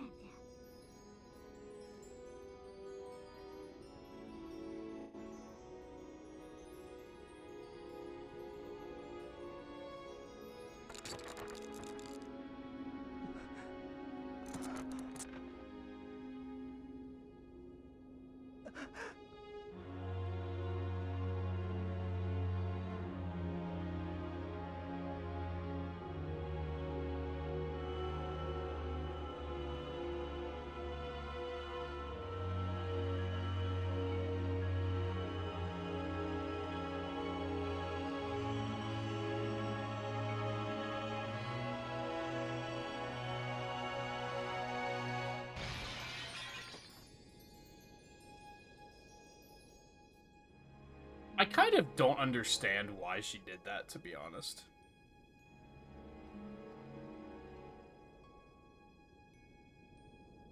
I kind of don't understand why she did that, to be honest.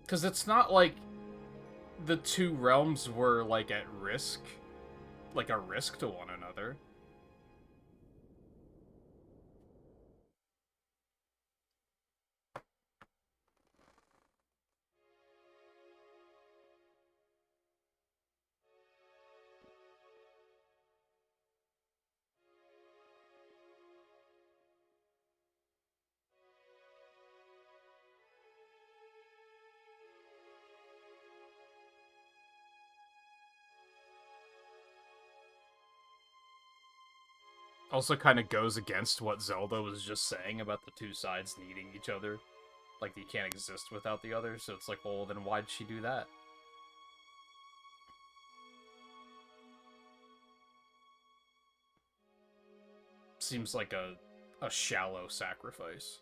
Because it's not like the two realms were, like, at risk. Like, a risk to one another. Also kind of goes against what Zelda was just saying about the two sides needing each other. Like, you can't exist without the other, so it's like, well, then why'd she do that? Seems like a shallow sacrifice.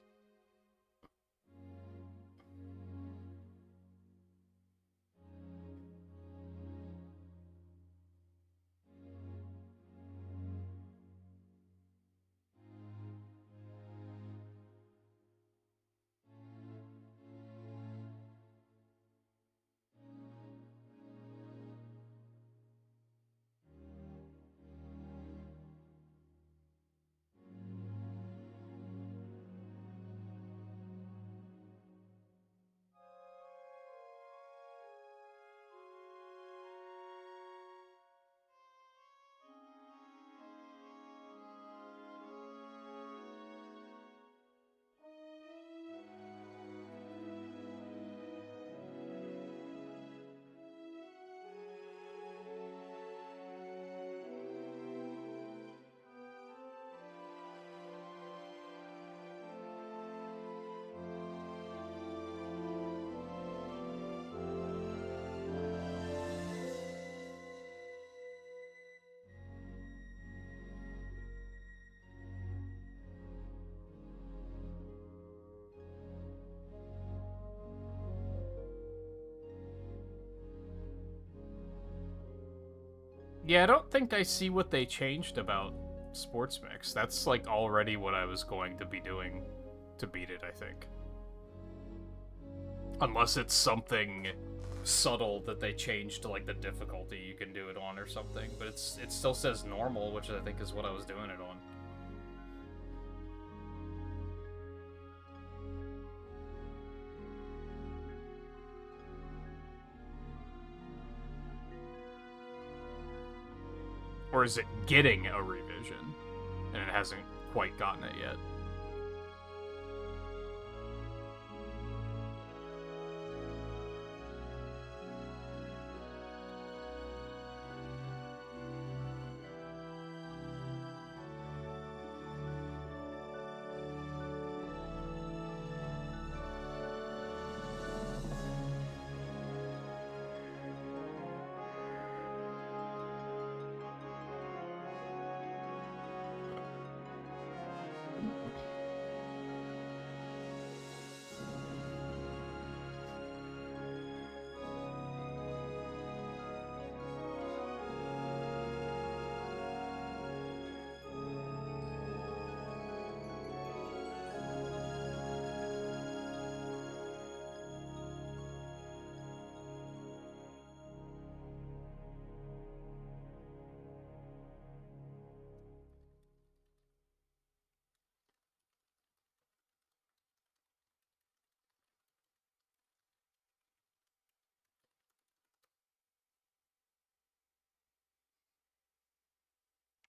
Yeah, I don't think I see what they changed about Sports Mix. That's, like, already what I was going to be doing to beat it, I think. Unless it's something subtle that they changed to, like, the difficulty you can do it on or something. But it still says normal, which I think is what I was doing it on. Or is it getting a revision, and it hasn't quite gotten it yet?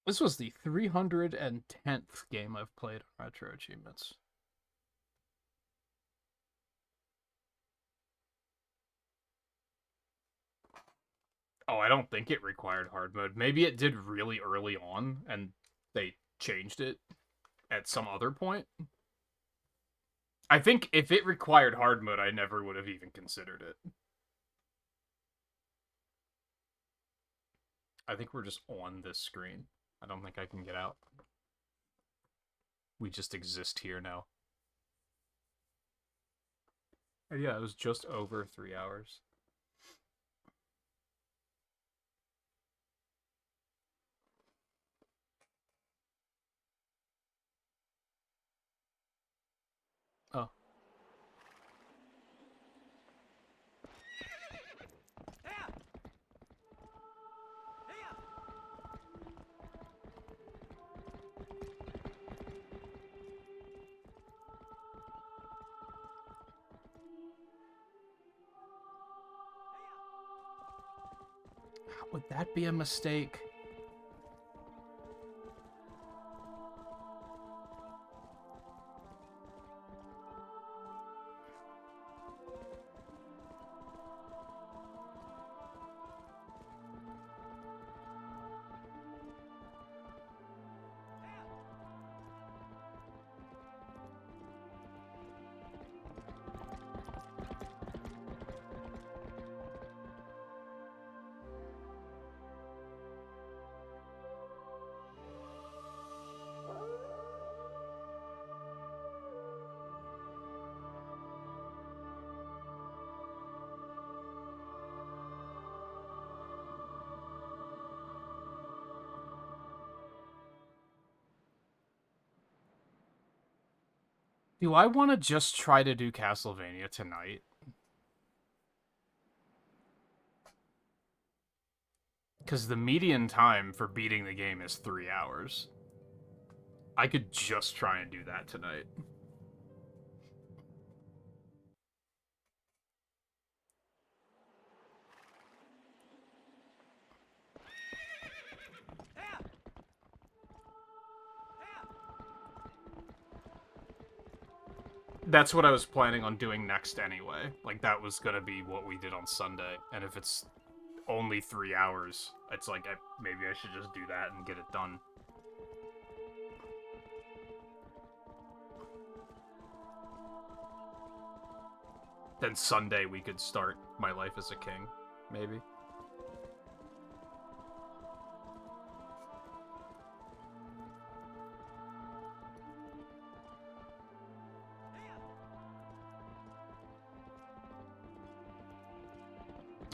This was the 310th game I've played on Retro Achievements. Oh, I don't think it required hard mode. Maybe it did really early on, and they changed it at some other point. I think if it required hard mode, I never would have even considered it. I think we're just on this screen. I don't think I can get out. We just exist here now. And yeah, it was just over 3 hours. Oh. How would that be a mistake? Do I want to just try to do Castlevania tonight? Because the median time for beating the game is 3 hours. I could just try and do that tonight. That's what I was planning on doing next anyway. Like, that was gonna be what we did on Sunday. And if it's only 3 hours, it's like, maybe I should just do that and get it done. Then Sunday we could start My Life as a King, maybe.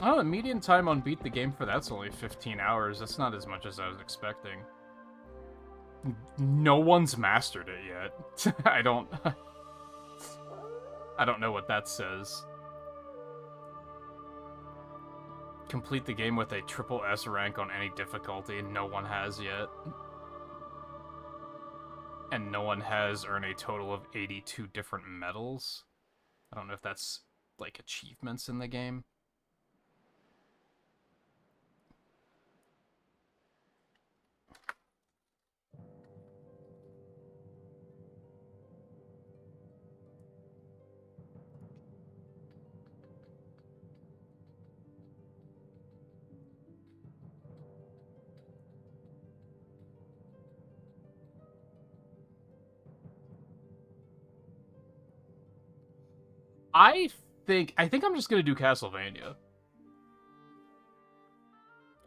Oh, the median time on Beat the Game for that's only 15 hours. That's not as much as I was expecting. No one's mastered it yet. I don't know what that says. Complete the game with a triple S rank on any difficulty. No one has yet. And no one has earned a total of 82 different medals. I don't know if that's, like, achievements in the game. I think I'm just gonna do Castlevania.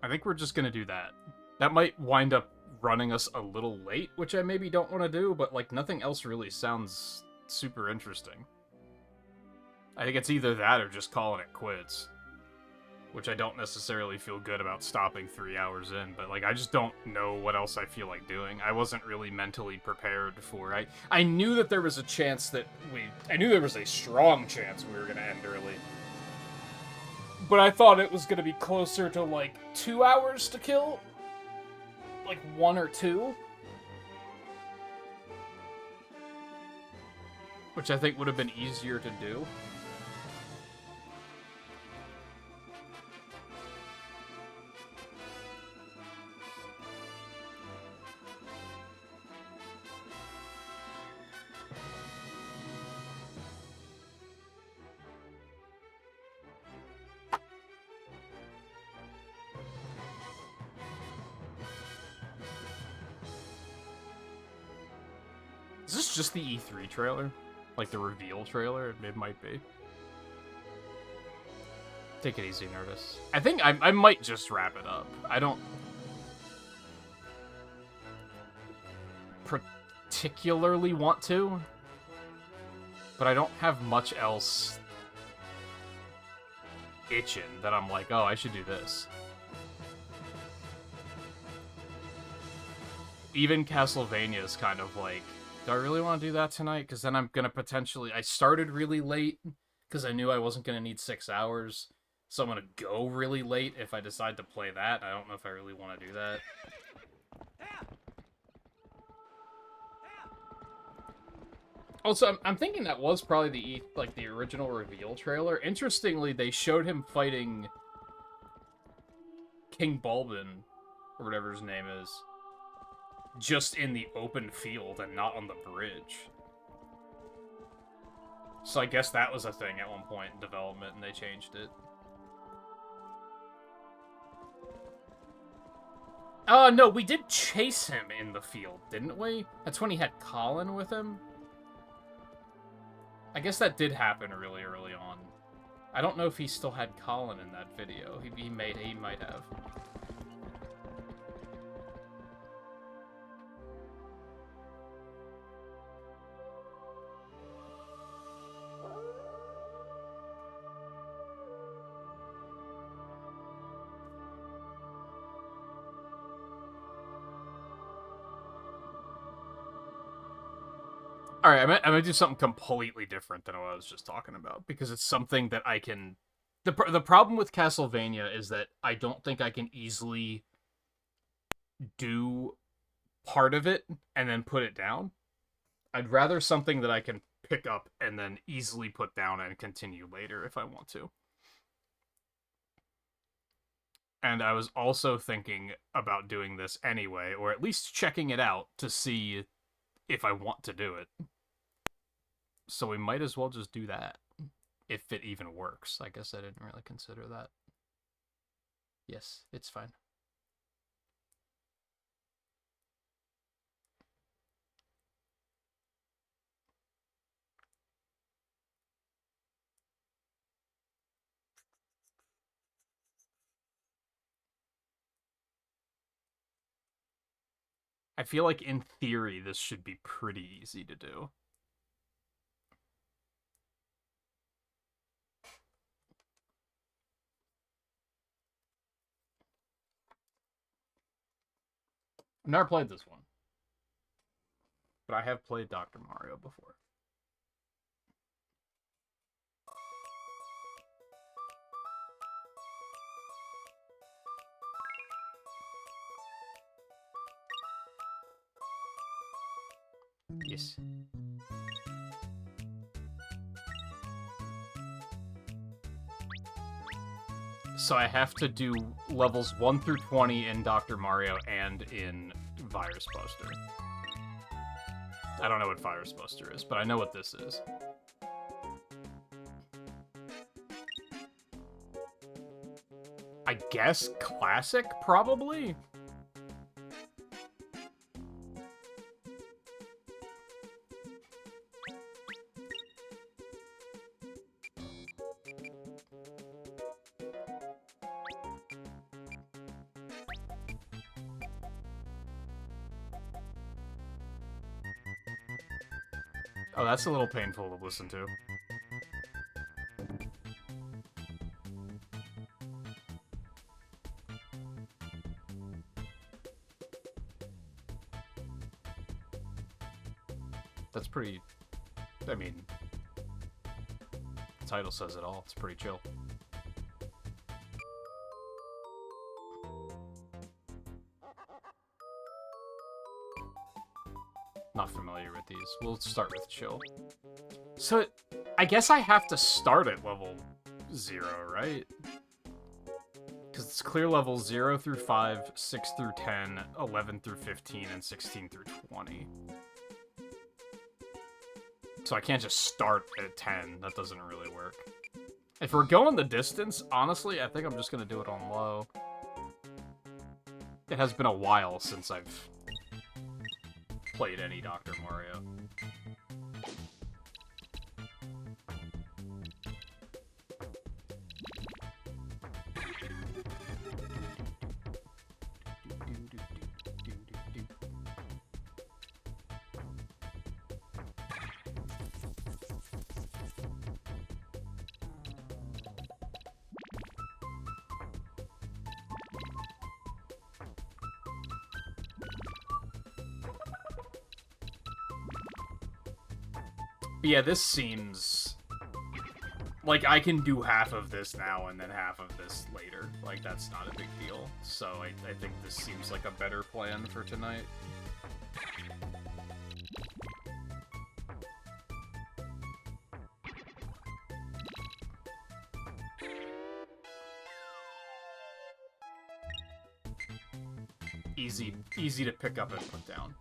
I think we're just gonna do that. That might wind up running us a little late, which I maybe don't want to do, but, like, nothing else really sounds super interesting. I think it's either that or just calling it quits. Which I don't necessarily feel good about stopping 3 hours in, but, like, I just don't know what else I feel like doing. I wasn't really mentally prepared for it. I knew that there was a chance that I knew there was a strong chance we were going to end early. But I thought it was going to be closer to, like, 2 hours to kill. Like, 1 or 2. Which I think would have been easier to do. Is this just the E3 trailer? Like the reveal trailer? It might be. Take it easy, Nerdist. I think I might just wrap it up. I don't particularly want to, but I don't have much else itching that I'm like, oh, I should do this. Even Castlevania is kind of like, do I really want to do that tonight? Because then I'm going to potentially... I started really late because I knew I wasn't going to need 6 hours. So I'm going to go really late if I decide to play that. I don't know if I really want to do that. Also, I'm thinking that was probably the original reveal trailer. Interestingly, they showed him fighting King Balbin, or whatever his name is, just in the open field and not on the bridge. So I guess that was a thing at one point in development, and they changed it. No, we did chase him in the field, didn't we? That's when he had Colin with him? I guess that did happen really early on. I don't know if he still had Colin in that video. He might have. Alright, I'm gonna do something completely different than what I was just talking about, because it's something that I can... The problem with Castlevania is that I don't think I can easily do part of it and then put it down. I'd rather something that I can pick up and then easily put down and continue later if I want to. And I was also thinking about doing this anyway, or at least checking it out to see if I want to do it. So we might as well just do that. If it even works. I guess I didn't really consider that. Yes, it's fine. I feel like in theory this should be pretty easy to do. I've never played this one. But I have played Dr. Mario before. Yes. So I have to do levels 1 through 20 in Dr. Mario and in Virus Buster. I don't know what Virus Buster is, but I know what this is. I guess Classic, probably? Oh, that's a little painful to listen to. That's pretty... I mean... The title says it all. It's pretty chill. Not familiar with these. We'll start with chill. So, I guess I have to start at level 0, right? Because it's clear levels 0 through 5, 6 through 10, 11 through 15, and 16 through 20. So I can't just start at 10. That doesn't really work. If we're going the distance, honestly, I think I'm just going to do it on low. It has been a while since I've played any Dr. Mario. But yeah, this seems... like, I can do half of this now and then half of this later. Like, that's not a big deal. So I think this seems like a better plan for tonight. Easy to pick up and put down.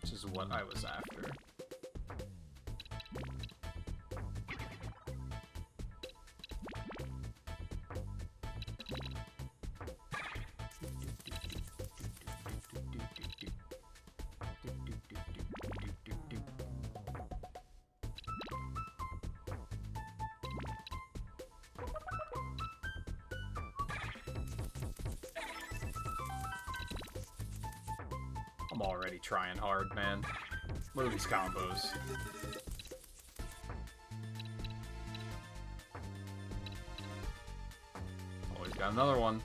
Which is what I was after. I'm already trying hard, man. Look at these combos. Oh, he's got another one.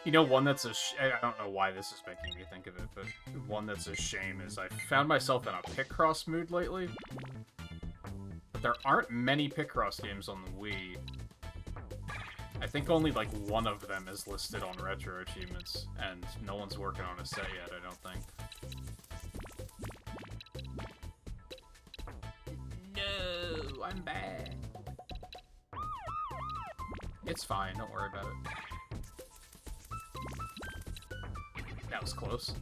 You know, one that's I don't know why this is making me think of it, but one that's a shame is I found myself in a Picross mood lately. But there aren't many Picross games on the Wii. I think only, like, one of them is listed on Retro Achievements, and no one's working on a set yet, I don't think. No, I'm bad. It's fine, don't worry about it. That was close.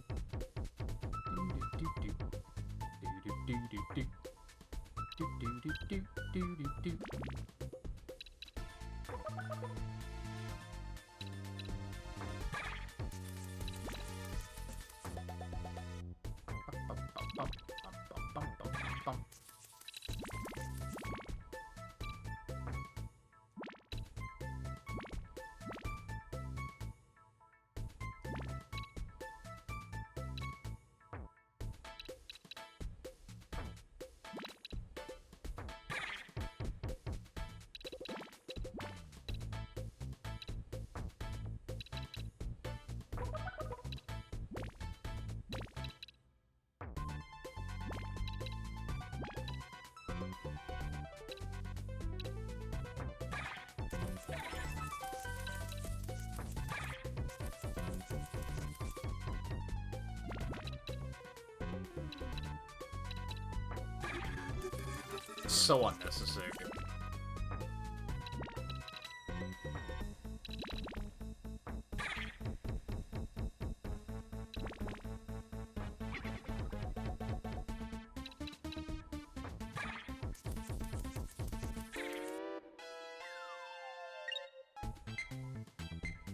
So unnecessary.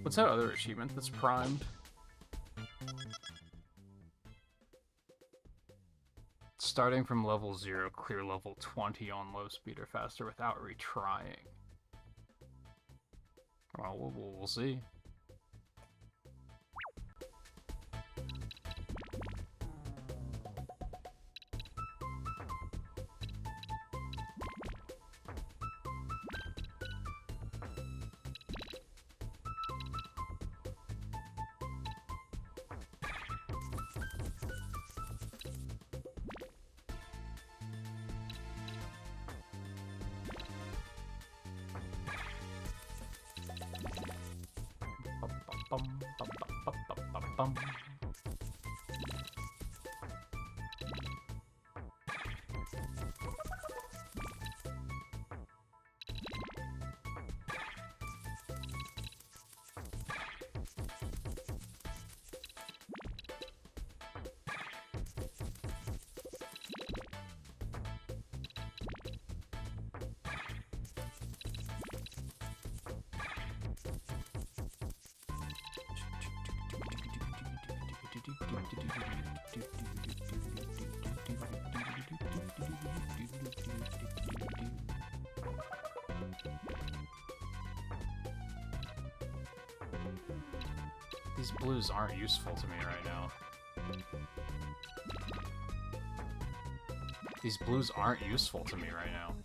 What's that other achievement that's primed? Starting from level 0, clear level 20 on low speed or faster without retrying. Well, we'll see. These blues aren't useful to me right now. These blues aren't useful to me right now.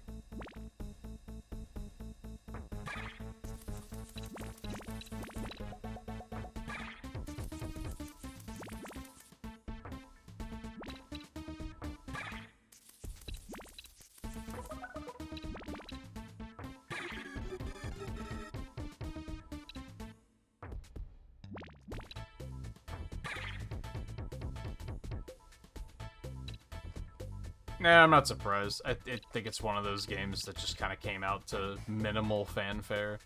Nah, I'm not surprised. I think it's one of those games that just kind of came out to minimal fanfare.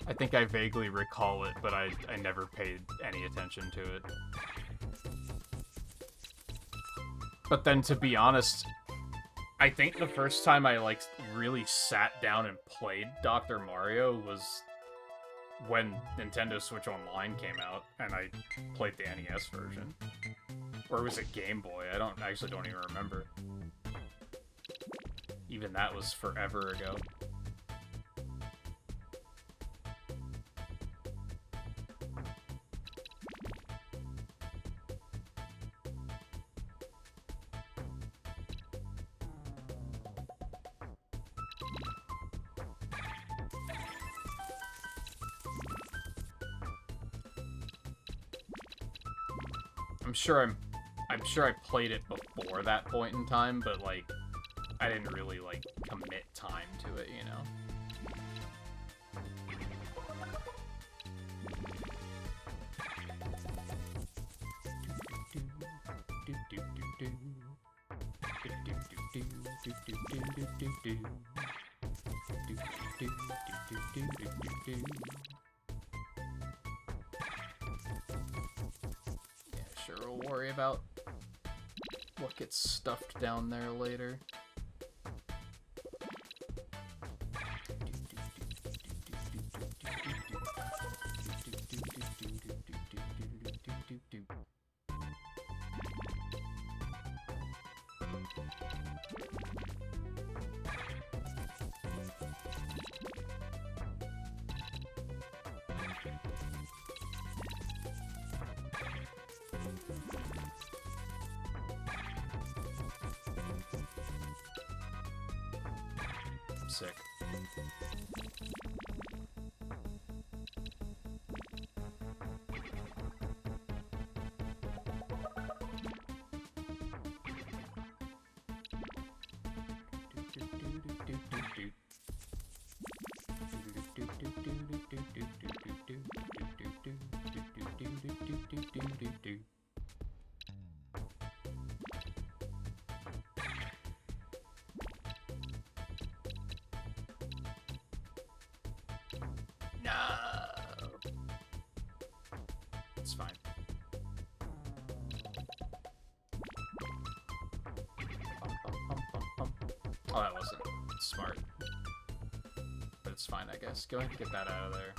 I think I vaguely recall it, but I never paid any attention to it. But then, to be honest, I think the first time I, like, really sat down and played Dr. Mario was when Nintendo Switch Online came out, and I played the NES version. Or was it Game Boy? I actually don't even remember. Even that was forever ago. I'm sure I played it before that point in time, but, like, I didn't really, like, commit time to it, you know? Sure, we'll worry about what gets stuffed down there later. Sick. No. It's fine. Oh, that wasn't smart. But it's fine, I guess. Go ahead and get that out of there.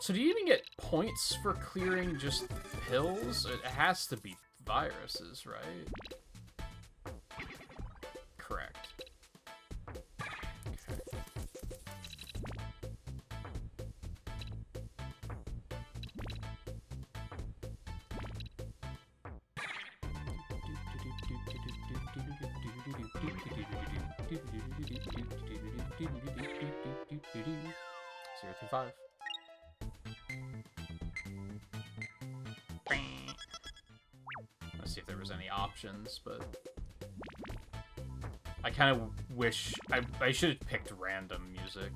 So do you even get points for clearing just pills? It has to be viruses, right? Correct. Okay. Zero through five. Let's see if there was any options, but I kind of wish I should have picked random music.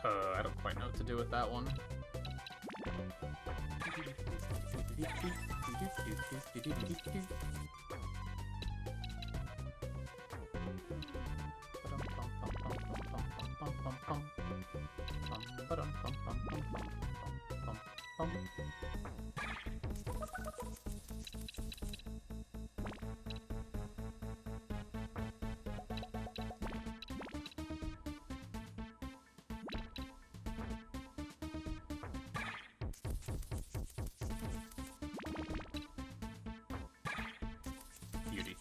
I don't quite know what to do with that one. Beauty.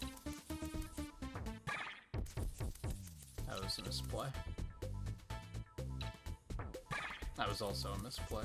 That was a misplay. That was also a misplay.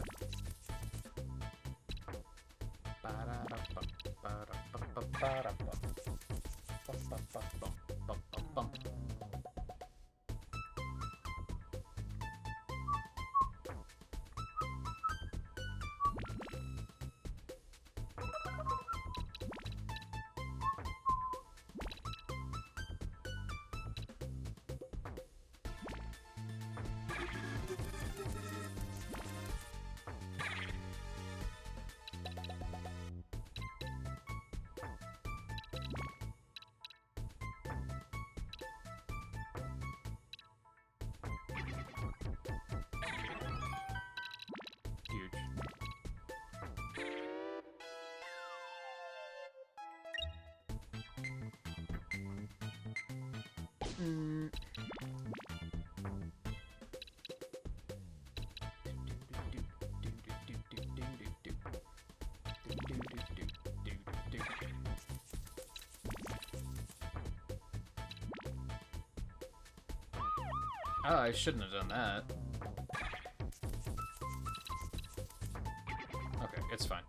Huge. Oh, I shouldn't have done that. Okay, it's fine.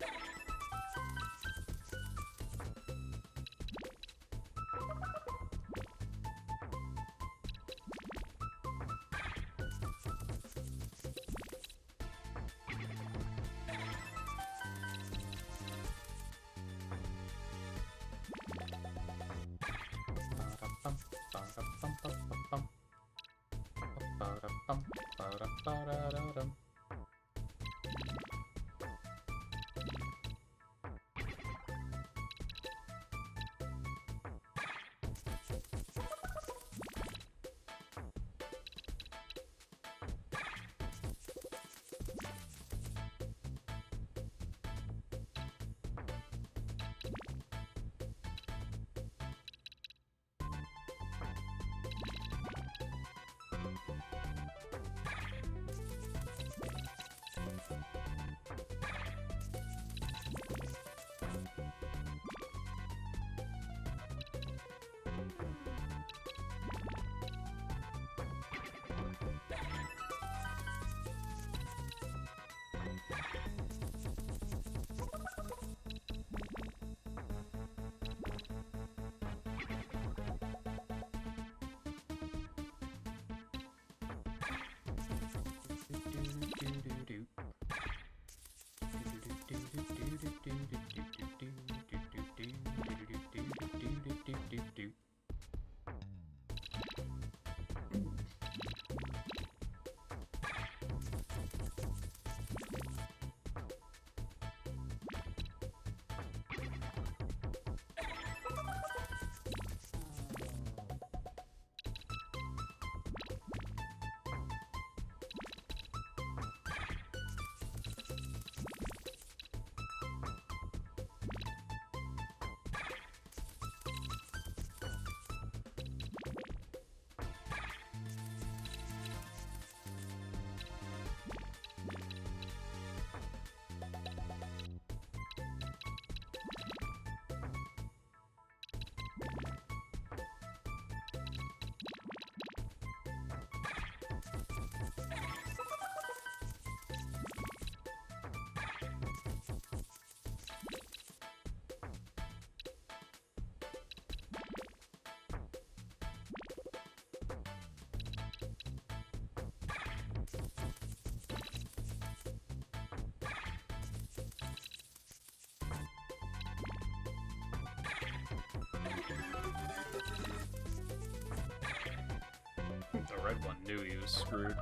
knew he was screwed.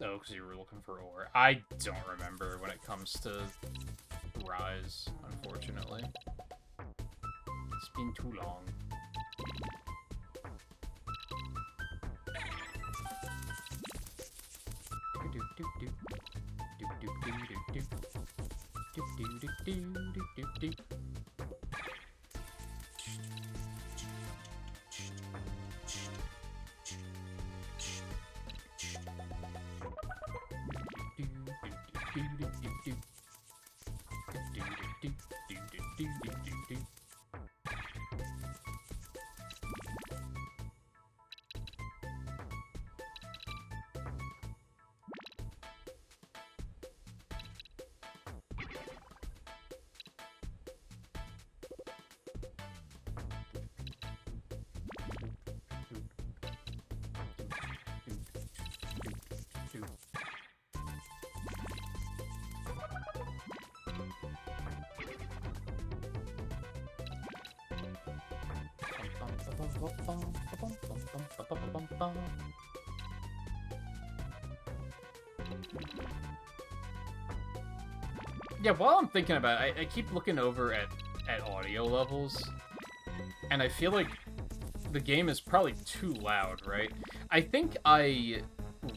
Oh, because you were looking for ore. I don't remember when it comes to Rise, unfortunately. It's been too long. Yeah, while I'm thinking about it, I keep looking over at audio levels, and I feel like the game is probably too loud, right? I think I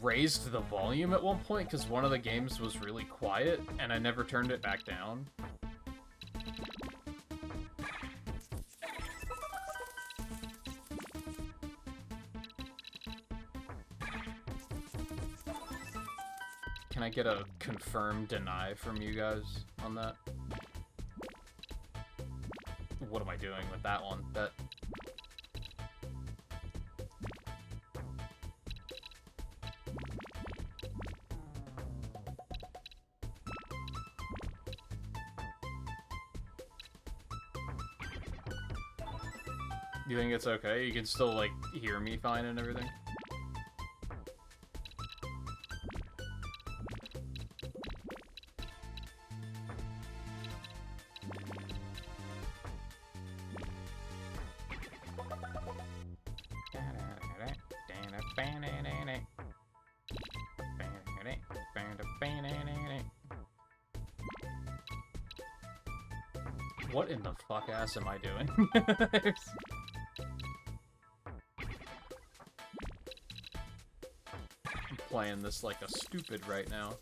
raised the volume at one point because one of the games was really quiet, and I never turned it back down. Can I get a confirm deny from you guys on that? What am I doing with that one? That... You think it's okay? You can still, like, hear me fine and everything? What in the fuck ass am I doing? I'm playing this like a stupid right now.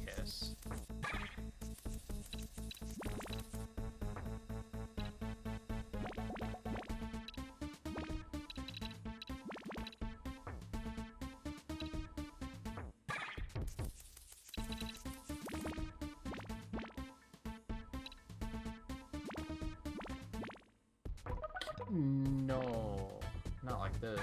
Yes. No, not like this.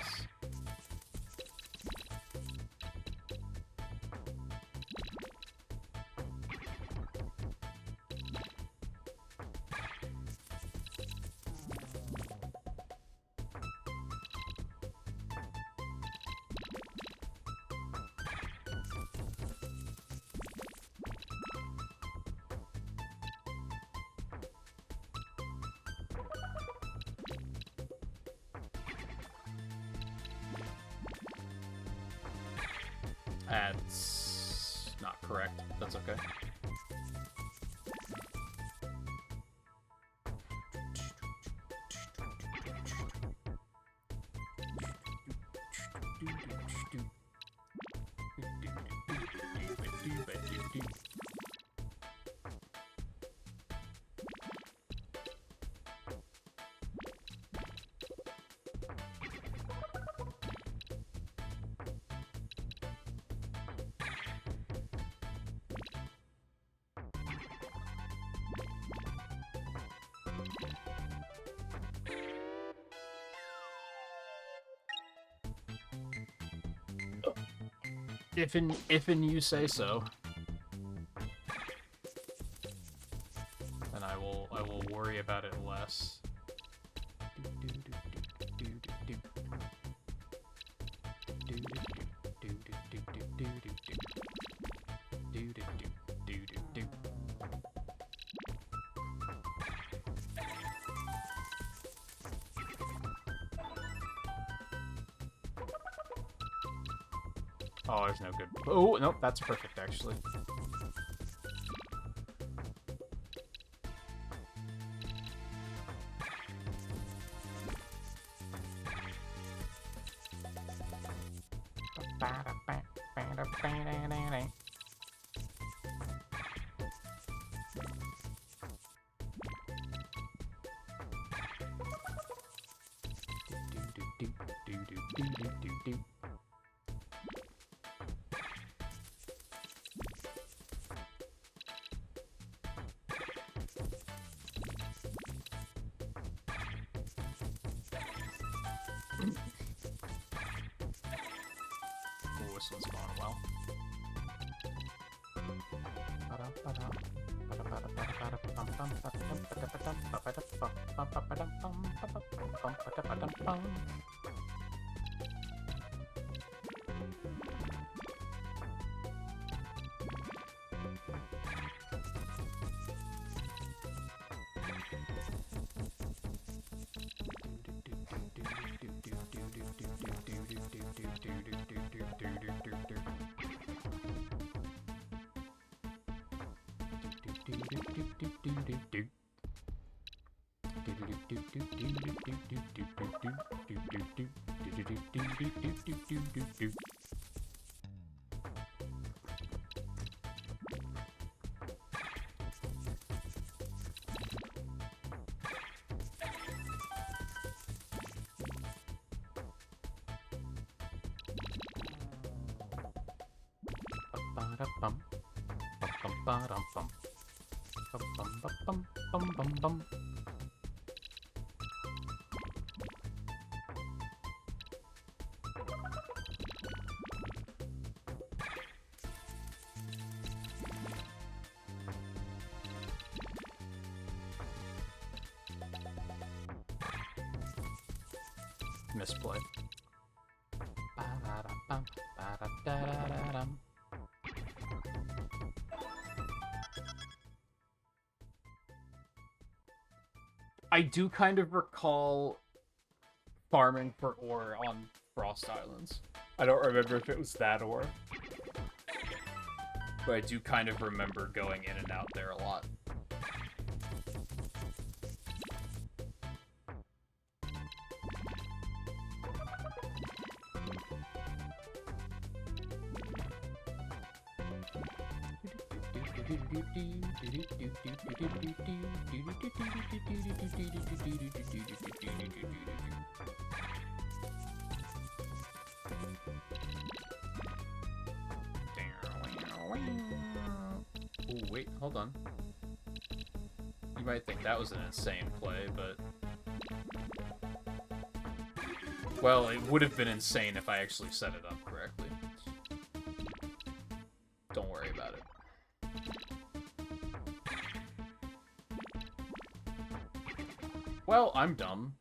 That's not correct. That's okay. If you say so. Then I will worry about it less. Oh, there's no good. Oh, nope, that's perfect, actually. This one's going well. Misplay. I do kind of recall farming for ore on Frost Islands. I don't remember if it was that ore, but I do kind of remember going in and out there a lot. Oh, wait, hold on. You might think that was an insane play, but... Well, it would have been insane if I actually set it up correctly. Don't worry about it. Well, I'm dumb.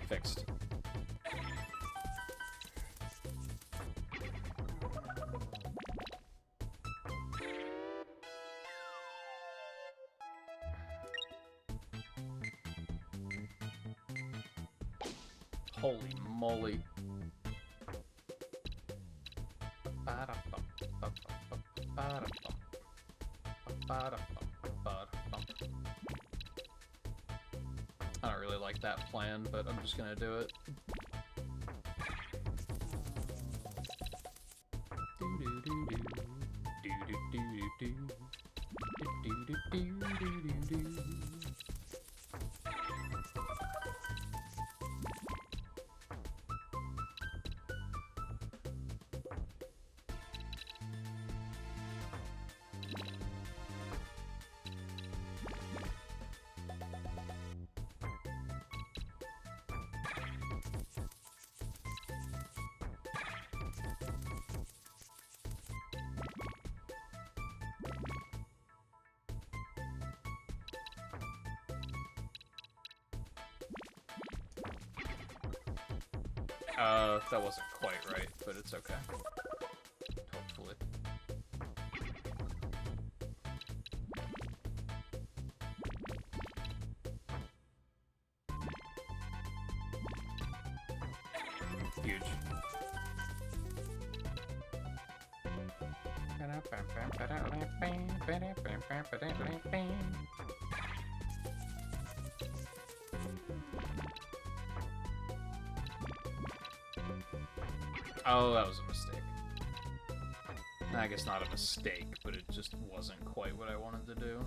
Fixed. Holy moly. I don't really like that plan, but I'm just gonna do it. That wasn't quite right, but it's okay. Hopefully. Huge. Oh, that was a mistake. I guess not a mistake, but it just wasn't quite what I wanted to do.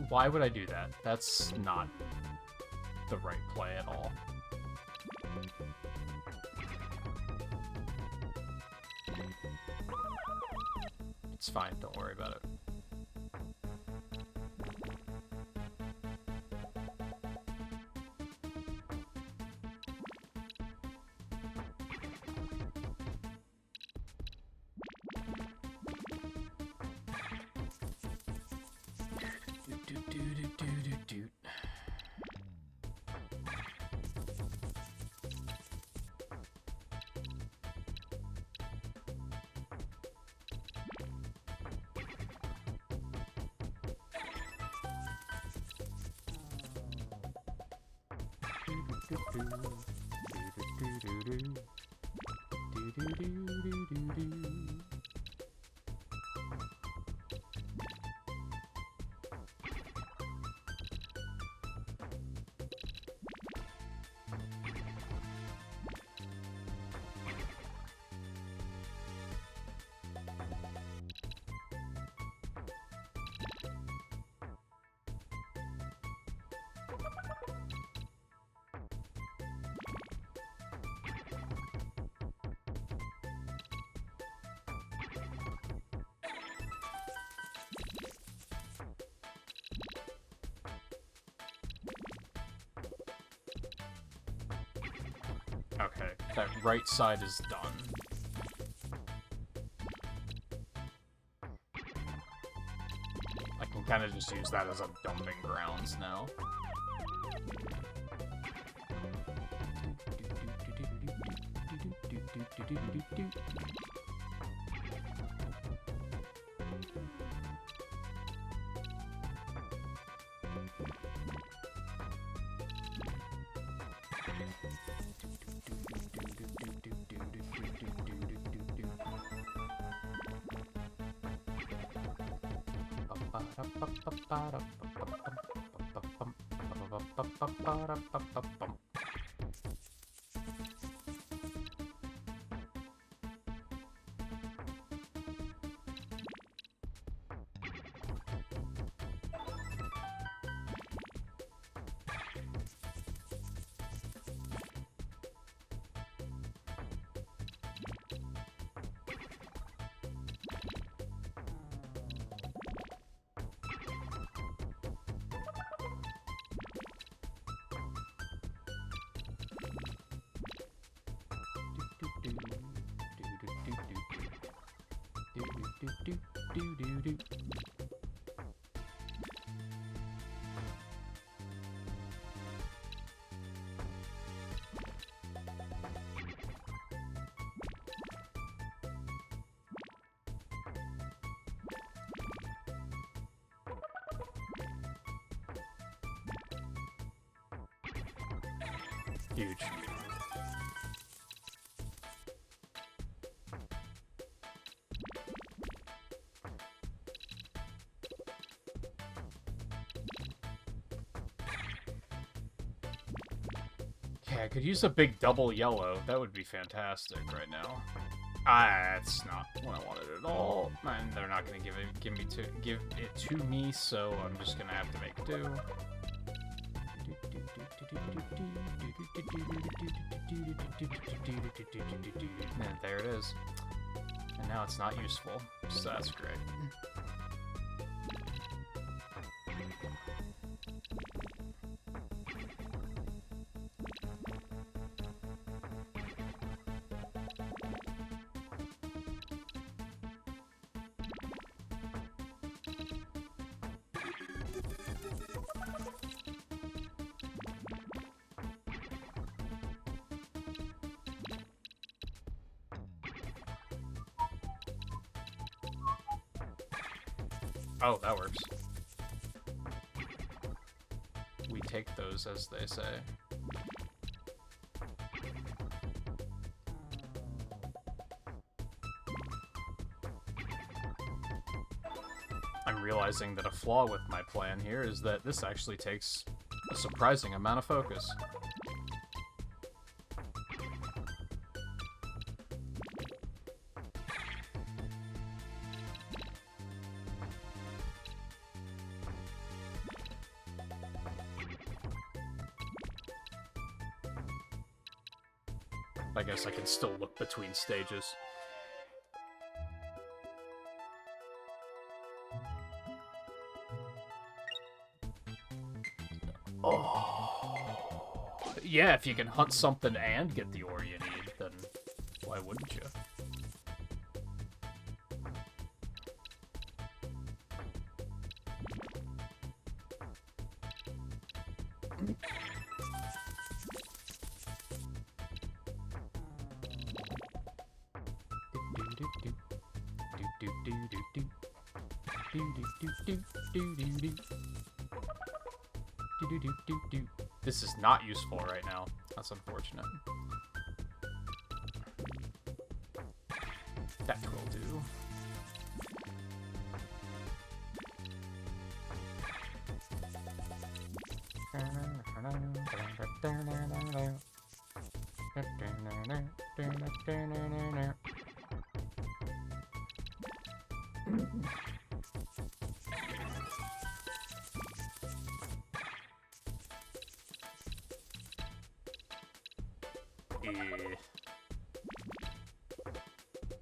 Why would I do that? That's not the right play at all. It's fine, don't worry about it. Okay, that right side is done. I can kind of just use that as a dumping grounds now. Huge. Yeah, I could use a big double yellow. That would be fantastic right now. That's not what I wanted at all. And they're not gonna give it to me, so I'm just gonna have to make do. And there it is. And now it's not useful, so that's great. Oh, that works. We take those, as they say. I'm realizing that a flaw with my plan here is that this actually takes a surprising amount of focus. I guess I can still look between stages. Oh. Yeah, if you can hunt something and get the ore you need, then why wouldn't you? This is not useful right now. That's unfortunate. That will do.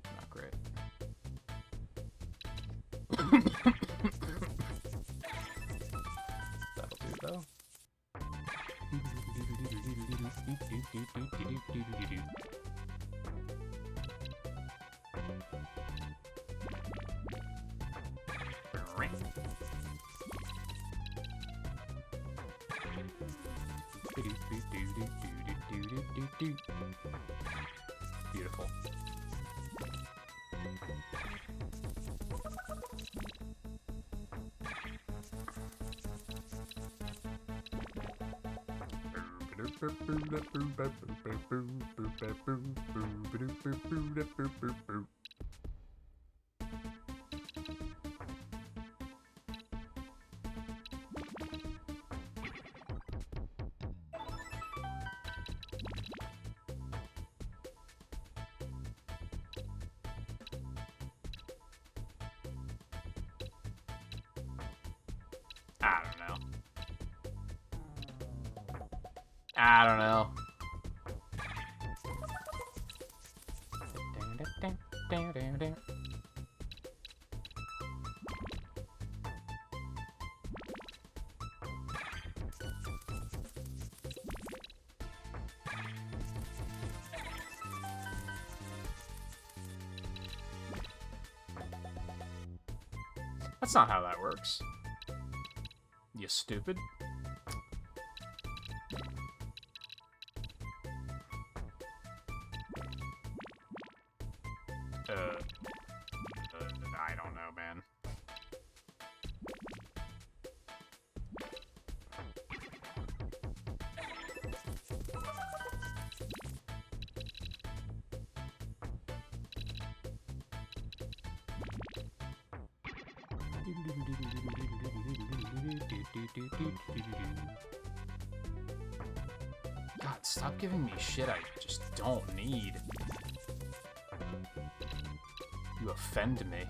Not great. That'll do, though. Beautiful. I don't know. That's not how that works. You stupid. I don't know, man. God, stop giving me shit I just don't need. You offend me.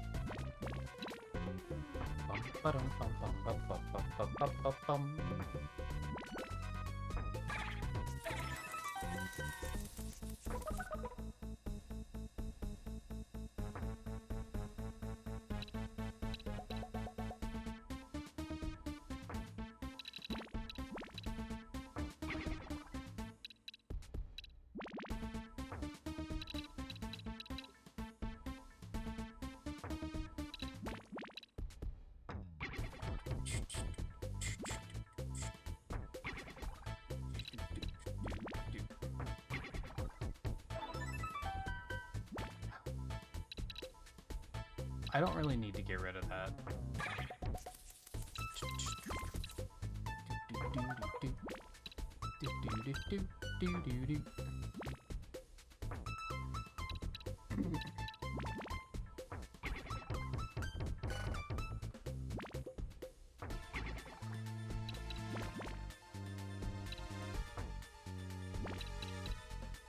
I don't really need to get rid of that.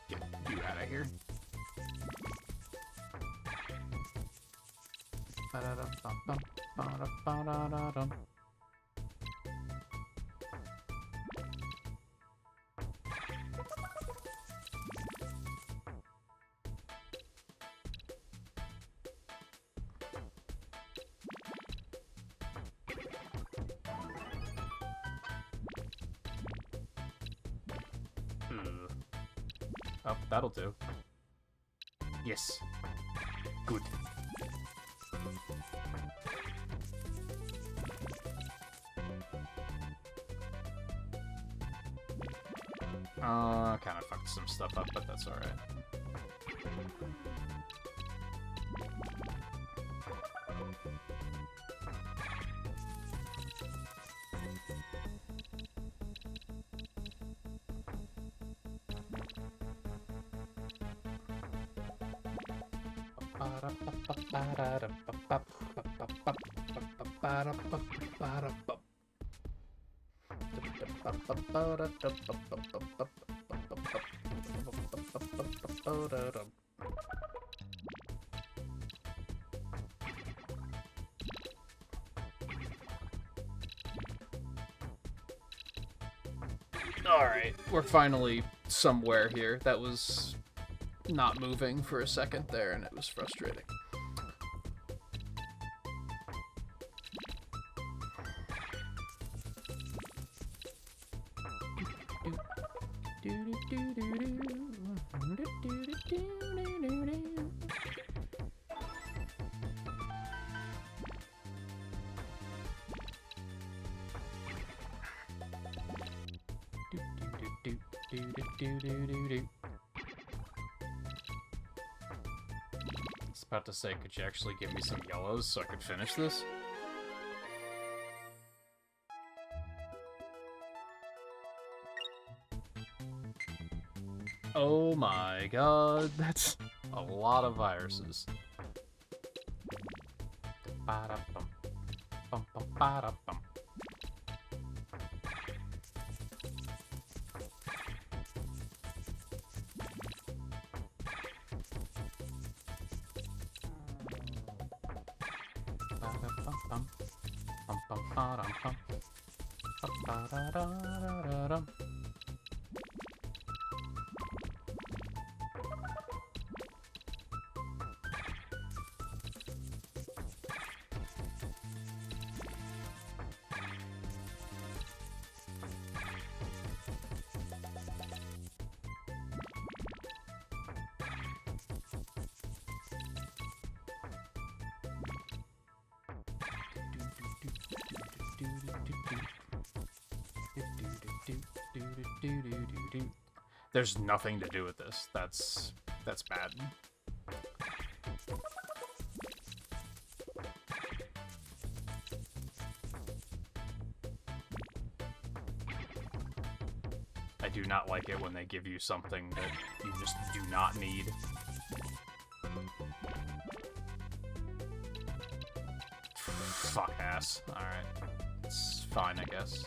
Get you out of here. Oh, that'll do. Yes. Good. Kind of fucked some stuff up, but that's alright. Alright, we're finally somewhere here. That was not moving for a second there, and it was frustrating. I was about to say, could you actually give me some yellows so I could finish this? Oh my god, that's a lot of viruses. There's nothing to do with this. That's bad. I do not like it when they give you something that you just do not need. Fuck ass. Alright. It's fine, I guess.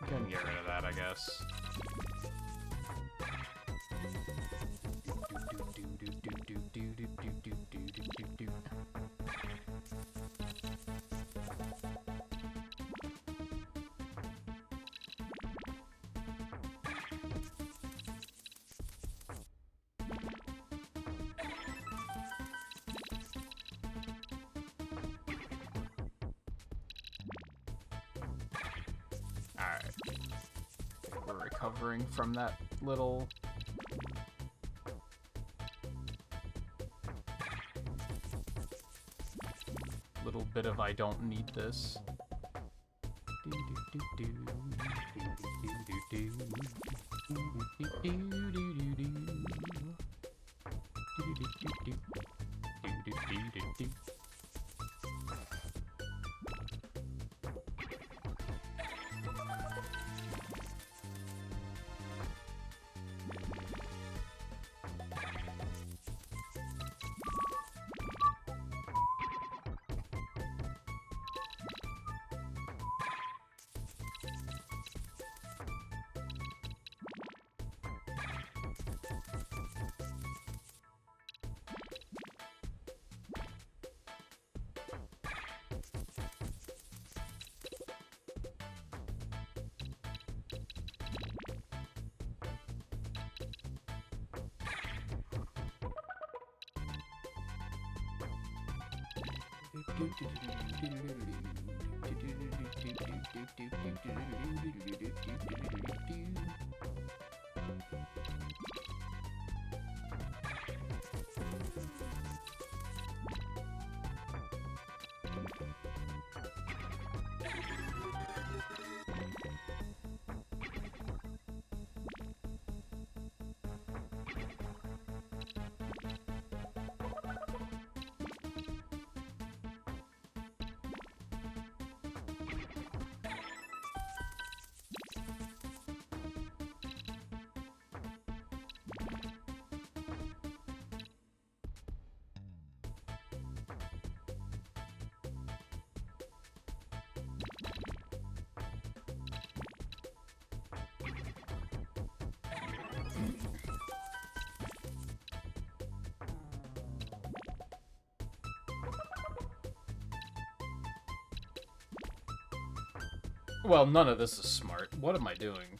Can get rid of that, I guess. Alright. We're recovering from that little... bit of I don't need this. Well, none of this is smart. What am I doing?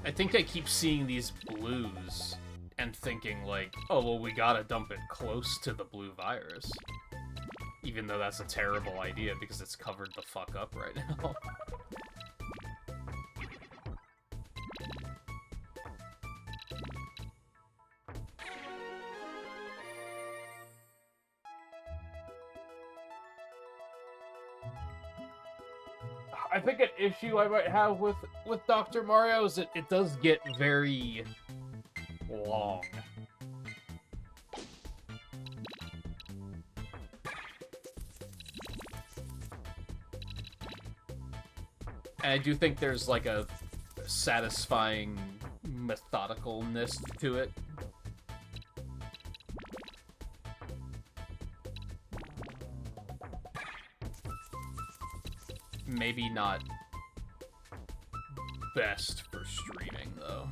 I think I keep seeing these blues and thinking, like, oh, well, we gotta dump it close to the blue virus. Even though that's a terrible idea because it's covered the fuck up right now. I think an issue I might have with Dr. Mario is that it does get very long. And I do think there's like a satisfying methodicalness to it. Maybe not best for streaming, though.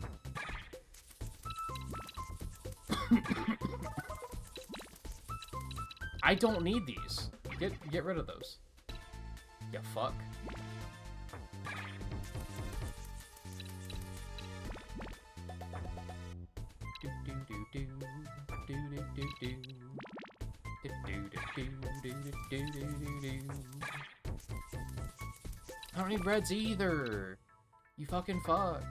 I don't need these. Get rid of those. Yeah, fuck. I don't need reds either. You fucking fuck.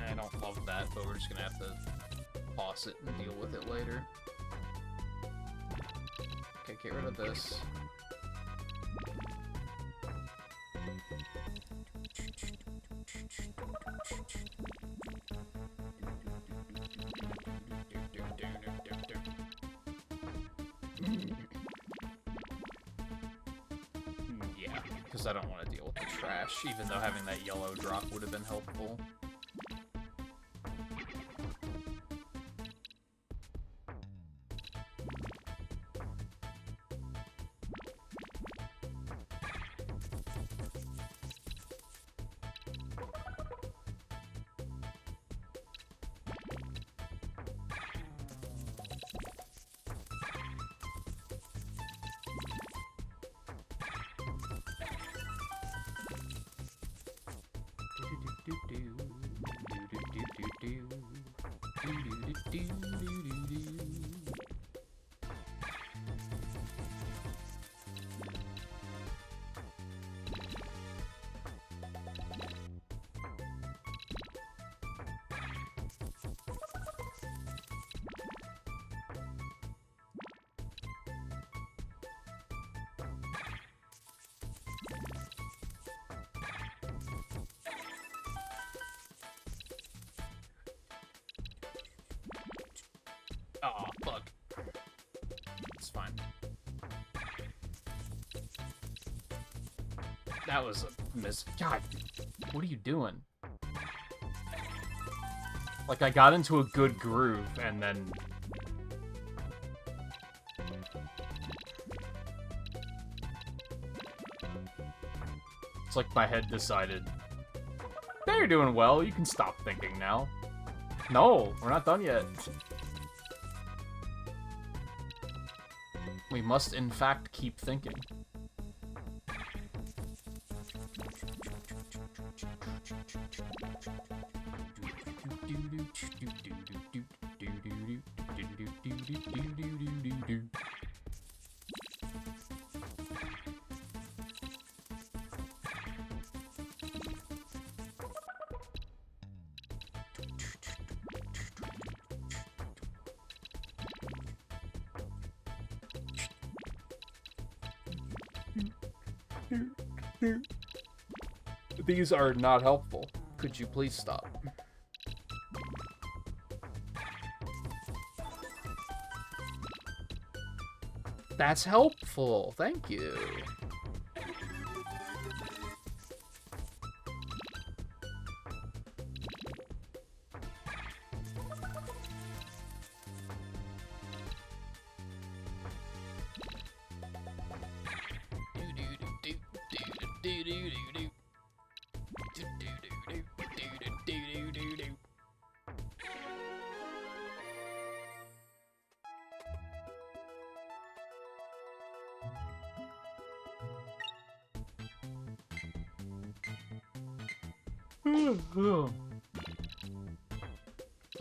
I don't love that, but we're just gonna have to toss it and deal with it later. Okay, get rid of this. Yeah, because I don't want to deal with the trash, even though having that yellow drop would have been helpful. Oh, fuck. It's fine. That was a miss. God, what are you doing? Like, I got into a good groove, and then... It's like my head decided, "Hey, you're doing well, you can stop thinking now." No, we're not done yet. We must, in fact, keep thinking. These are not helpful. Could you please stop? That's helpful. Thank you. Oh,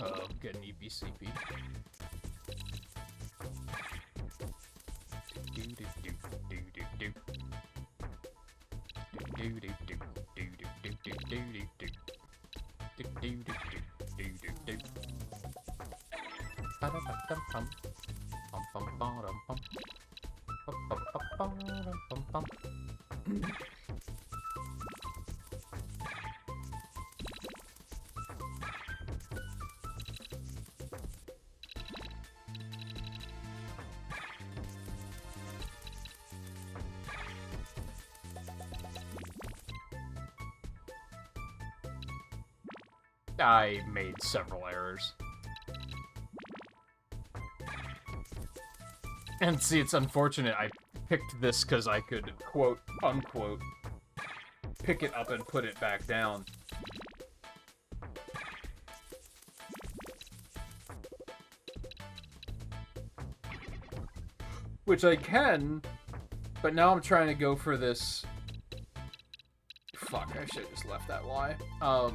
I'm getting EBCP. I made several errors. And see, it's unfortunate I picked this because I could, quote, unquote, pick it up and put it back down. Which I can, but now I'm trying to go for this... Fuck, I should've just left that Y. Now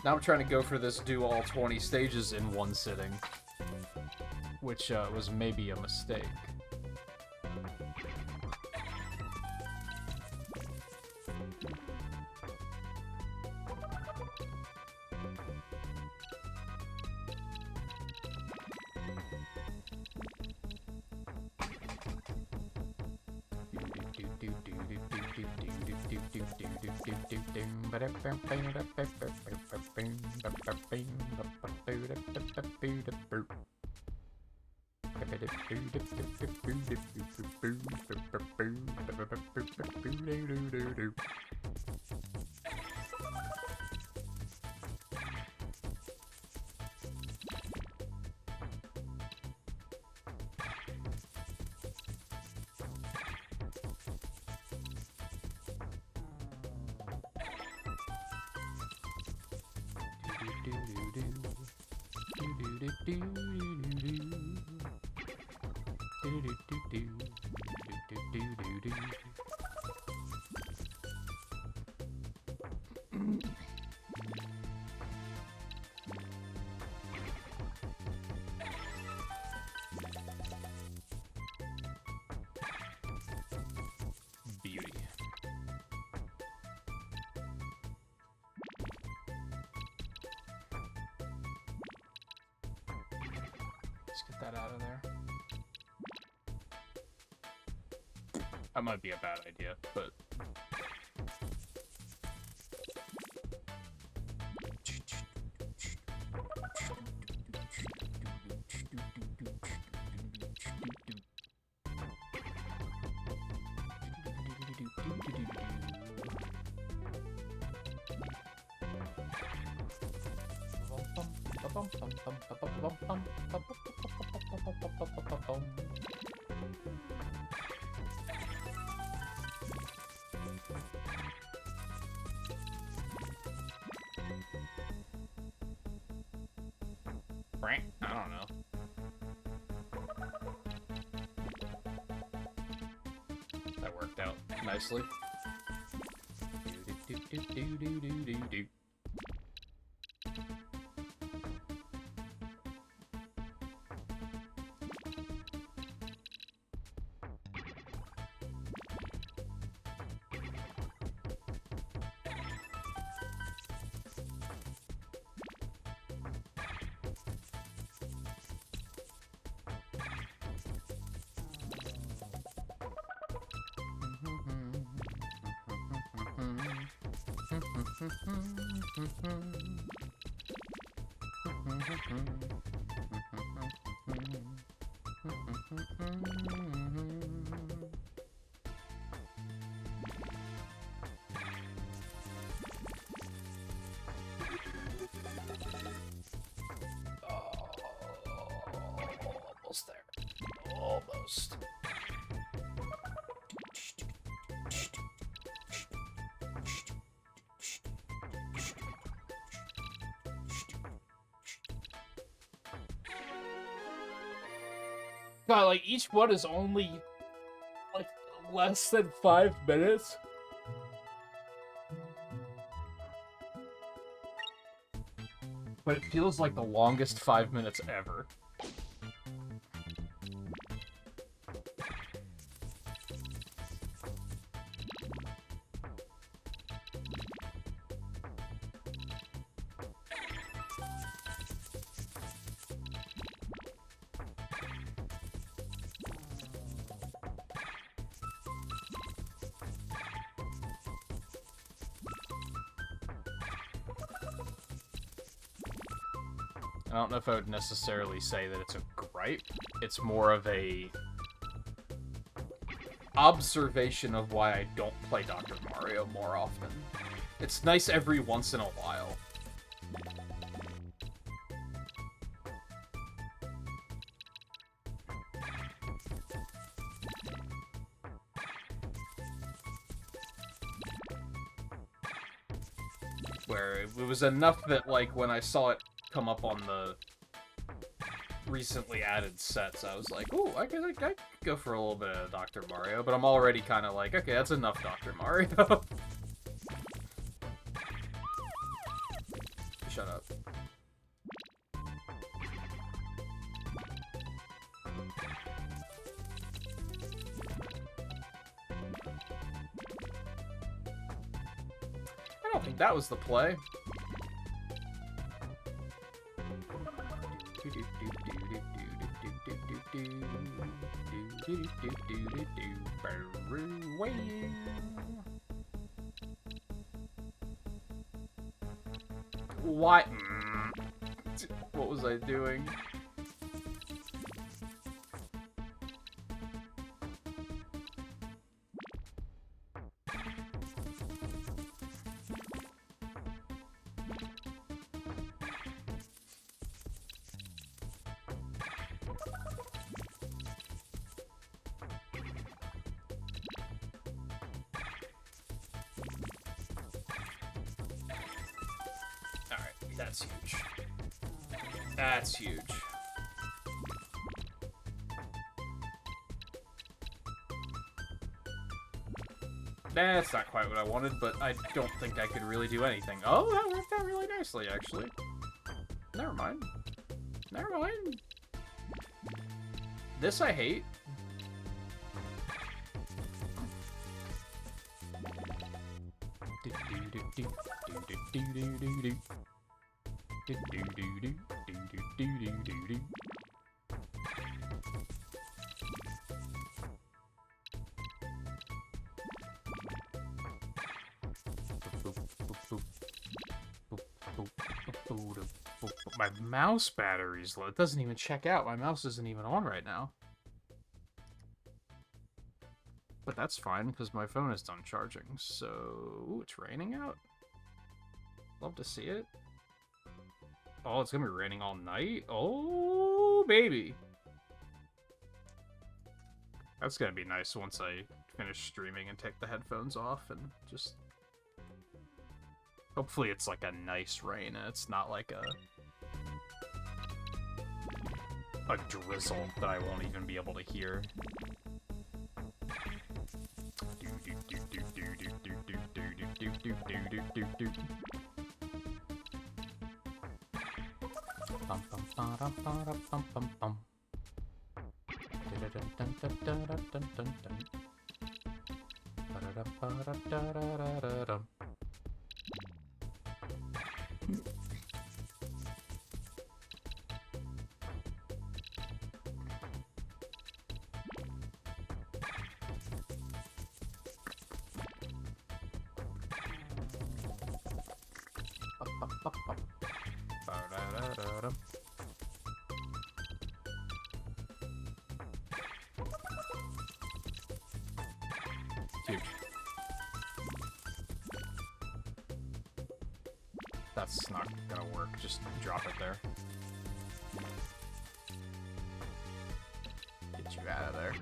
I'm trying to go for this do all 20 stages in one sitting. Which was maybe a mistake. Beauty. Let's get that out of there. That might be a bad idea, but... I don't know. That worked out nicely. Almost there. Almost. God, like, each one is only, like, less than 5 minutes. But it feels like the longest 5 minutes ever. I don't know if I would necessarily say that it's a gripe. It's more of a observation of why I don't play Dr. Mario more often. It's nice every once in a while. Where it was enough that, like, when I saw it come up on the recently added sets, I was like, ooh, I could go for a little bit of Dr. Mario, but I'm already kind of like, okay, that's enough Dr. Mario. Shut up. I don't think that was the play. What? What was I doing? That's huge. That's huge. That's not quite what I wanted, but I don't think I could really do anything. Oh, that worked out really nicely, actually. Never mind. Never mind. This I hate. My mouse battery's low. It doesn't even check out. My mouse isn't even on right now. But that's fine, because my phone is done charging. So, ooh, it's raining out. Love to see it. Oh, it's gonna be raining all night? Oh, baby. That's gonna be nice once I finish streaming and take the headphones off and just... Hopefully it's like a nice rain and it's not like a drizzle that I won't even be able to hear. Huge. That's not gonna work. Just drop it there. Get you out of there.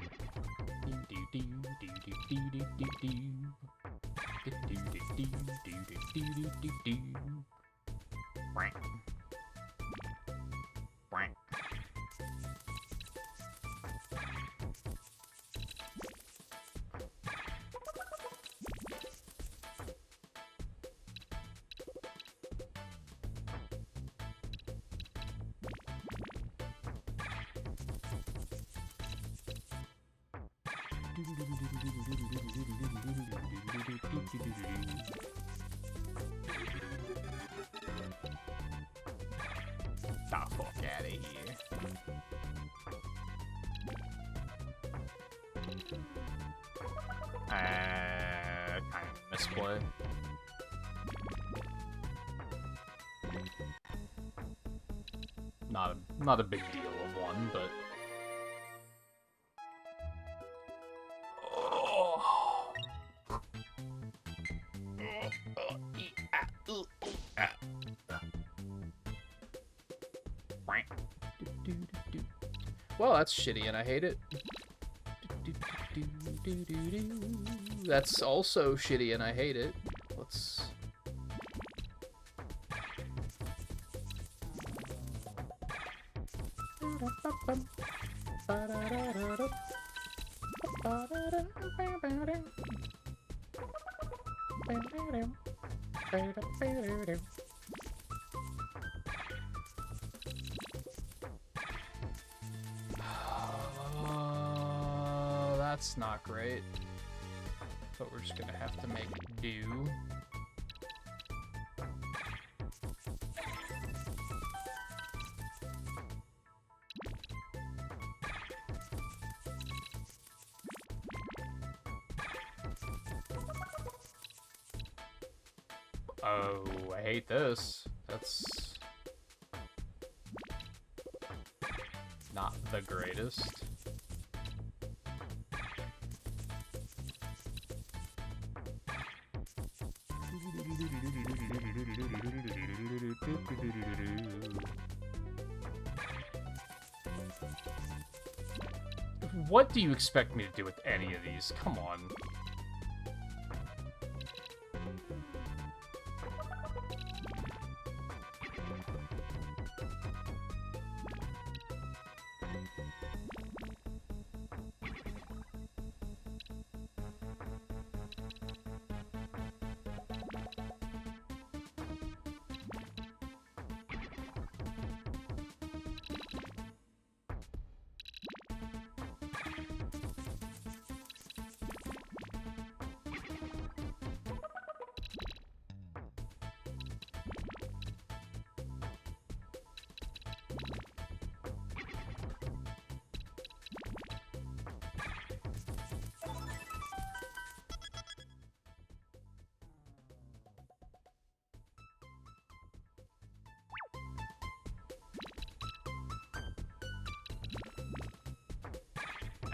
The fuck out of here. Kind of misplay. Not a big deal of one, but well, that's shitty and I hate it. That's also shitty and I hate it. Let's That's not great. But we're just gonna have to make do. Oh, I hate this. That's not the greatest. What do you expect me to do with any of these? Come on.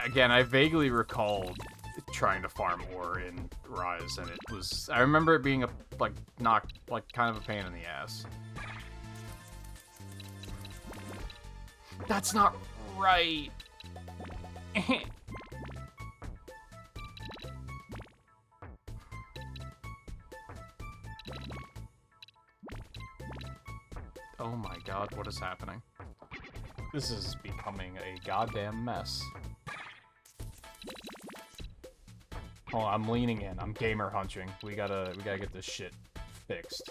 Again, I vaguely recall trying to farm ore in Rise, and it was... I remember it being a, like, kind of a pain in the ass. That's not right! Oh my god, what is happening? This is becoming a goddamn mess. Oh, I'm leaning in. I'm gamer hunching. We gotta get this shit fixed.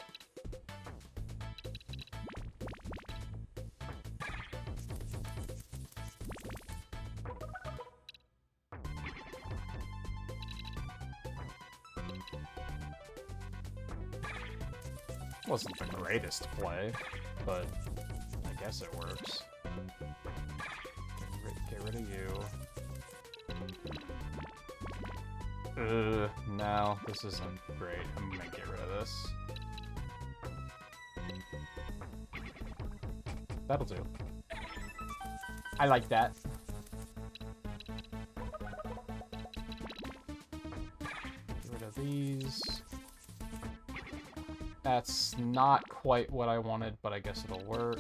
Wasn't the greatest play, but I guess it works. Get rid of you. No, this isn't great. I'm gonna get rid of this. That'll do. I like that. Get rid of these. That's not quite what I wanted, but I guess it'll work.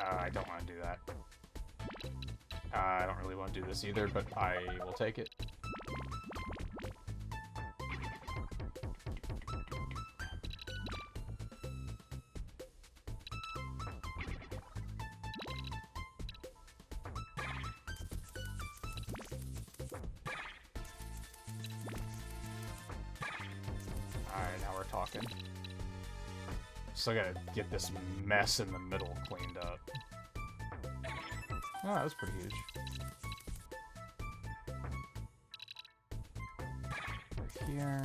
I don't want to do that. I don't really want to do this either, but I will take it. Alright, now we're talking. Still gotta get this mess in the middle cleaned up. Oh, that was pretty huge. Right here.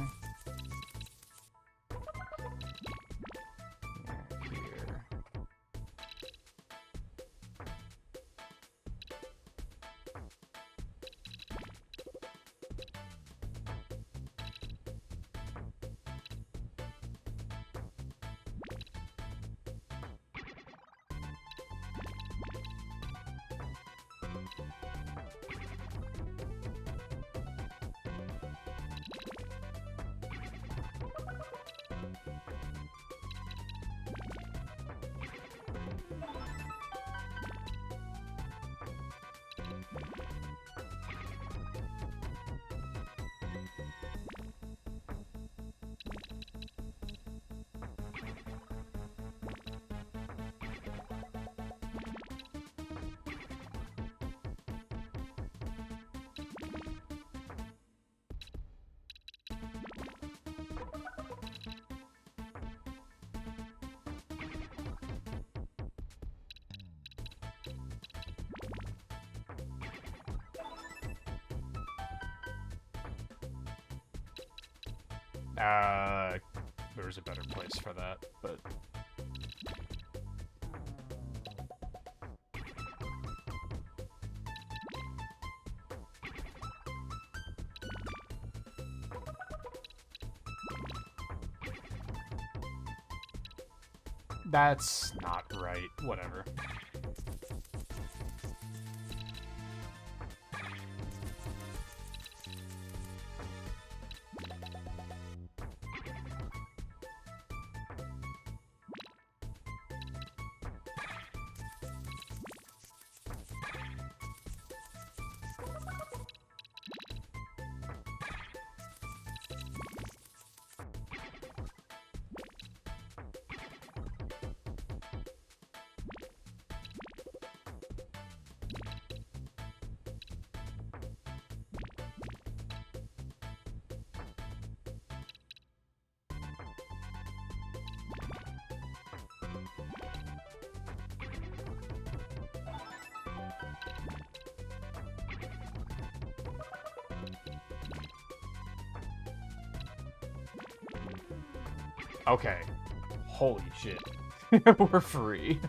Here. There's a better place for that, but... That's not right. Whatever. Okay. Holy shit. We're free.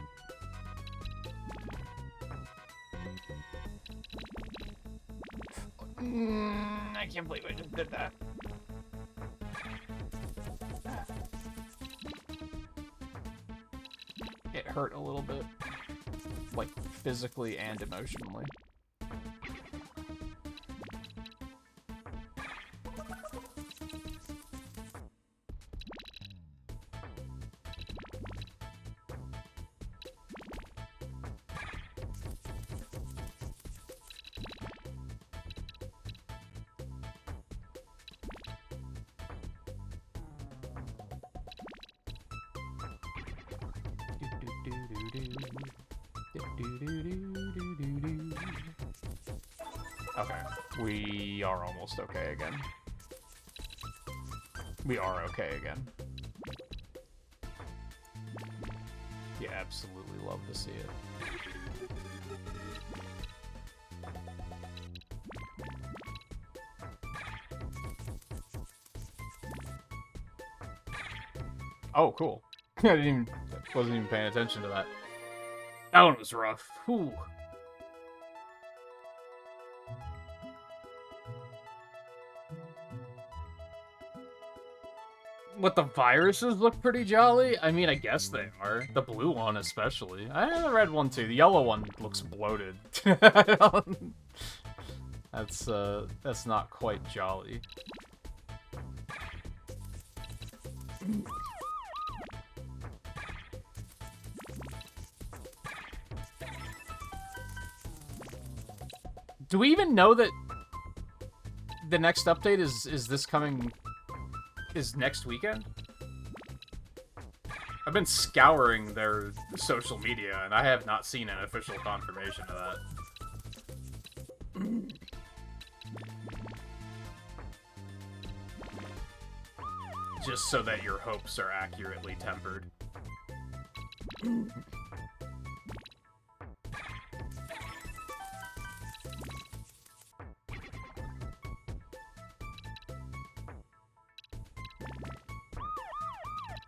I can't believe I just did that. It hurt a little bit. Like, physically and emotionally. Okay, we are almost okay again. We are okay again. Yeah, absolutely love to see it. Oh, cool. Wasn't even paying attention to that. That one was rough. Whew. What, the viruses look pretty jolly? I mean, I guess they are. The blue one especially. The red one too. The yellow one looks bloated. That's not quite jolly. Do we even know that the next update is this coming... is next weekend? I've been scouring their social media, and I have not seen an official confirmation of that. Just so that your hopes are accurately tempered.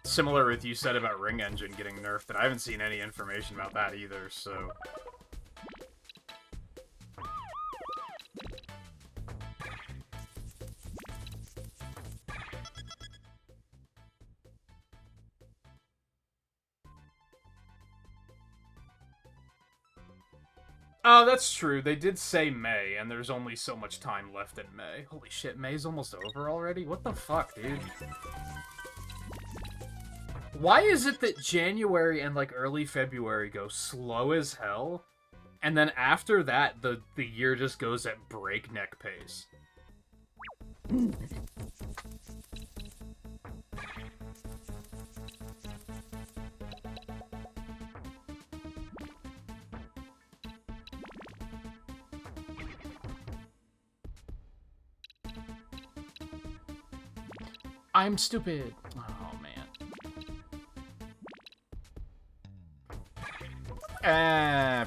Similar with you said about Ring Engine getting nerfed, and I haven't seen any information about that either, so... Oh, that's true. They did say May, and there's only so much time left in May. Holy shit, May's almost over already? What the fuck, dude? Why is it that January and, like, early February go slow as hell, and then after that, the year just goes at breakneck pace? I'm stupid. Oh, man.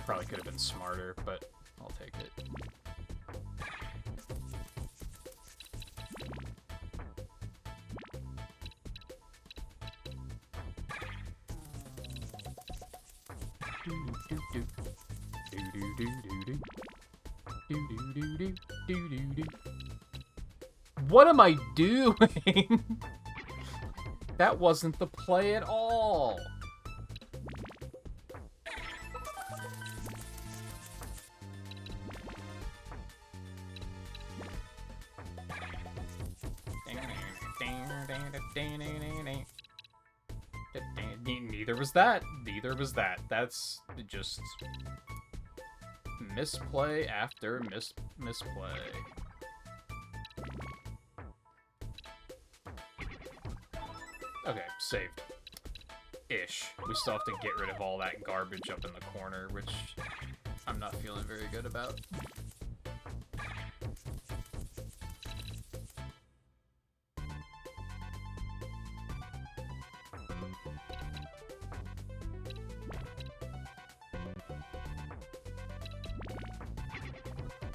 Probably could have been smarter, but I'll take it. What am I doing? That wasn't the play at all. Neither was that. Neither was that. That's just misplay after misplay. Okay, saved. Ish. We still have to get rid of all that garbage up in the corner, which I'm not feeling very good about.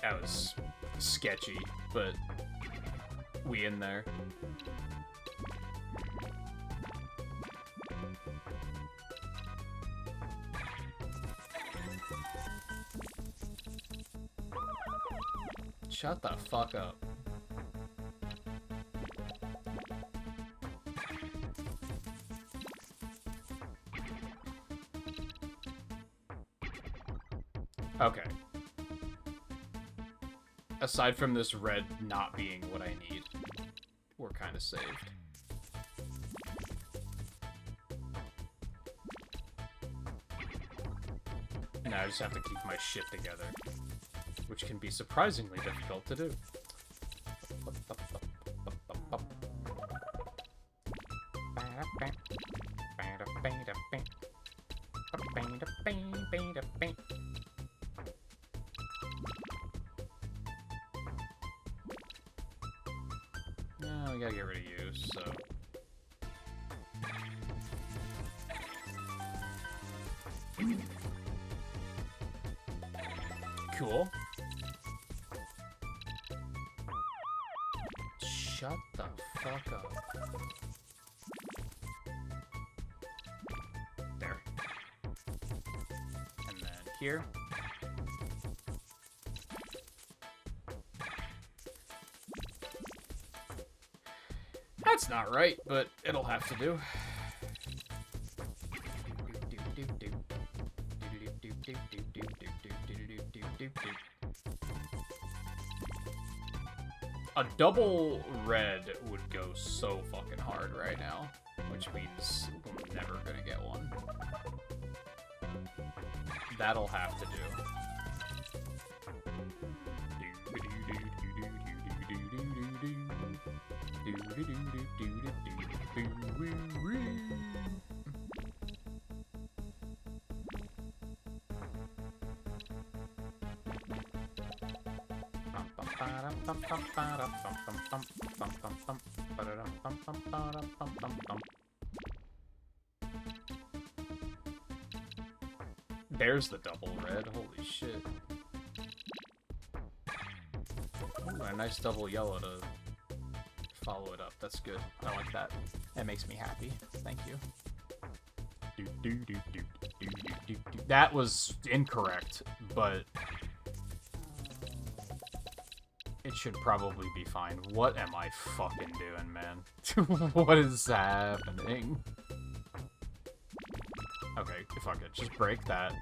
That was sketchy, but we in there. Shut the fuck up. Okay. Aside from this red not being what I need, we're kind of saved. Now I just have to keep my shit together, which can be surprisingly difficult to do. No, we gotta get rid of you, so... Cool. Shut the fuck up. There. And then here. That's not right, but it'll have to do. A double red would go so fucking hard right now, which means we're never gonna get one. That'll have to do. There's the double red, holy shit. Ooh, a nice double yellow to follow it up. That's good. I like that. That makes me happy. Thank you. That was incorrect, but it should probably be fine. What am I fucking doing, man? What is happening? Okay, fuck it. Just break that.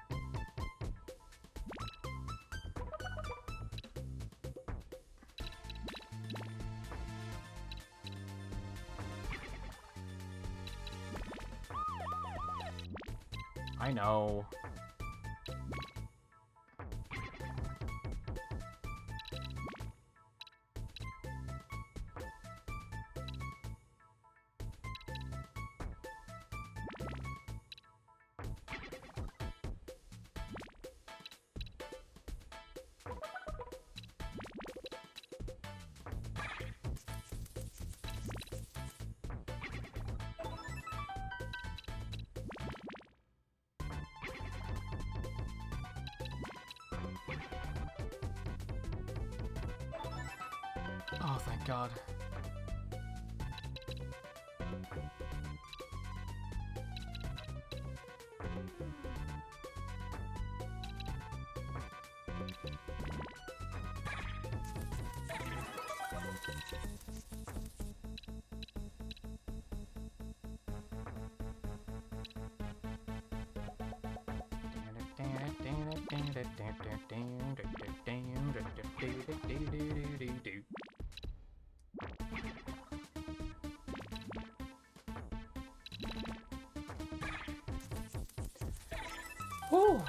I know. Oh, thank God. Whew.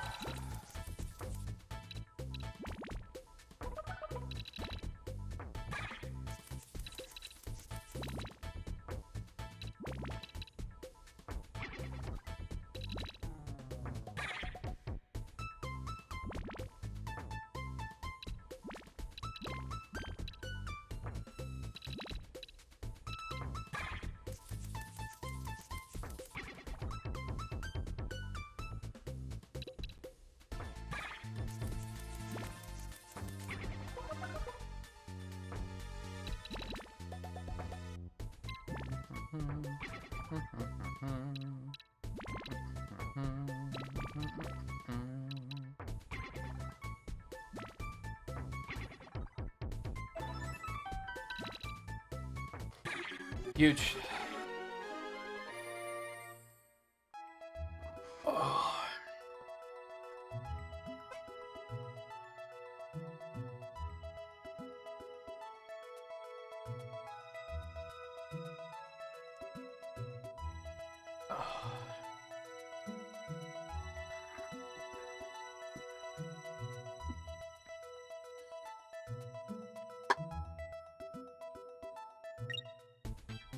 Huge. Oh.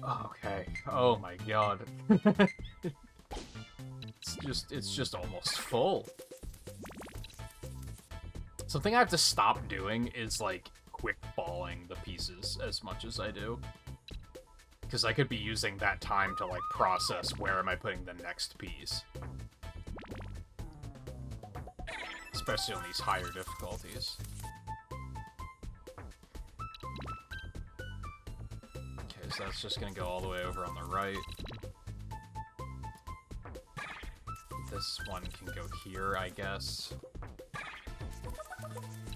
Okay. Oh my god. It's just almost full. Something I have to stop doing is, like, quick balling the pieces as much as I do. Because I could be using that time to, like, process where am I putting the next piece. Especially on these higher difficulties. Okay, so that's just gonna go all the way over on the right. This one can go here, I guess.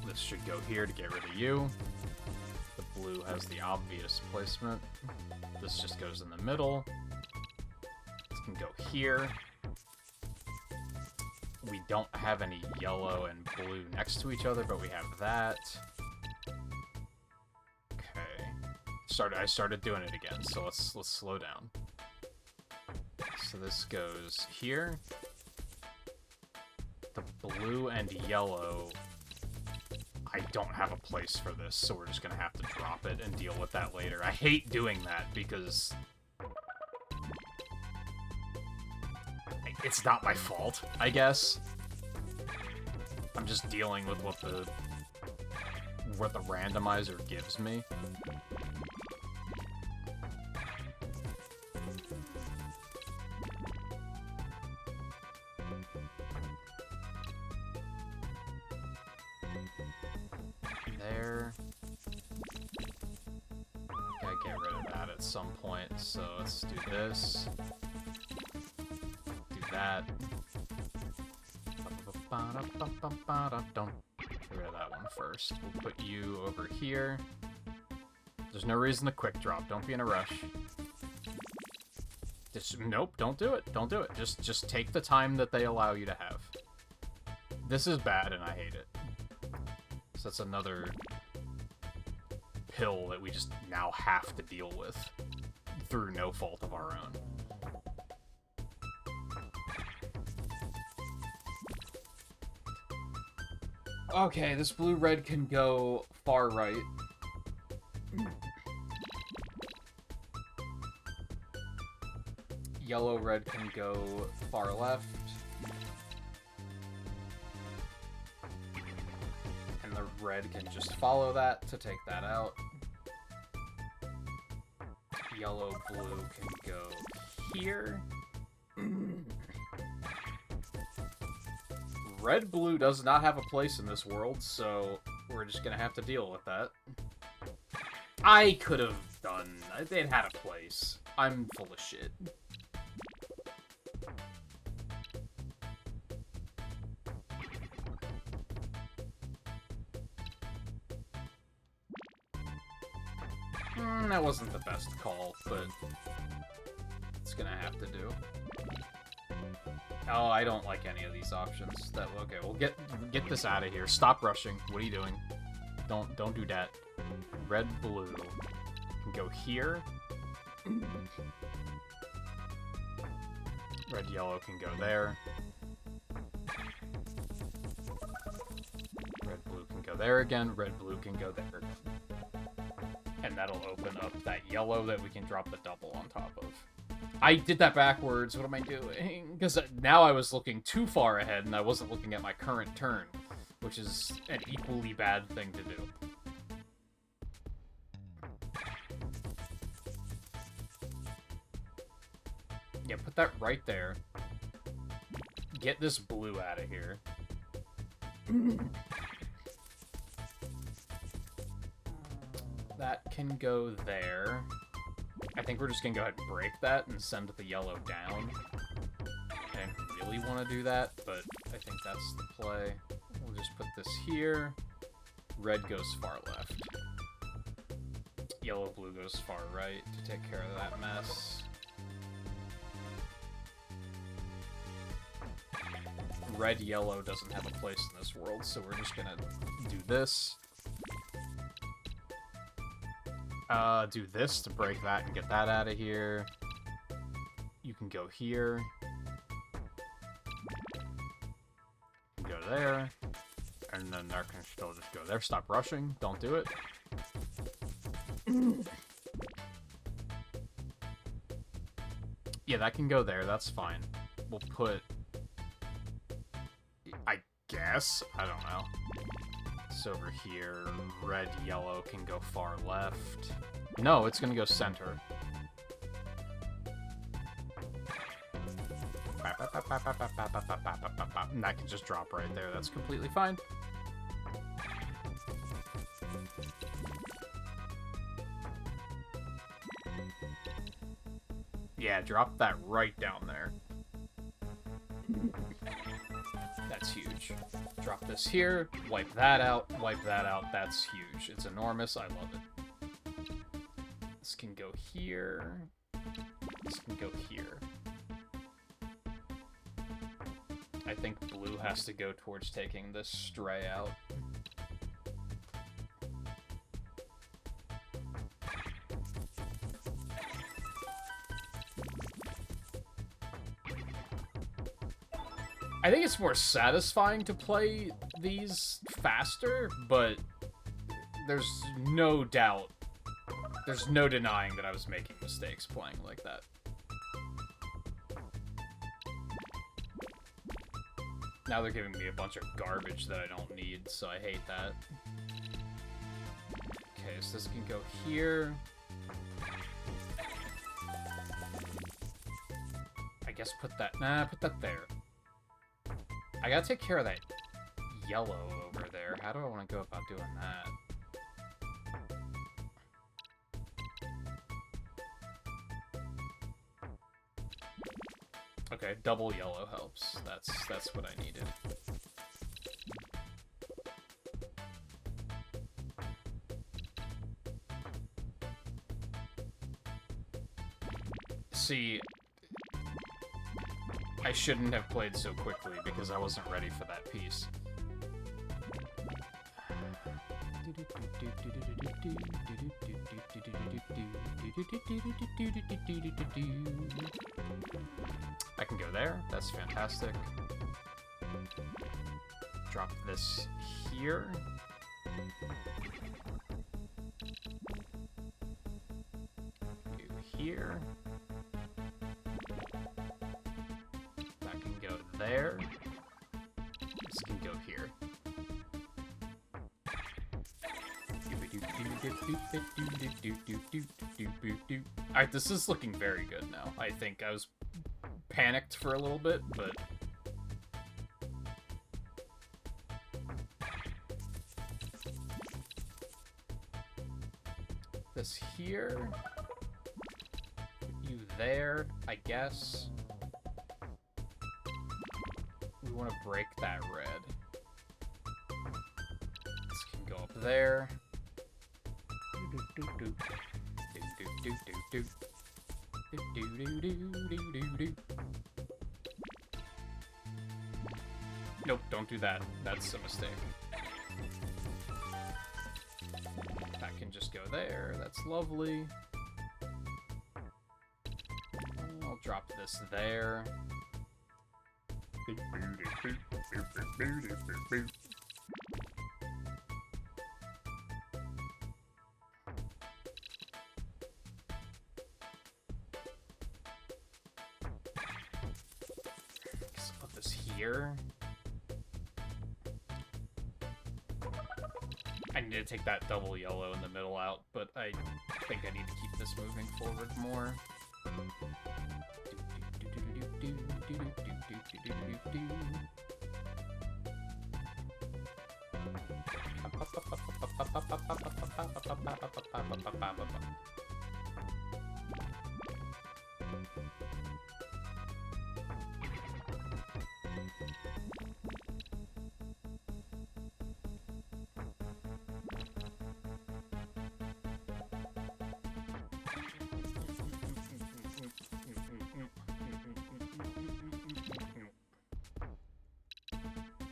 This should go here to get rid of you. The blue has the obvious placement. This just goes in the middle. This can go here. We don't have any yellow and blue next to each other, but we have that. Okay. I started doing it again, so let's slow down. So this goes here. The blue and yellow, I don't have a place for this, so we're just gonna have to drop it and deal with that later. I hate doing that because it's not my fault, I guess. I'm just dealing with what the randomizer gives me. There. Gotta get rid of that at some point, so let's do this. Do that. Get rid of that one first. We'll put you over here. There's no reason to quick drop. Don't be in a rush. Nope, don't do it. Don't do it. Just take the time that they allow you to have. This is bad and I hate it. So that's another pill that we just now have to deal with through no fault of our own. Okay, this blue-red can go far right. Yellow-red can go far left. And the red can just follow that to take that out. Yellow-blue can go here. Red-blue does not have a place in this world, so we're just gonna have to deal with that. I could have done... It had a place. I'm full of shit. That wasn't the best call, but it's gonna have to do. Oh, I don't like any of these options. Okay, we'll get this out of here. Stop rushing. What are you doing? Don't do that. Red, blue can go here. Red, yellow can go there. Red, blue can go there again. Red, blue can go there. And that'll open up that yellow that we can drop the double on top of. I did that backwards. What am I doing? Because now I was looking too far ahead and I wasn't looking at my current turn, which is an equally bad thing to do. Yeah, put that right there. Get this blue out of here. That can go there. I think we're just gonna go ahead and break that and send the yellow down. I didn't really want to do that, but I think that's the play. We'll just put this here. Red goes far left. Yellow, blue goes far right to take care of that mess. Red, yellow doesn't have a place in this world, so we're just gonna do this. Do this to break that and get that out of here. You can go here. You can go there. And then there can still just go there. Stop rushing. Don't do it. Yeah, that can go there. That's fine. We'll put... I guess? I don't know. It's over here. Red, yellow can go far left. No, it's gonna go center. And that can just drop right there. That's completely fine. Yeah, drop that right down there. That's huge. Drop this here, wipe that out, that's huge. It's enormous, I love it. This can go here. This can go here. I think blue has to go towards taking this stray out. I think it's more satisfying to play these faster, but there's no doubt, there's no denying that I was making mistakes playing like that. Now they're giving me a bunch of garbage that I don't need, so I hate that. Okay, so this can go here. I guess put that there. I gotta take care of that yellow over there. How do I want to go about doing that? Okay, double yellow helps. That's what I needed. See, I shouldn't have played so quickly because I wasn't ready for that piece. I can go there. That's fantastic. Drop this here. Do here. That can go there. This can go here. Alright, this is looking very good now. I think I was panicked for a little bit, but... This here. You there, I guess. We want to break that red. This can go up there. Nope, don't do that. That's a mistake. That can just go there. That's lovely. I'll drop this there. Let's put this here. I need to take that double yellow in the middle out, but I think I need to keep this moving forward more.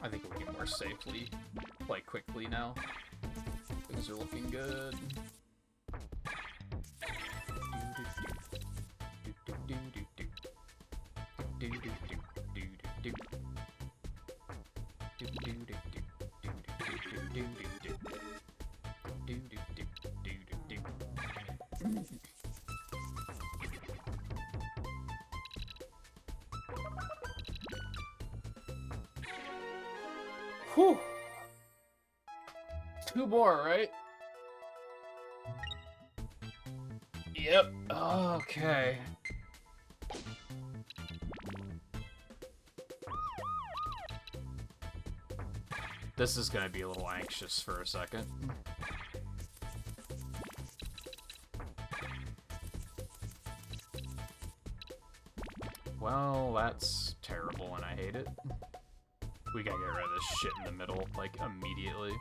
I think we can more safely play quickly now. Things are looking good. Whew. 2 more, right? Yep. Okay. This is gonna be a little anxious for a second. Well, that's terrible and I hate it. We gotta get rid of this shit in the middle, like, immediately.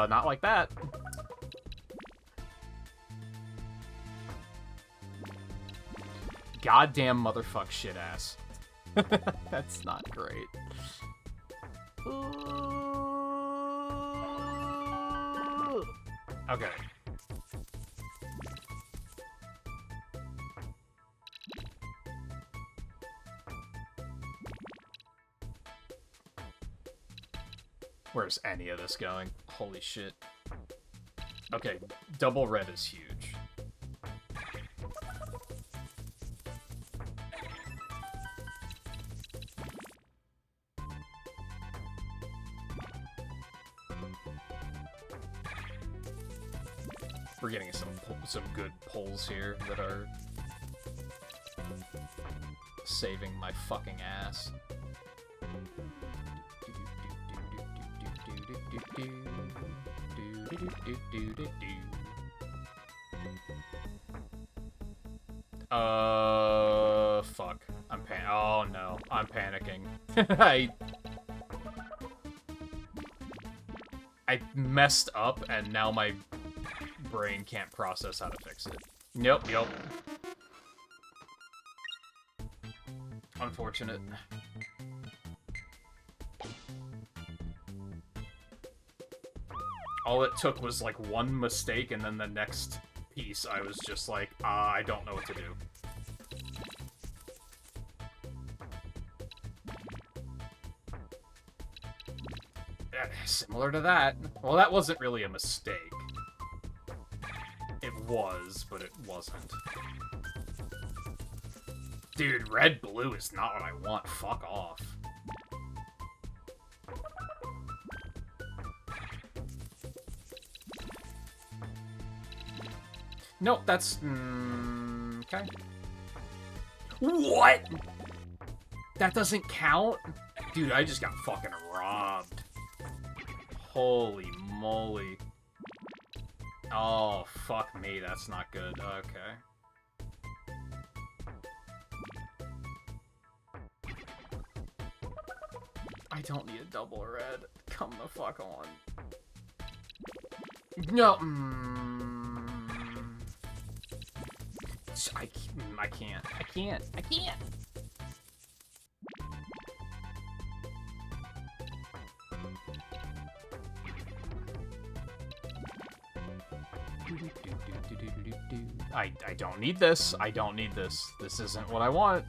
Not like that. Goddamn motherfuck shit ass. That's not great. Okay. Where's any of this going? Holy shit. Okay, double red is huge. We're getting some good pulls here that are saving my fucking ass. Fuck. Oh no, I'm panicking. I messed up and now my brain can't process how to fix it. Yep. Unfortunate. All it took was like one mistake, and then the next piece I was just like, I don't know what to do. Similar to that. Well, that wasn't really a mistake. It was, but it wasn't. Dude, red-blue is not what I want. Fuck off. Nope, that's... okay. What? That doesn't count? Dude, I just got fucking robbed. Holy moly. Oh, fuck me, that's not good. Okay. I don't need a double red. Come the fuck on. No. I can't. I can't. I can't. I don't need this. I don't need this. This isn't what I want.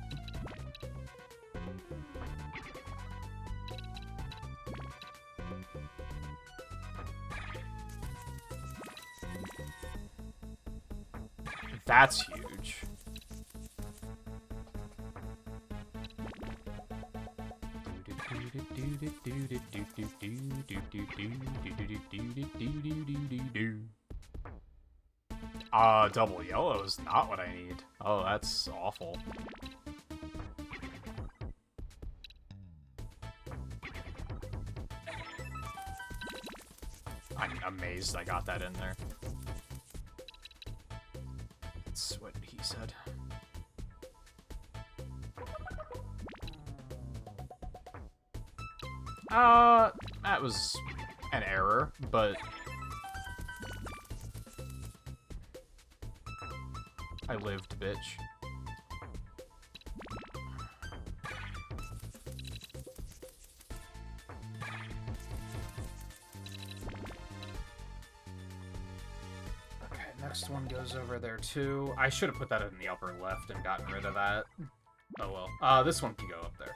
That's huge. Double yellow is not what I need. Oh, that's awful. I'm amazed I got that in there. That's what he said. That was an error, but I lived, bitch. Okay, next one goes over there too. I should have put that in the upper left and gotten rid of that. Oh well. This one can go up there.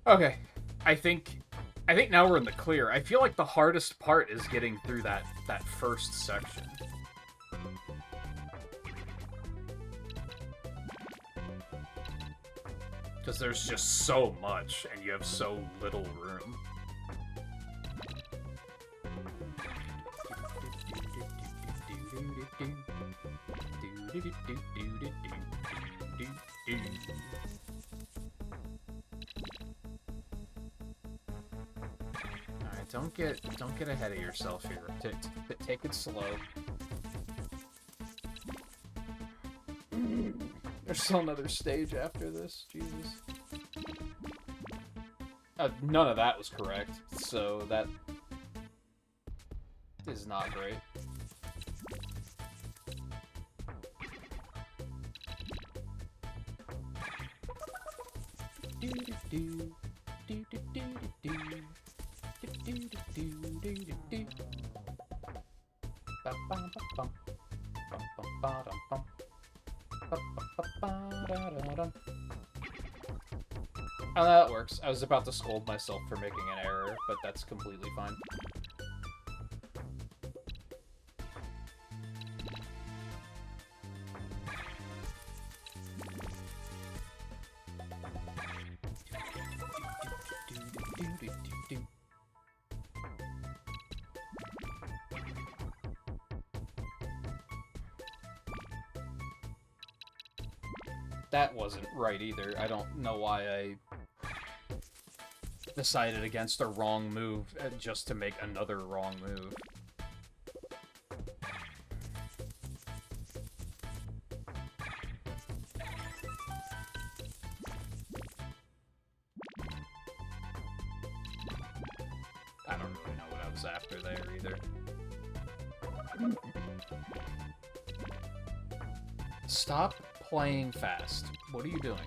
Okay, I think now we're in the clear. I feel like the hardest part is getting through that first section. Because there's just so much, and you have so little room. Don't get ahead of yourself here. Take it slow. There's still another stage after this. Jesus. None of that was correct, so that is not great. Oh, that works. I was about to scold myself for making an error, but that's completely fine. That wasn't right either. I don't know why I decided against a wrong move just to make another wrong move. I don't really know what I was after there either. Stop playing fast. What are you doing?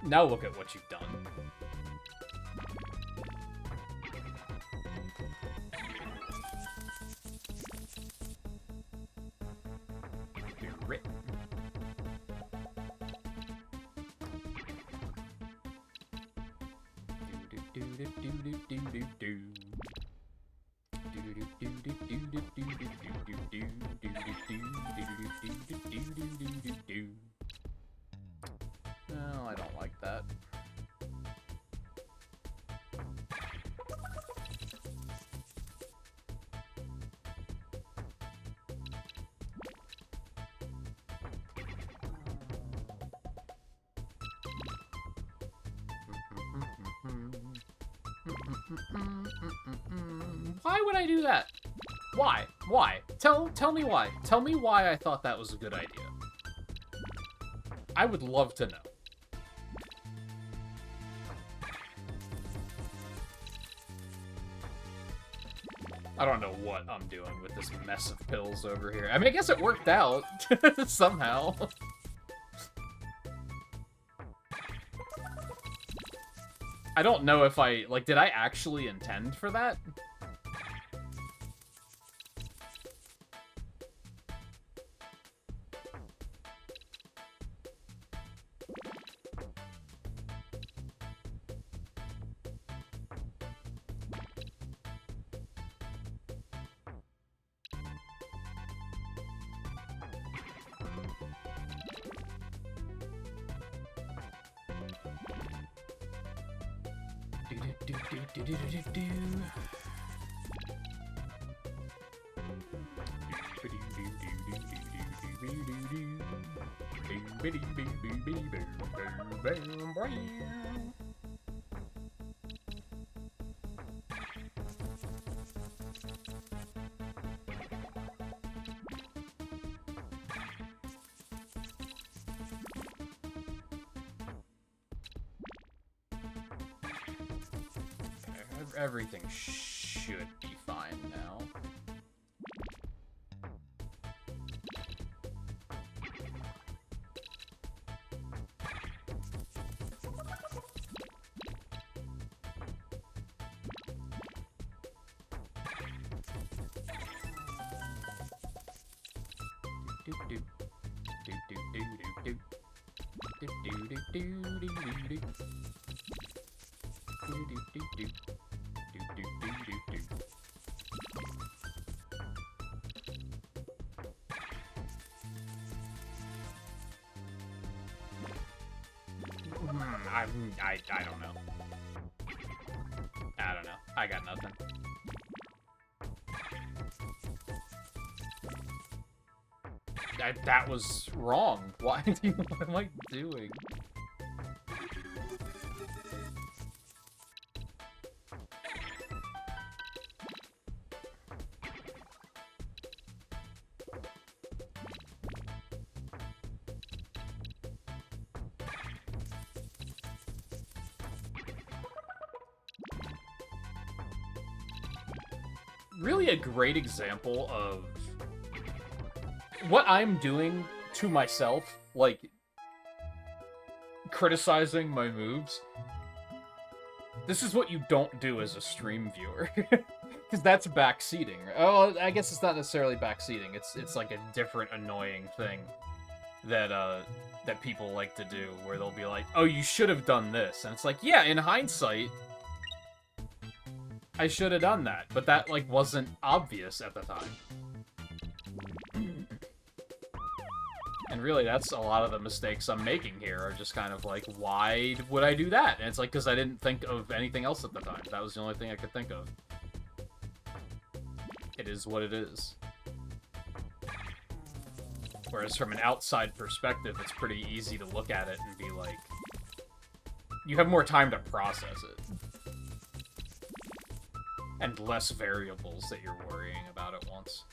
Now look at what you've done. You're written. No, I don't like that. Why would I do that? Why? Why? Tell me why. Tell me why I thought that was a good idea. I would love to know. I don't know what I'm doing with this mess of pills over here. I mean, I guess it worked out somehow. I don't know if did I actually intend for that? Everything should be fine now. I don't know. I don't know. I got nothing. That was wrong. Why do you, what am I doing? Really a great example of what I'm doing to myself, like, criticizing my moves. This is what you don't do as a stream viewer. Because that's backseating. Oh, I guess it's not necessarily backseating. It's like a different annoying thing that that people like to do, where they'll be like, oh, you should have done this. And it's like, yeah, in hindsight, I should have done that, but that, like, wasn't obvious at the time. And really, that's a lot of the mistakes I'm making here, are just kind of like, why would I do that? And it's like, because I didn't think of anything else at the time. That was the only thing I could think of. It is what it is. Whereas from an outside perspective, it's pretty easy to look at it and be like, you have more time to process it. And less variables that you're worrying about at once.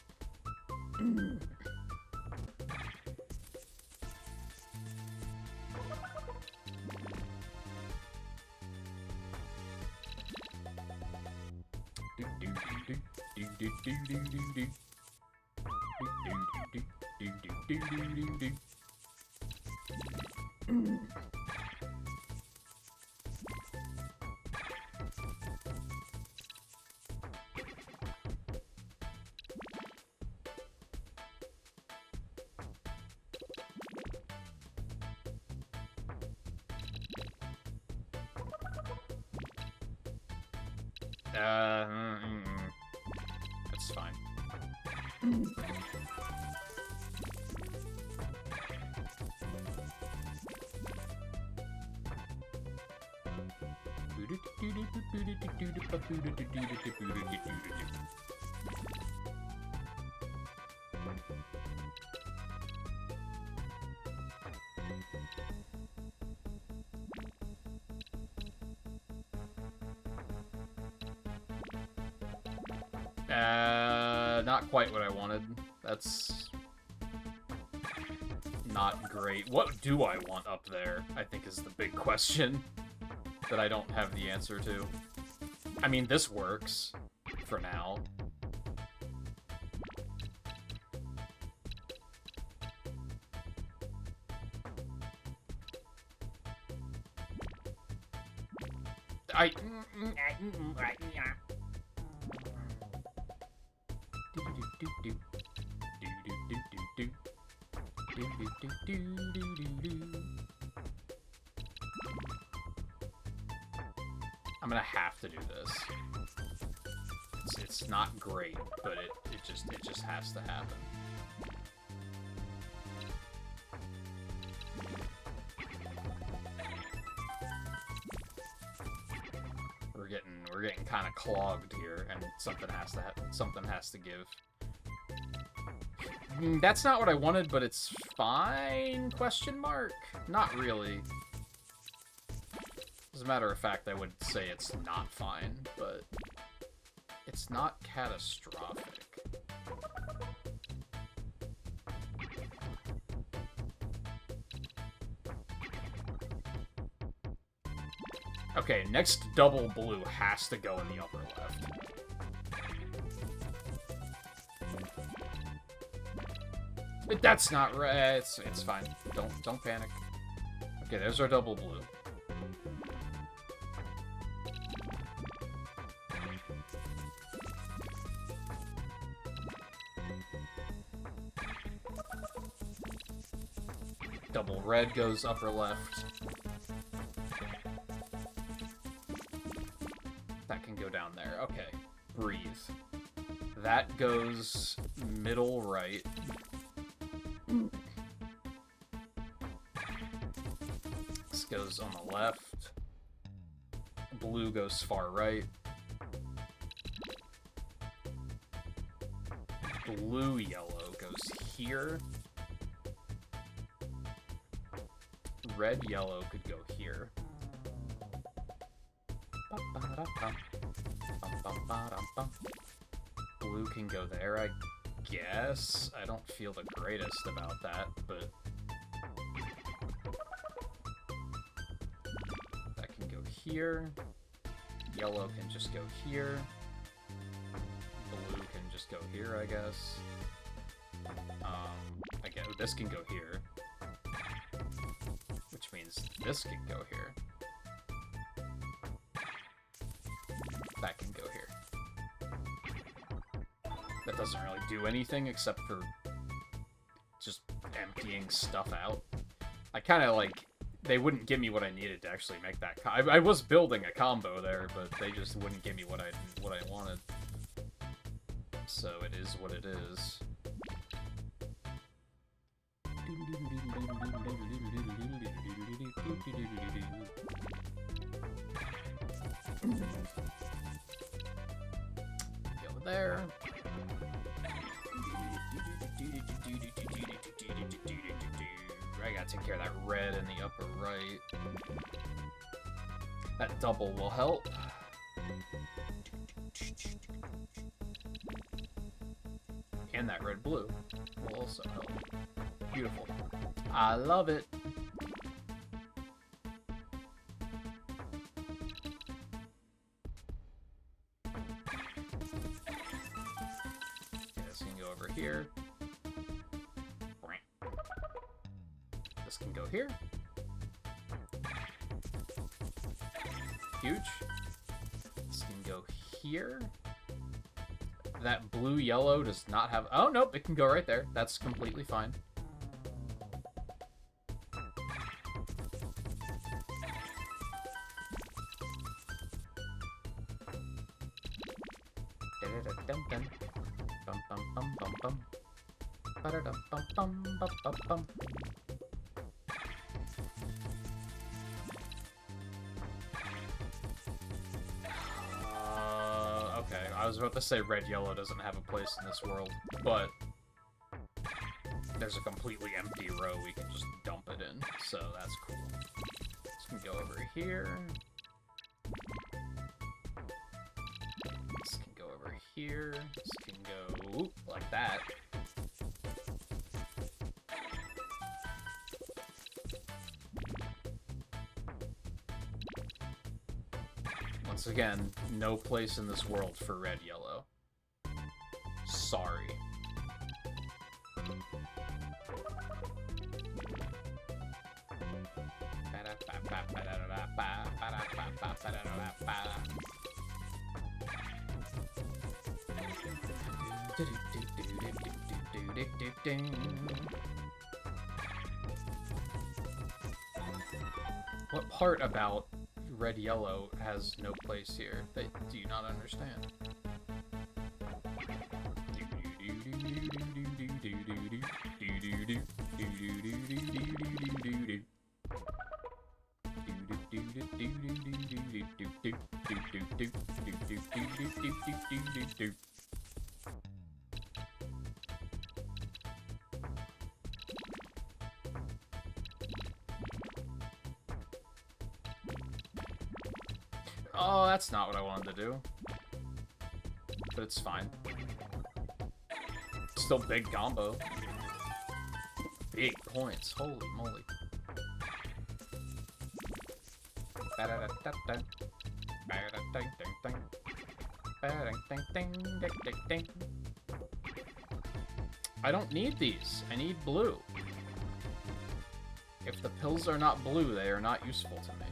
That's fine. Not quite what I wanted. That's not great. What do I want up there, I think is the big question that I don't have the answer to. I mean, this works for now. I'm gonna have to do this. It's not great, but it just has to happen. We're getting kind of clogged here, and something has to give. That's not what I wanted, but it's fine? Question mark? Not really. As a matter of fact, I would say it's not fine, but it's not catastrophic. Okay, next double blue has to go in the upper left. But that's not right. It's fine. Don't panic. Okay, there's our double blue. Double red goes upper left. That can go down there. Okay. Breathe. That goes middle right. This goes on the left. Blue goes far right. Blue yellow goes here. Red yellow could go here. Blue can go there, I guess. I don't feel the greatest about that, but that can go here. Yellow can just go here. Blue can just go here, I guess. Again, this can go here. Which means this can go here. That can go here. That doesn't really do anything except for just emptying stuff out. I kind of like... They wouldn't give me what I needed to actually make that... I was building a combo there, but they just wouldn't give me what I wanted. So it is what it is. Go there. I gotta take care of that red in the upper right. That double will help. And that red-blue will also help. Beautiful. I love it. Okay, this can go over here. This can go here. Huge. This can go here. That blue-yellow does not have... Oh, nope, it can go right there. That's completely fine. Okay, I was about to say red-yellow doesn't have a place in this world, but there's a completely empty row we can just dump it in, so that's cool. This can go over here. This can go over here. This can go like that. Once again, no place in this world for red, yellow. Sorry. What part about red yellow has no place here that do you not understand? Oh, that's not what I wanted to do. But it's fine. Still big combo. Big points. Holy moly. I don't need these. I need blue. If the pills are not blue, they are not useful to me.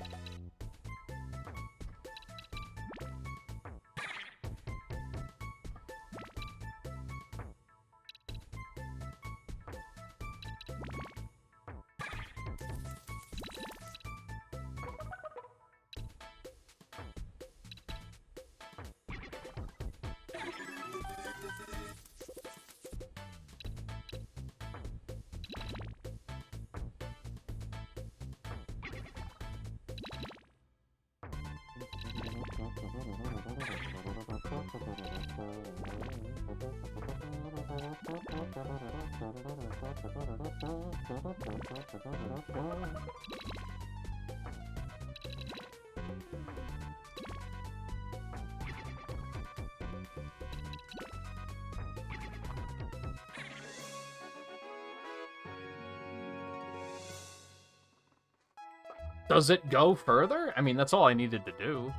Does it go further? I mean, that's all I needed to do.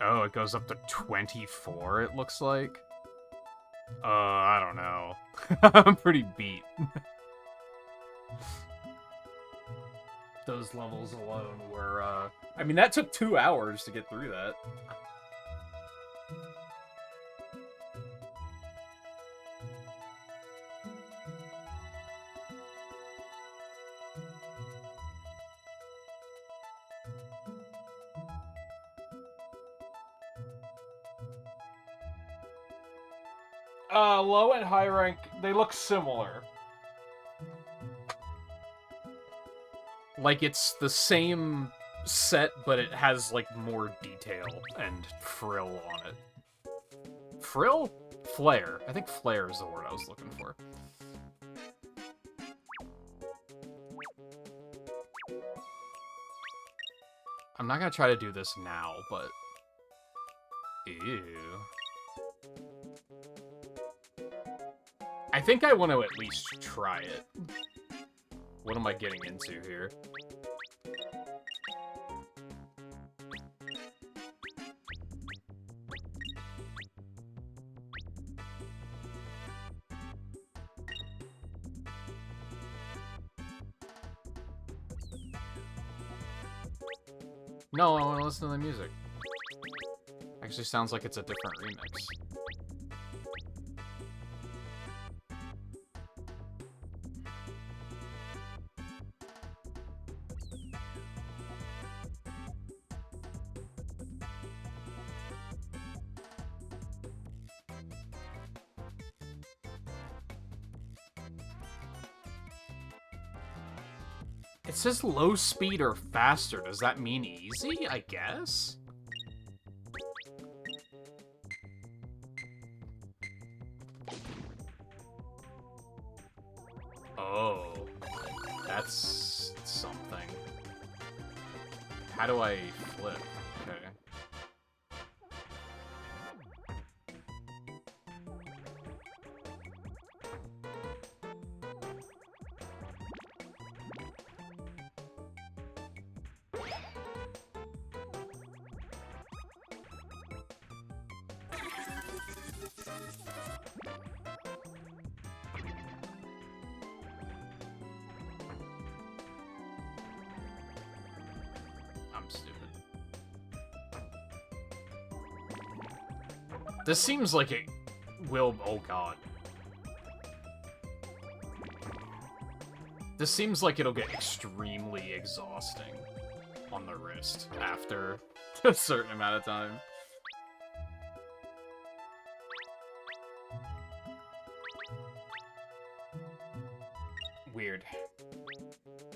Oh, it goes up to 24, it looks like. I don't know. I'm pretty beat. Those levels alone were, I mean, that took 2 hours to get through that. Low and high rank, they look similar. Like, it's the same set, but it has, like, more detail and frill on it. Frill? Flare. I think flare is the word I was looking for. I'm not gonna try to do this now, but... Ew. I think I want to at least try it. What am I getting into here? No, I want to listen to the music. Actually sounds like it's a different remix. It says low speed or faster. Does that mean easy? I guess? How do I flip? Okay. I'm stupid. This seems like it will... Oh, God. This seems like it'll get extremely exhausting on the wrist after a certain amount of time. Weird.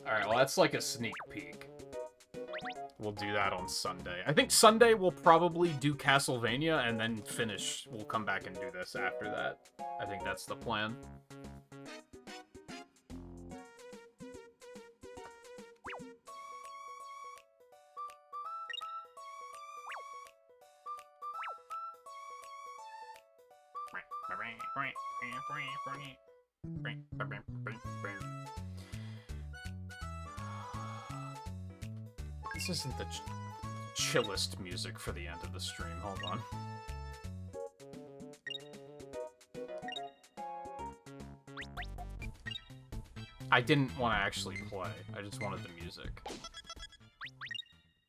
Alright, well, that's like a sneak peek. We'll do that on Sunday. I think Sunday we'll probably do Castlevania and then finish. We'll come back and do this after that. I think that's the plan. This isn't the chillest music for the end of the stream. Hold on. I didn't want to actually play. I just wanted the music.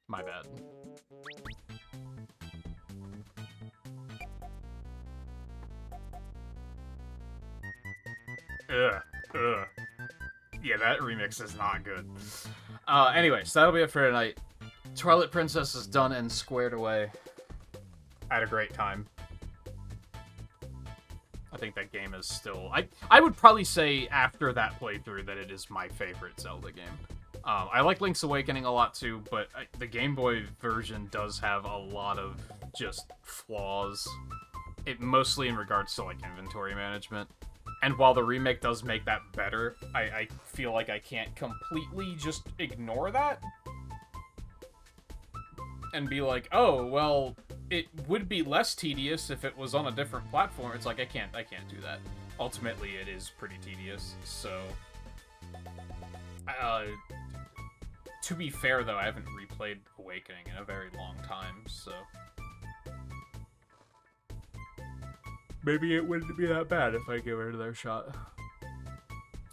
My bad. Ugh. Yeah, that remix is not good. Anyway, so that'll be it for tonight. Twilight Princess is done and squared away. I had a great time. I think that game is still... I would probably say after that playthrough that it is my favorite Zelda game. I like Link's Awakening a lot too, but the Game Boy version does have a lot of just flaws. It mostly in regards to like inventory management. And while the remake does make that better, I feel like I can't completely just ignore that. And be like, oh, well, it would be less tedious if it was on a different platform. It's like, I can't do that. Ultimately, it is pretty tedious, so... to be fair, though, I haven't replayed Awakening in a very long time, so... Maybe it wouldn't be that bad if I give it another shot.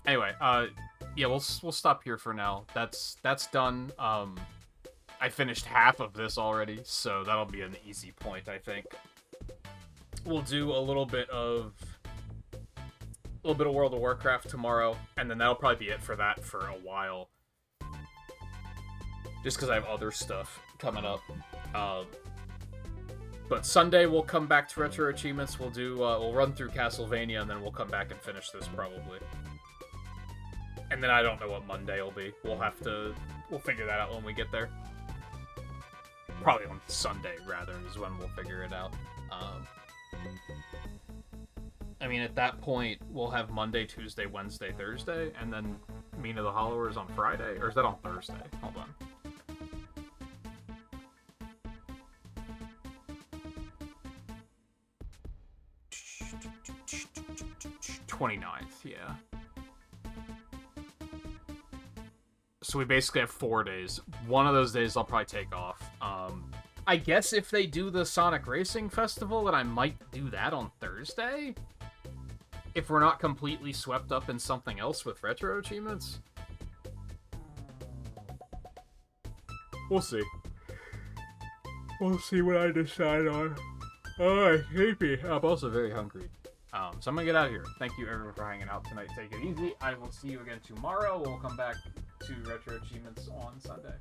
Anyway, yeah, we'll stop here for now. That's done. I finished half of this already, so that'll be an easy point, I think. We'll do a little bit of World of Warcraft tomorrow, and then that'll probably be it for that for a while. Just because I have other stuff coming up. But Sunday we'll come back to Retro Achievements. We'll do we'll run through Castlevania, and then we'll come back and finish this probably. And then I don't know what Monday will be. We'll figure that out when we get there. Probably on Sunday, rather, is when we'll figure it out. I mean, at that point, we'll have Monday, Tuesday, Wednesday, Thursday, and then Mina the Hollowers on Friday? Or is that on Thursday? Hold on. '29th, yeah. So we basically have 4 days. One of those days I'll probably take off. I guess if they do the Sonic Racing Festival, then I might do that on Thursday? If we're not completely swept up in something else with Retro Achievements? We'll see. We'll see what I decide on. Oh, I'm sleepy. I'm also very hungry. So I'm gonna get out of here. Thank you everyone for hanging out tonight. Take it easy. I will see you again tomorrow. We'll come back to Retro Achievements on Sunday.